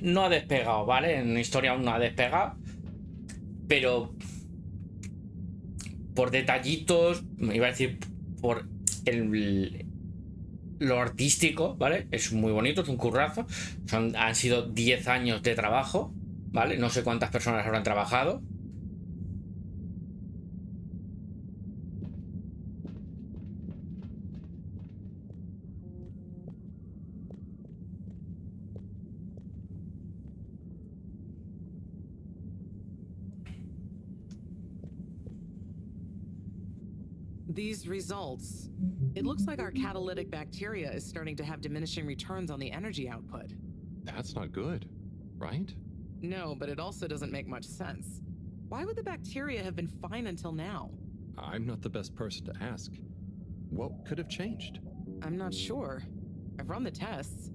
no ha despegado, ¿vale? En historia aún no ha despegado. Pero... por detallitos, iba a decir por lo artístico, ¿vale? Es muy bonito, es un currazo. Han sido 10 años de trabajo, ¿vale? No sé cuántas personas habrán trabajado. These results. It looks like our catalytic bacteria is starting to have diminishing returns on the energy output. That's not good, right? No, but it also doesn't make much sense. Why would the bacteria have been fine until now? I'm not the best person to ask. What could have changed? I'm not sure. I've run the tests.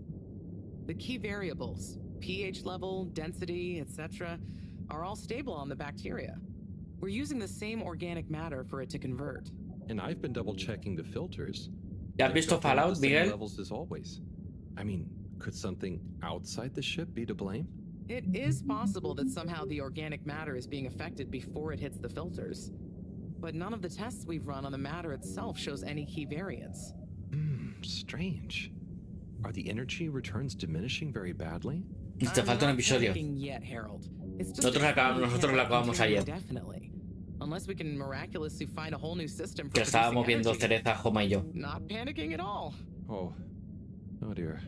The key variables, pH level, density, etc., are all stable on the bacteria. We're using the same organic matter for it to convert. And I've been double-checking the filters. ¿Ya has visto Fallout, Miguel? Levels as always. I mean, could something outside the ship be to blame? It is possible that somehow the organic matter is being affected before it hits the filters. But none of the tests we've run on the matter itself shows any key variants. Strange. Are the energy returns diminishing very badly? Te falta un episodio. Nosotros lo acabamos ayer. Unless we can miraculously find a whole new system for Que estábamos viendo energy. Cereza, Joma y yo. Not panicking at all. Oh dear.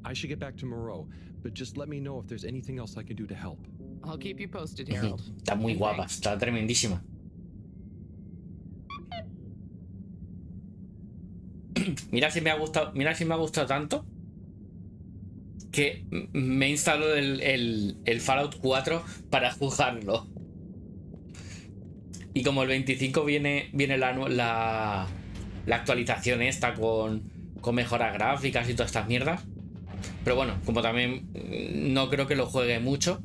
I should get back to Mareaux, but just let me know if there's anything else I can do to help. I'll keep you posted, Harold. Está muy guapa, está tremendísima. Mira si me ha gustado tanto que me he instalado el Fallout 4 para jugarlo. Y como el 25 viene la actualización esta con mejoras gráficas y todas estas mierdas. Pero bueno, como también no creo que lo juegue mucho,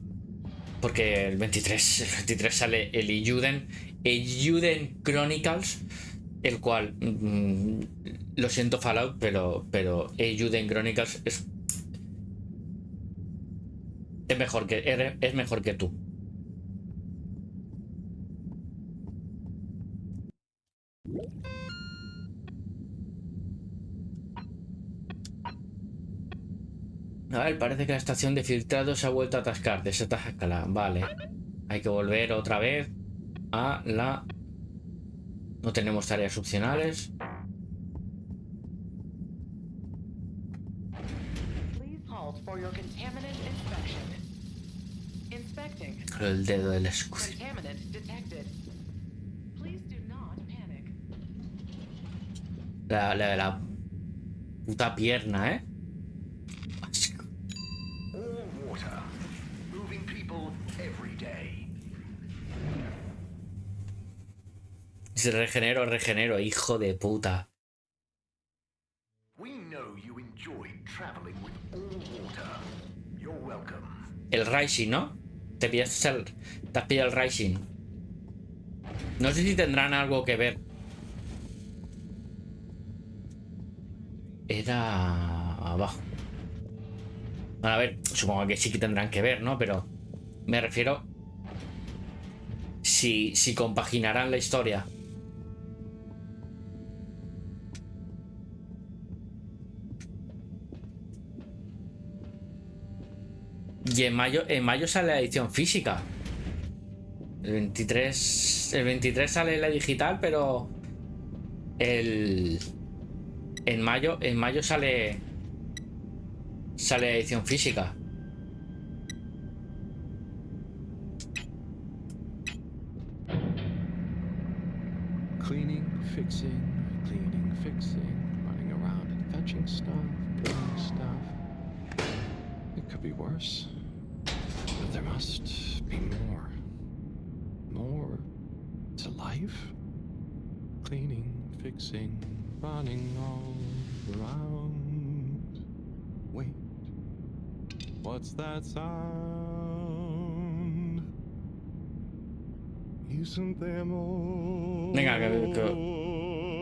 porque el 23 sale el Eiyuden Chronicles, el cual lo siento Fallout, pero Eiyuden Chronicles es mejor que tú. A ver, parece que la estación de filtrado se ha vuelto a atascar. Desatascala, vale. Hay que volver otra vez a la... No tenemos tareas opcionales. El dedo del escudo. La puta pierna, ¿eh? Regenero, hijo de puta. El Rising, ¿no? Te has pillado el Rising. No sé si tendrán algo que ver. Era abajo. Bueno, a ver, supongo que sí que tendrán que ver, ¿no? Pero me refiero si compaginarán la historia. Y en mayo sale la edición física. El 23 sale la digital, pero en mayo sale la edición física. Cleaning, fixing, running around and fetching stuff, bringing stuff. It could be worse, but there must be more. More to life? Cleaning, fixing, running all around. Wait, what's that sound? Venga, que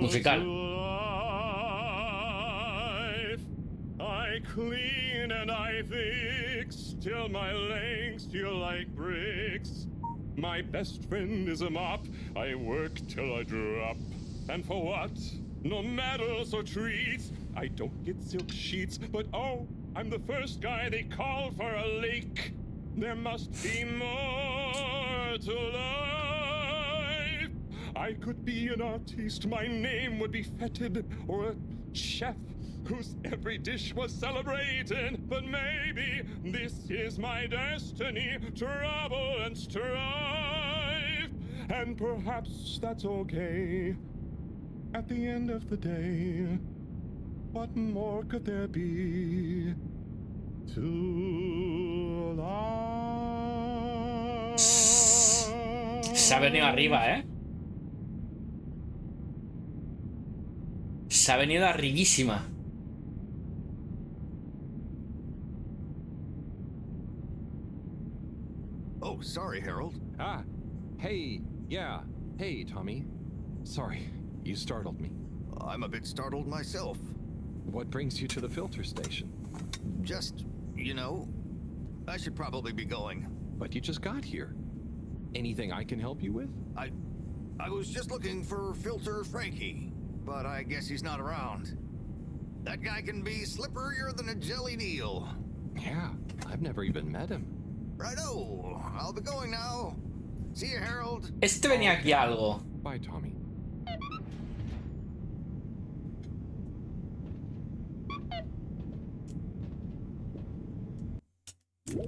musical. I clean and I fix till my legs feel like bricks. My best friend is a mop. I work till I drop. And for what? No medals or treats. I don't get silk sheets, but oh, I'm the first guy they call for a leak. There must be more to life. I could be an artiste, my name would be feted, or a chef whose every dish was celebrated. But maybe this is my destiny, trouble and strife. And perhaps that's okay. At the end of the day, what more could there be to life? Se ha venido arriba, ¿eh? Se ha venido arribísima. Oh, sorry, Harold. Ah, hey, yeah. Hey, Tommy. Sorry, you startled me. I'm a bit startled myself. What brings you to the filter station? Just, you know, I should probably be going. But you just got here. Anything I can help you with? I was just looking for Filter Frankie, but I guess he's not around. That guy can be slipperier than a jellied eel. Yeah, I've never even met him. Righto, I'll be going now. See you, Harold. Este venía aquí algo. Bye, Tommy.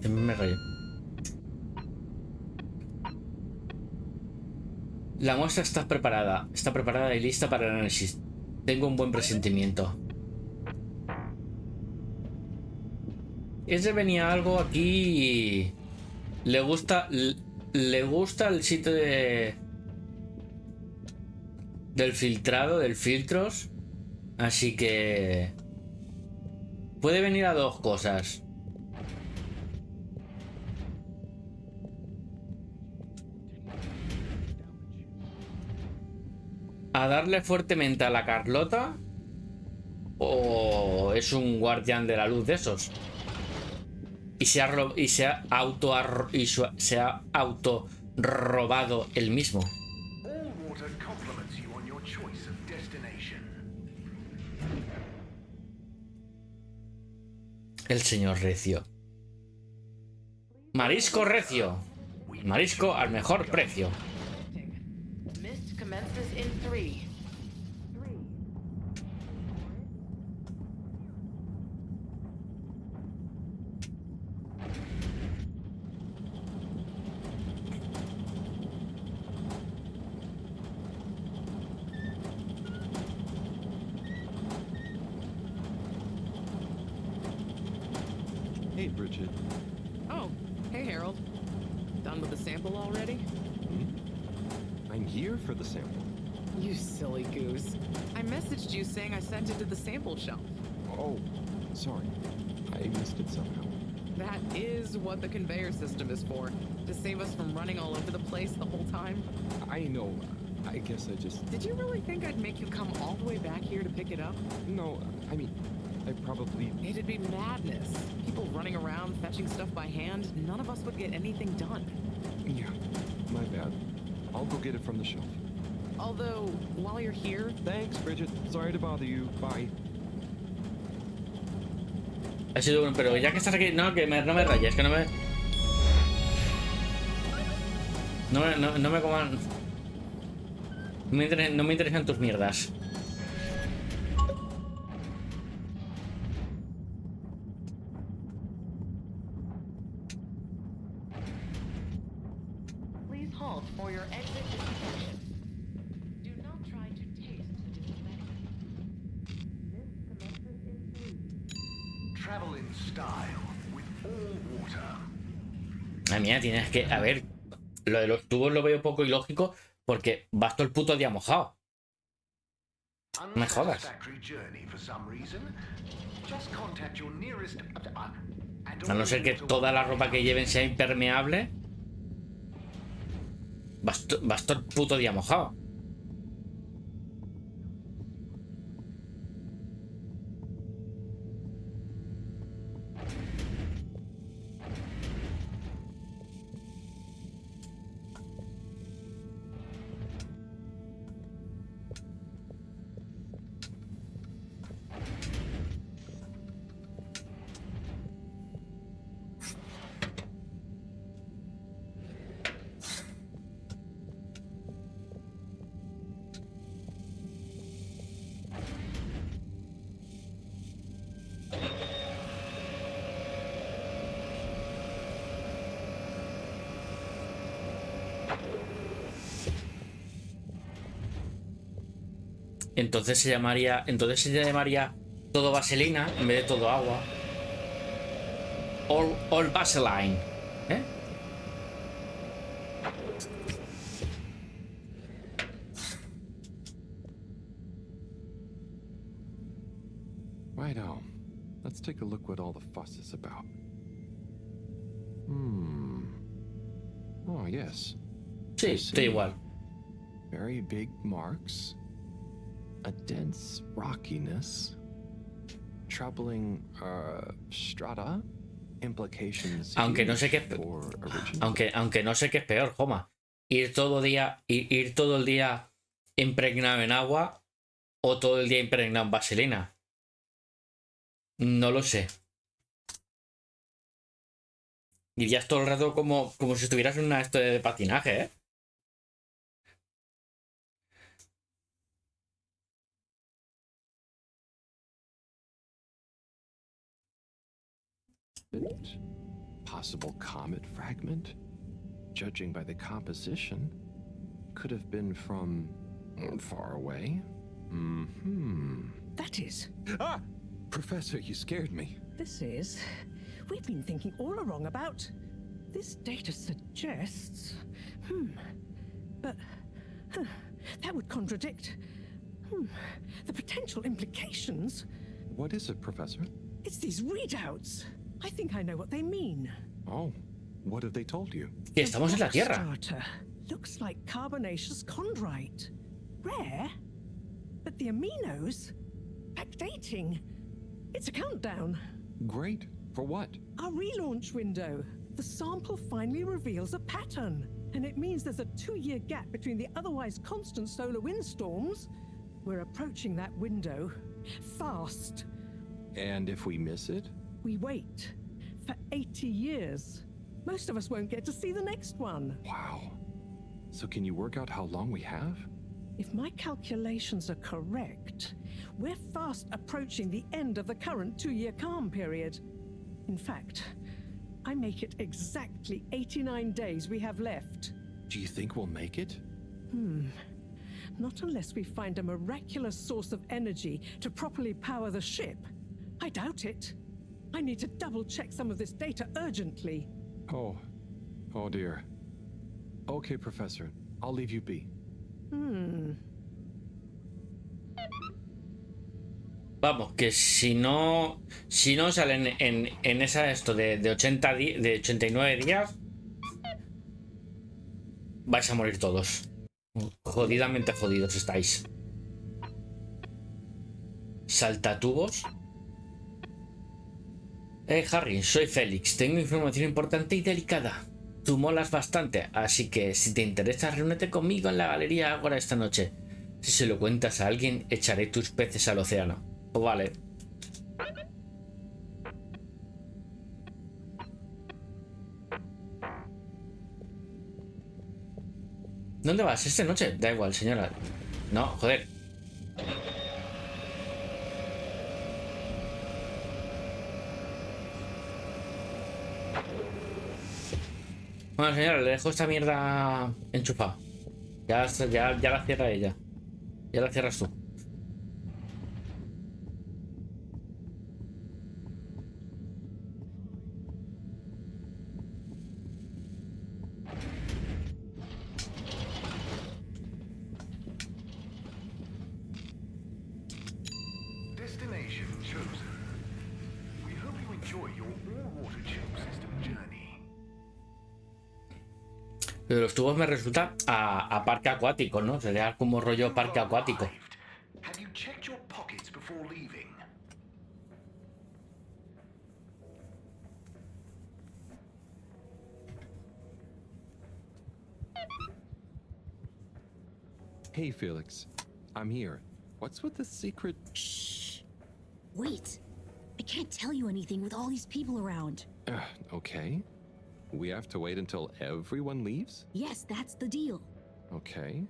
Me rayo. La muestra está preparada. Está preparada y lista para el análisis. Tengo un buen presentimiento. Ese venía algo aquí. Le gusta el sitio del filtrado, del filtros. Así que puede venir a dos cosas. ¿A darle fuertemente a la Carlota? ¿O es un guardián de la luz de esos? Y se ha auto robado él mismo. El señor Recio. Marisco Recio. Marisco al mejor precio. Commences in 3. Hey, Bridget. Oh, hey, Harold. Done with the sample already? I'm here for the sample. You silly goose. I messaged you saying I sent it to the sample shelf. Oh, sorry. I missed it somehow. That is what the conveyor system is for. To save us from running all over the place the whole time. I know. I guess I just... Did you really think I'd make you come all the way back here to pick it up? No, I mean, I probably... It'd be madness. People running around, fetching stuff by hand. None of us would get anything done. Yeah, my bad. I'll go get it from the shelf. Although, while you're here... Thanks, Bridget. Sorry to bother you. Bye. Ha sido bueno, pero ya que estás aquí... No, no me rayes, que no me... No me coman... No me interesan tus mierdas. Please halt for your exit disinfection. Do not try to taste the disinfectant. This commences in 3. Travel in style with all water. Ay, mira, tienes que... A ver, lo de los tubos lo veo poco ilógico porque vas todo el puto día mojado. No me jodas. A no ser que toda la ropa que lleven sea impermeable. Vas todo el puto día mojado. Entonces se llamaría todo vaselina en vez de todo agua. All Vaseline. ¿Eh? Righto. Let's take a look what all the fuss is about. Oh, yes. Sí, está igual. Very big marks. A dense rockiness. Troubling strata. Implications. Aunque no sé qué aunque no sé qué es peor, Joma. Ir todo el día impregnado en agua o todo el día impregnado en vaselina. No lo sé. Irías todo el rato como si estuvieras en una historia de patinaje, ¿eh? Possible comet fragment. Judging by the composition, could have been from far away. That is. Ah! Professor, you scared me. This is. We've been thinking all along about. This data suggests. But. That would contradict. The potential implications. What is it, Professor? It's these readouts. I think I know what they mean. Oh, what have they told you? Que estamos en la Tierra. Strata looks like carbonaceous chondrite. Rare, but the aminos backdating. It's a countdown. Great. For what? Our relaunch window. The sample finally reveals a pattern, and it means there's a 2-year gap between the otherwise constant solar windstorms. We're approaching that window fast. And if we miss it? We wait for 80 years. Most of us won't get to see the next one. Wow. So can you work out how long we have? If my calculations are correct, we're fast approaching the end of the current 2-year calm period. In fact, I make it exactly 89 days we have left. Do you think we'll make it? Not unless we find a miraculous source of energy to properly power the ship. I doubt it. I need to double-check some of this data urgently. Oh dear. Okay, Professor. I'll leave you be. Vamos, que si no salen en esa esto de 89 días, vais a morir todos. Jodidamente jodidos estáis. Saltatubos. Harry, soy Félix. Tengo información importante y delicada. Tú molas bastante, así que si te interesa, reúnete conmigo en la galería Ágora esta noche. Si se lo cuentas a alguien, echaré tus peces al océano. Pues vale. ¿Dónde vas? ¿Esta noche? Da igual, señora. No, joder. Bueno, señora, le dejo esta mierda enchufada. Ya la cierra ella. Ya la cierras tú. Destination chosen. We hope you enjoy your all-water tube system journey. Pero los tubos me resulta a parque acuático, ¿no? Sería como rollo parque acuático. Have you checked your pockets before leaving? Hey, Felix. I'm here. What's with the secret? Shh. Wait. I can't tell you anything with all these people around. Okay. We have to wait until everyone leaves? Yes, that's the deal. Okay.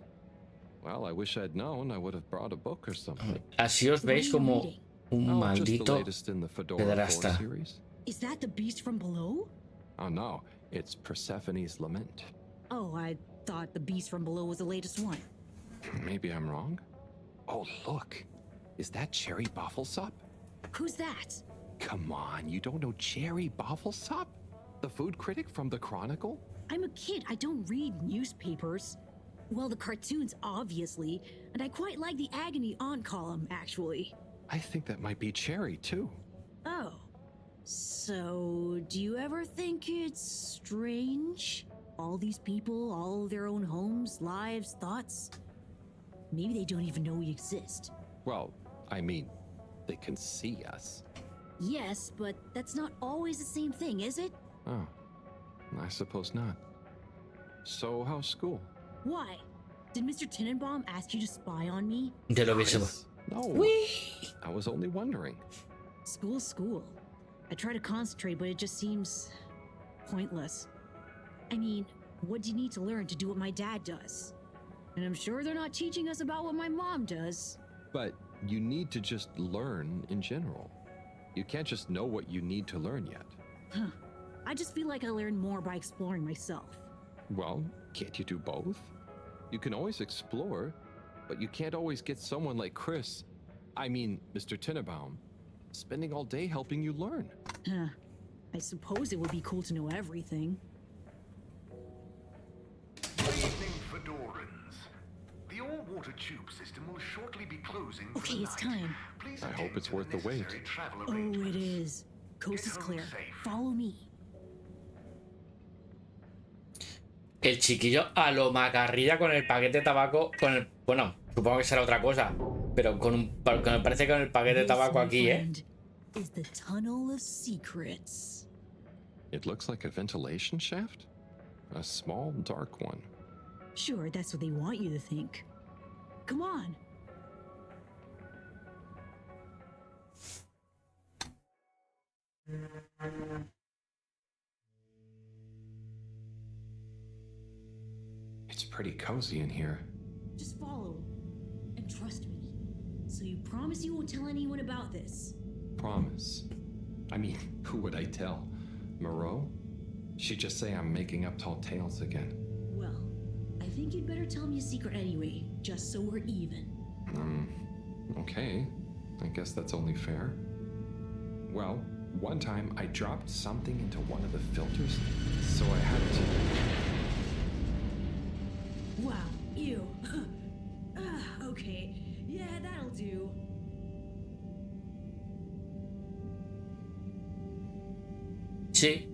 Well, I wish I'd known. I would have brought a book or something. Así os veis como un maldito pedrasta. Is that the beast from below? Oh no, it's Persephone's Lament. Oh, I thought the beast from below was the latest one. Maybe I'm wrong. Oh, look. Is that Cherry Bofflesop? Who's that? Come on, you don't know Cherry Bofflesop? The food critic from the Chronicle? I'm a kid. I don't read newspapers. Well, the cartoons, obviously. And I quite like the Agony On column, actually. I think that might be Cherry, too. Oh. So, do you ever think it's strange? All these people, all their own homes, lives, thoughts? Maybe they don't even know we exist. Well, I mean, they can see us. Yes, but that's not always the same thing, is it? Oh, I suppose not. So, how's school? Why? Did Mr. Tenenbaum ask you to spy on me? De lo visible. No. I was only wondering. School's school. I try to concentrate, but it just seems pointless. I mean, what do you need to learn to do what my dad does? And I'm sure they're not teaching us about what my mom does. But you need to just learn in general. You can't just know what you need to learn yet. Huh. I just feel like I learn more by exploring myself. Well, can't you do both? You can always explore, but you can't always get someone like Chris, I mean, Mr. Tenenbaum, spending all day helping you learn. Huh. I suppose it would be cool to know everything. Good evening, Fedorans. The all-water tube system will shortly be closing. Okay, it's time. Please I hope it's worth the wait. Oh, it is. Coast is clear. Follow me. El chiquillo a lo macarrilla con el paquete de tabaco, con el... Bueno, supongo que será otra cosa, pero me parece que con el paquete de tabaco aquí, ¿eh? Is the tunnel of secrets. It looks like a ventilation shaft? A small, dark one. Sure, that's what they want you to think. Come on. It's pretty cozy in here. Just follow and trust me. So you promise you won't tell anyone about this? Promise. I mean, who would I tell? Mareaux? She'd just say I'm making up tall tales again. Well, I think you'd better tell me a secret anyway, just so we're even. Okay. I guess that's only fair. Well, one time I dropped something into one of the filters, so I had to... Wow, ew. Okay, yeah, that'll do. Sí,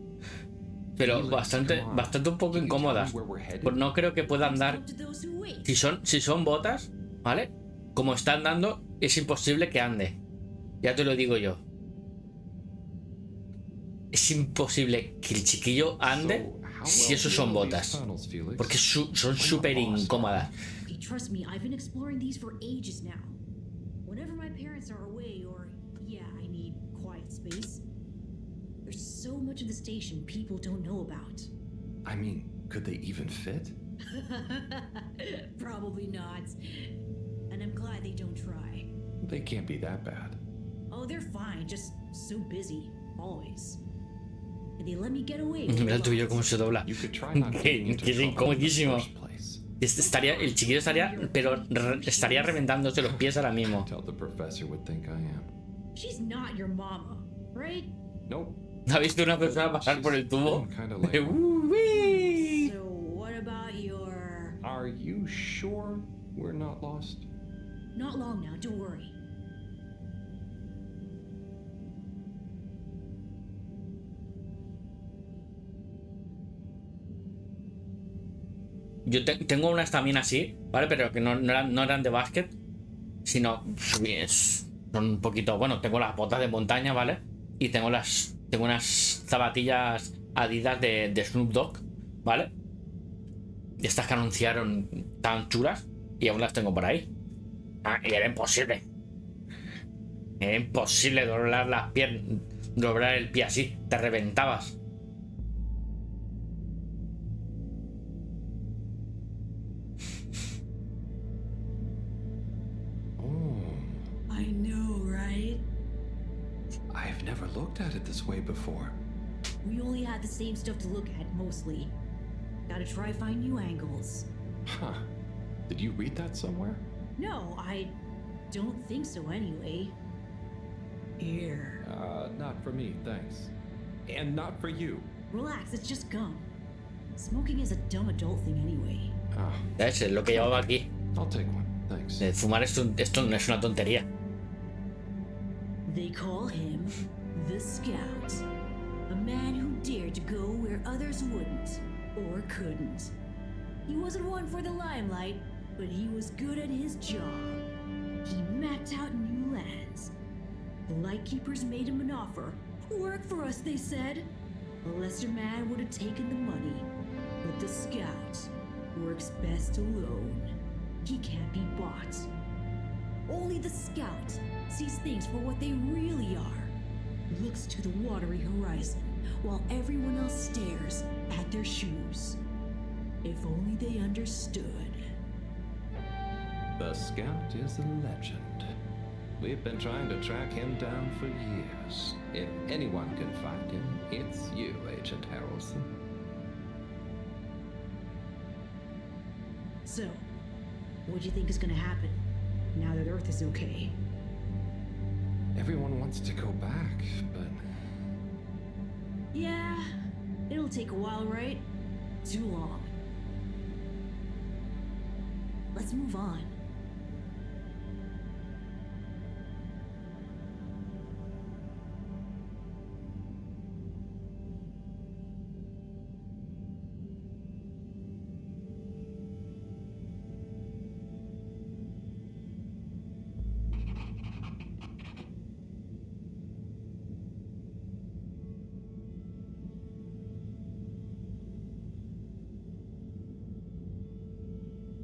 pero bastante un poco incómodas. Pues no creo que puedan dar. Si son botas, ¿vale? Como están dando, es imposible que ande. Ya te lo digo yo. Es imposible que el chiquillo ande si eso son botas. Porque son súper incómodas. Okay, trust me, I've been exploring these for ages now. Whenever my parents are away or, yeah, I need quiet space. There's so much of the station people don't know about. I mean, could they even fit? Probably not. And I'm glad they don't try. They can't be that bad. Oh, they're fine, just so busy, always. And they let me get away. Mira el tuyo cómo se dobla. Que es incomodísimo. El chiquillo estaría, pero estaría reventándose los pies ahora mismo. She's not your mama, right? Nope. ¿Ha visto una persona pasar por el tubo? So what about your... Are you sure we're not lost? Not long now, don't worry. Yo tengo unas también así, ¿vale? Pero que no eran de básquet, sino son un poquito... Bueno, tengo las botas de montaña, ¿vale? Y tengo unas zapatillas Adidas de Snoop Dogg, ¿vale? Y estas que anunciaron tan chulas, y aún las tengo por ahí. Y era imposible. Era imposible doblar las piernas, doblar el pie así, te reventabas. I know, right? I've never looked at it this way before. We only had the same stuff to look at, mostly. Gotta try find new angles. Huh. Did you read that somewhere? No, I don't think so anyway. Here. Not for me, thanks. And not for you. Relax, it's just gum. Smoking is a dumb adult thing anyway. Es lo que llevaba aquí. I'll take one, thanks. Fumar esto no es una tontería. They call him the Scout. A man who dared to go where others wouldn't, or couldn't. He wasn't one for the limelight, but he was good at his job. He mapped out new lands. The Lightkeepers made him an offer. Work for us, they said. A lesser man would have taken the money. But the Scout works best alone. He can't be bought. Only the Scout sees things for what they really are. Looks to the watery horizon, while everyone else stares at their shoes. If only they understood. The Scout is a legend. We've been trying to track him down for years. If anyone can find him, it's you, Agent Harrelson. So, what do you think is gonna happen now that Earth is okay? Everyone wants to go back, but... Yeah, it'll take a while, right? Too long. Let's move on.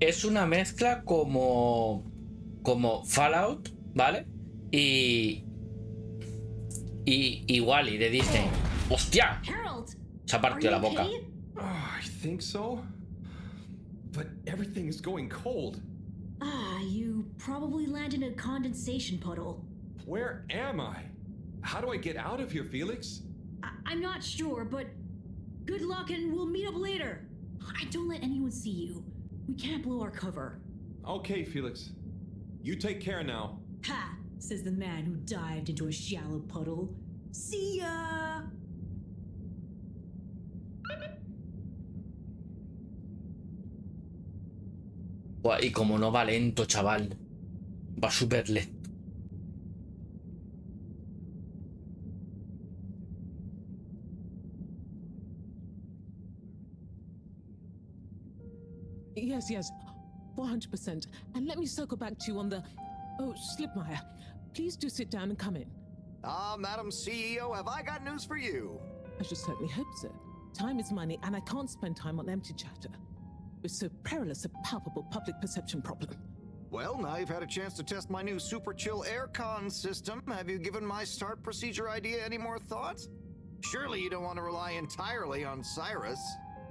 Es una mezcla como Fallout, ¿vale? Y igual y de Disney. ¡Hostia! Se ha partido la boca. I think so. But everything is going cold. You probably landed in a condensation puddle. Where am I? How do I get out of here, Felix? I'm not sure, but good luck and we'll meet up later. Don't let anyone see you. We can't blow our cover. Okay, Felix. You take care now. Ha! Says the man who dived into a shallow puddle. See ya! Buah, y como no va lento, chaval. Va súper lento. Yes, 400%. And let me circle back to you on the... Oh, Slipmeyer, please do sit down and come in. Madam CEO, have I got news for you? I should certainly hope so. Time is money, and I can't spend time on empty chatter. With so perilous a palpable public perception problem. Well, now you've had a chance to test my new super chill aircon system. Have you given my start procedure idea any more thought? Surely you don't want to rely entirely on Cyrus.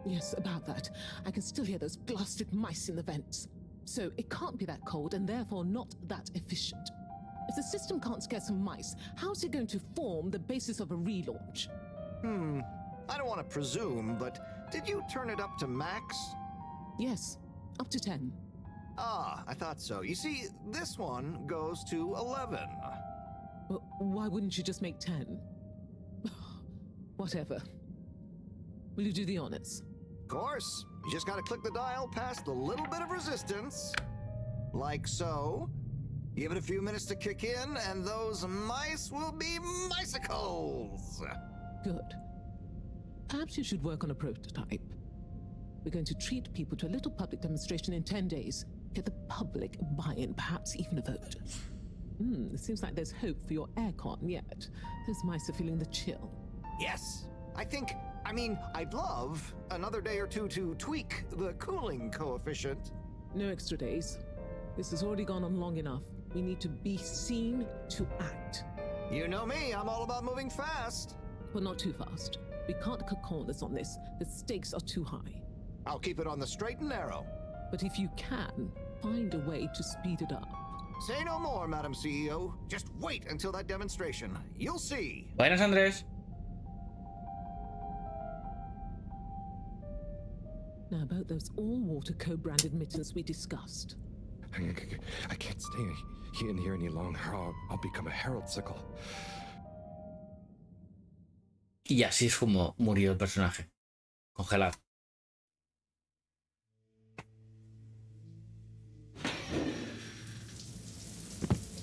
Yes, about that. I can still hear those blasted mice in the vents. So it can't be that cold and therefore not that efficient. If the system can't scare some mice, how's it going to form the basis of a relaunch? I don't want to presume, but did you turn it up to max? Yes, up to 10. I thought so. You see, this one goes to 11. Well, why wouldn't you just make 10? Whatever. Will you do the honors? Of course. You just gotta click the dial past the little bit of resistance. Like so. Give it a few minutes to kick in, and those mice will be micicles. Good. Perhaps you should work on a prototype. We're going to treat people to a little public demonstration in 10 days. Get the public buy-in, perhaps even a vote. It seems like there's hope for your aircon yet. Those mice are feeling the chill. Yes, I'd love another day or two to tweak the cooling coefficient. No extra days. This has already gone on long enough. We need to be seen to act. You know me, I'm all about moving fast. But not too fast. We can't cut corners on this. The stakes are too high. I'll keep it on the straight and narrow. But if you can, find a way to speed it up. Say no more, Madam CEO. Just wait until that demonstration. You'll see. Buenas, Andrés. Now about those all-water co-branded mittens we discussed. I can't stay in here any longer. I'll become a herald sickle. Y así es como murió el personaje. Congelado.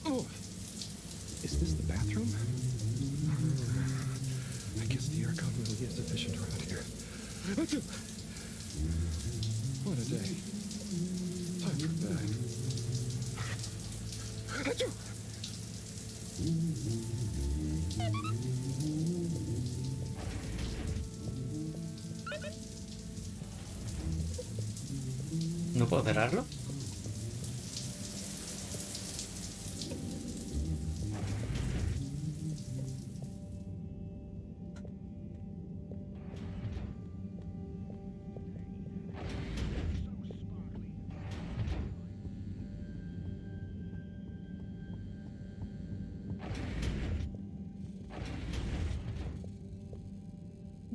Oh, is this the bathroom? I guess the aircon really is efficient around here. What a day. Time for bed. ¿No puedo cerrarlo?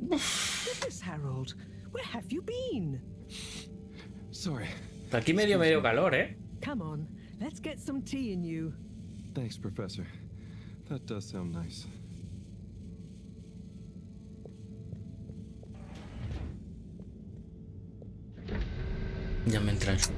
Goodness, Harold, where have you been? Sorry. Aquí medio calor, ¿eh? Come on, let's get some tea in you. Thanks, Professor. That does sound nice. Ya me entran.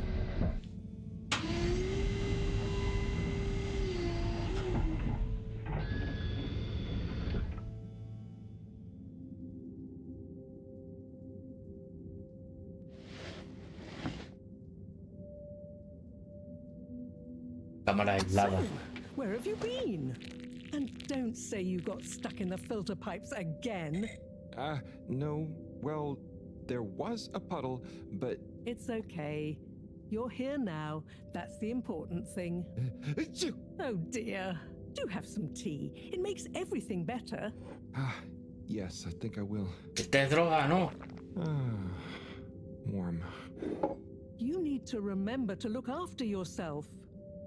Cámara aislada. Where have you been? And don't say you got stuck in the filter pipes again. No. Well, there was a puddle, but... It's okay. You're here now. That's the important thing. Oh dear. Do have some tea. It makes everything better. Yes, I think I will. Esta es droga, ¿no? Warm. You need to remember to look after yourself.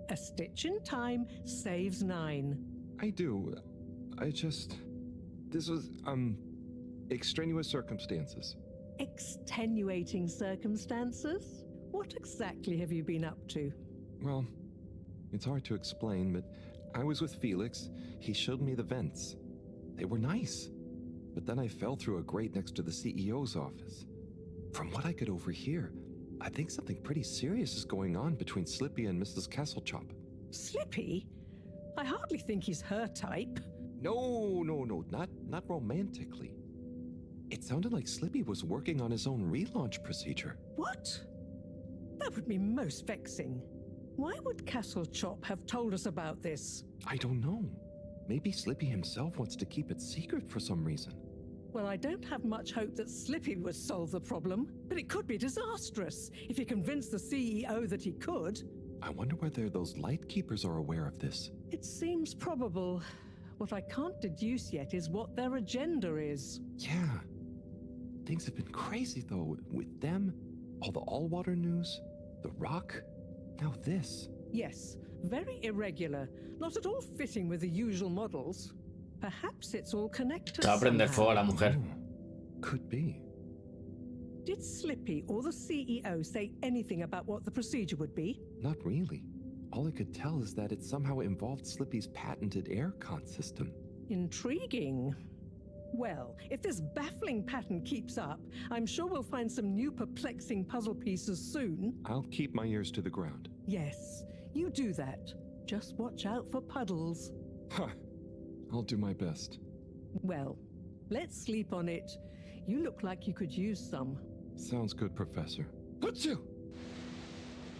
A stitch in time saves 9. I do. This was, extraneous circumstances. Extenuating circumstances? What exactly have you been up to? Well, it's hard to explain, but I was with Felix. He showed me the vents. They were nice. But then I fell through a grate next to the CEO's office. From what I could overhear, I think something pretty serious is going on between Slippy and Mrs. Kesselchop. Slippy? I hardly think he's her type. No, not romantically. It sounded like Slippy was working on his own relaunch procedure. What? That would be most vexing. Why would Kesselchop have told us about this? I don't know. Maybe Slippy himself wants to keep it secret for some reason. Well, I don't have much hope that Slippy would solve the problem, but it could be disastrous if he convinced the CEO that he could. I wonder whether those Lightkeepers are aware of this. It seems probable. What I can't deduce yet is what their agenda is. Yeah. Things have been crazy, though, with them, all the all-water news, the rock, now this. Yes, very irregular, not at all fitting with the usual models. Perhaps it's all connected Va a prender fuego a la mujer. Could be. Did Slippy or the CEO say anything about what the procedure would be? Not really. All I could tell is that it somehow involved Slippy's patented aircon system. Intriguing. Well, if this baffling pattern keeps up, I'm sure we'll find some new perplexing puzzle pieces soon. I'll keep my ears to the ground. Yes, you do that. Just watch out for puddles. I'll do my best. Well, let's sleep on it. You look like you could use some. Sounds good, Professor. Achoo!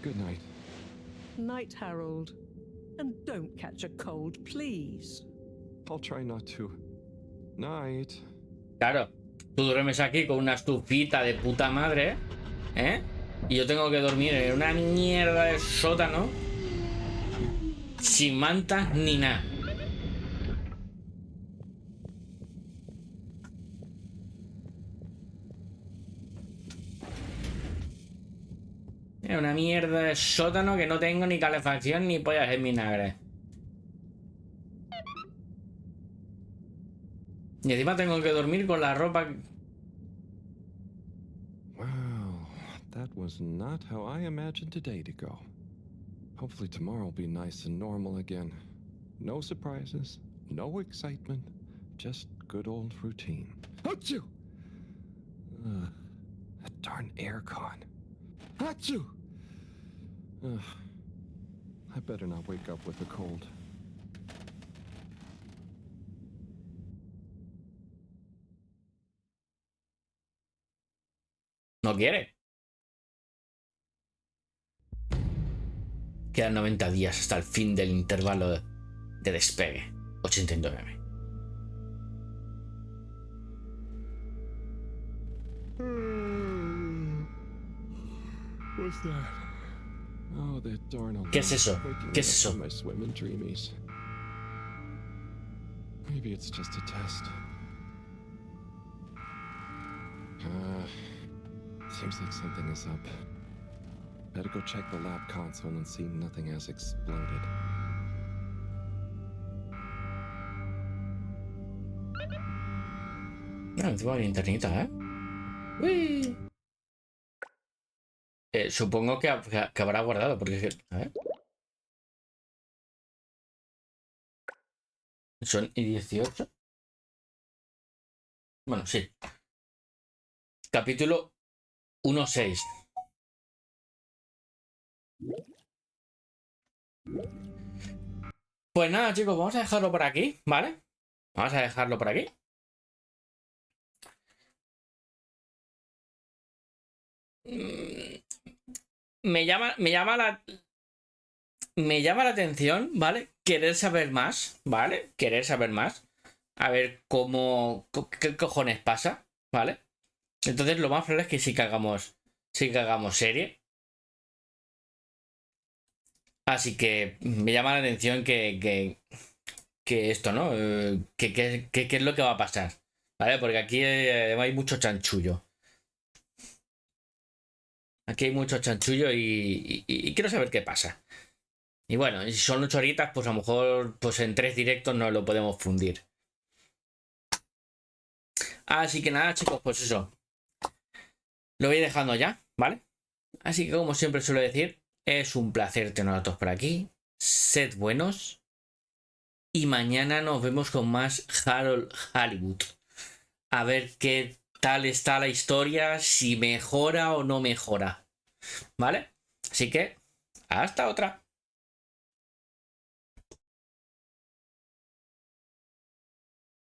Good night. Night, Harold. And don't catch a cold, please. I'll try not to. Night. Claro, tú duermes aquí con una estufita de puta madre, ¿eh? Y yo tengo que dormir en una mierda de sótano sin mantas ni nada. Es una mierda de sótano que no tengo ni calefacción ni pollas en vinagre. Y encima tengo que dormir con la ropa. Wow, that was not how I imagined today to go. Hopefully tomorrow will be nice and normal again. No surprises, no excitement, just good old routine. Achoo! That darn aircon. Achoo! I better not wake up with a cold. No quiere. Quedan 90 días hasta el fin del intervalo de despegue. 89. What's that? Oh, that darn ¿Qué es eso? ¿Qué es eso? My swimming dreamies. Maybe it's just a test. Seems like something is up. Better go check the lab console and see nothing has exploded. Encima hay internita, ¿eh? Uy. Supongo que habrá guardado, porque... A ver. Son y 18. Bueno, sí. Capítulo 1.6. Pues nada, chicos, vamos a dejarlo por aquí, ¿vale? Vamos a dejarlo por aquí. Me llama la atención, ¿vale? Querer saber más, ¿vale? Querer saber más. A ver qué cojones pasa, ¿vale? Entonces lo más probable es que sí que hagamos serie. Así que me llama la atención que esto, ¿no? ¿Qué es lo que va a pasar? ¿Vale? Porque aquí hay mucho chanchullo. Aquí hay mucho chanchullo y quiero saber qué pasa. Y bueno, si son 8 horitas, pues a lo mejor pues en 3 directos no lo podemos fundir. Así que nada, chicos, pues eso. Lo voy dejando ya, ¿vale? Así que como siempre suelo decir, es un placer tener a todos por aquí. Sed buenos. Y mañana nos vemos con más Halibut. A ver qué tal está la historia, si mejora o no mejora. ¿Vale? Así que, hasta otra.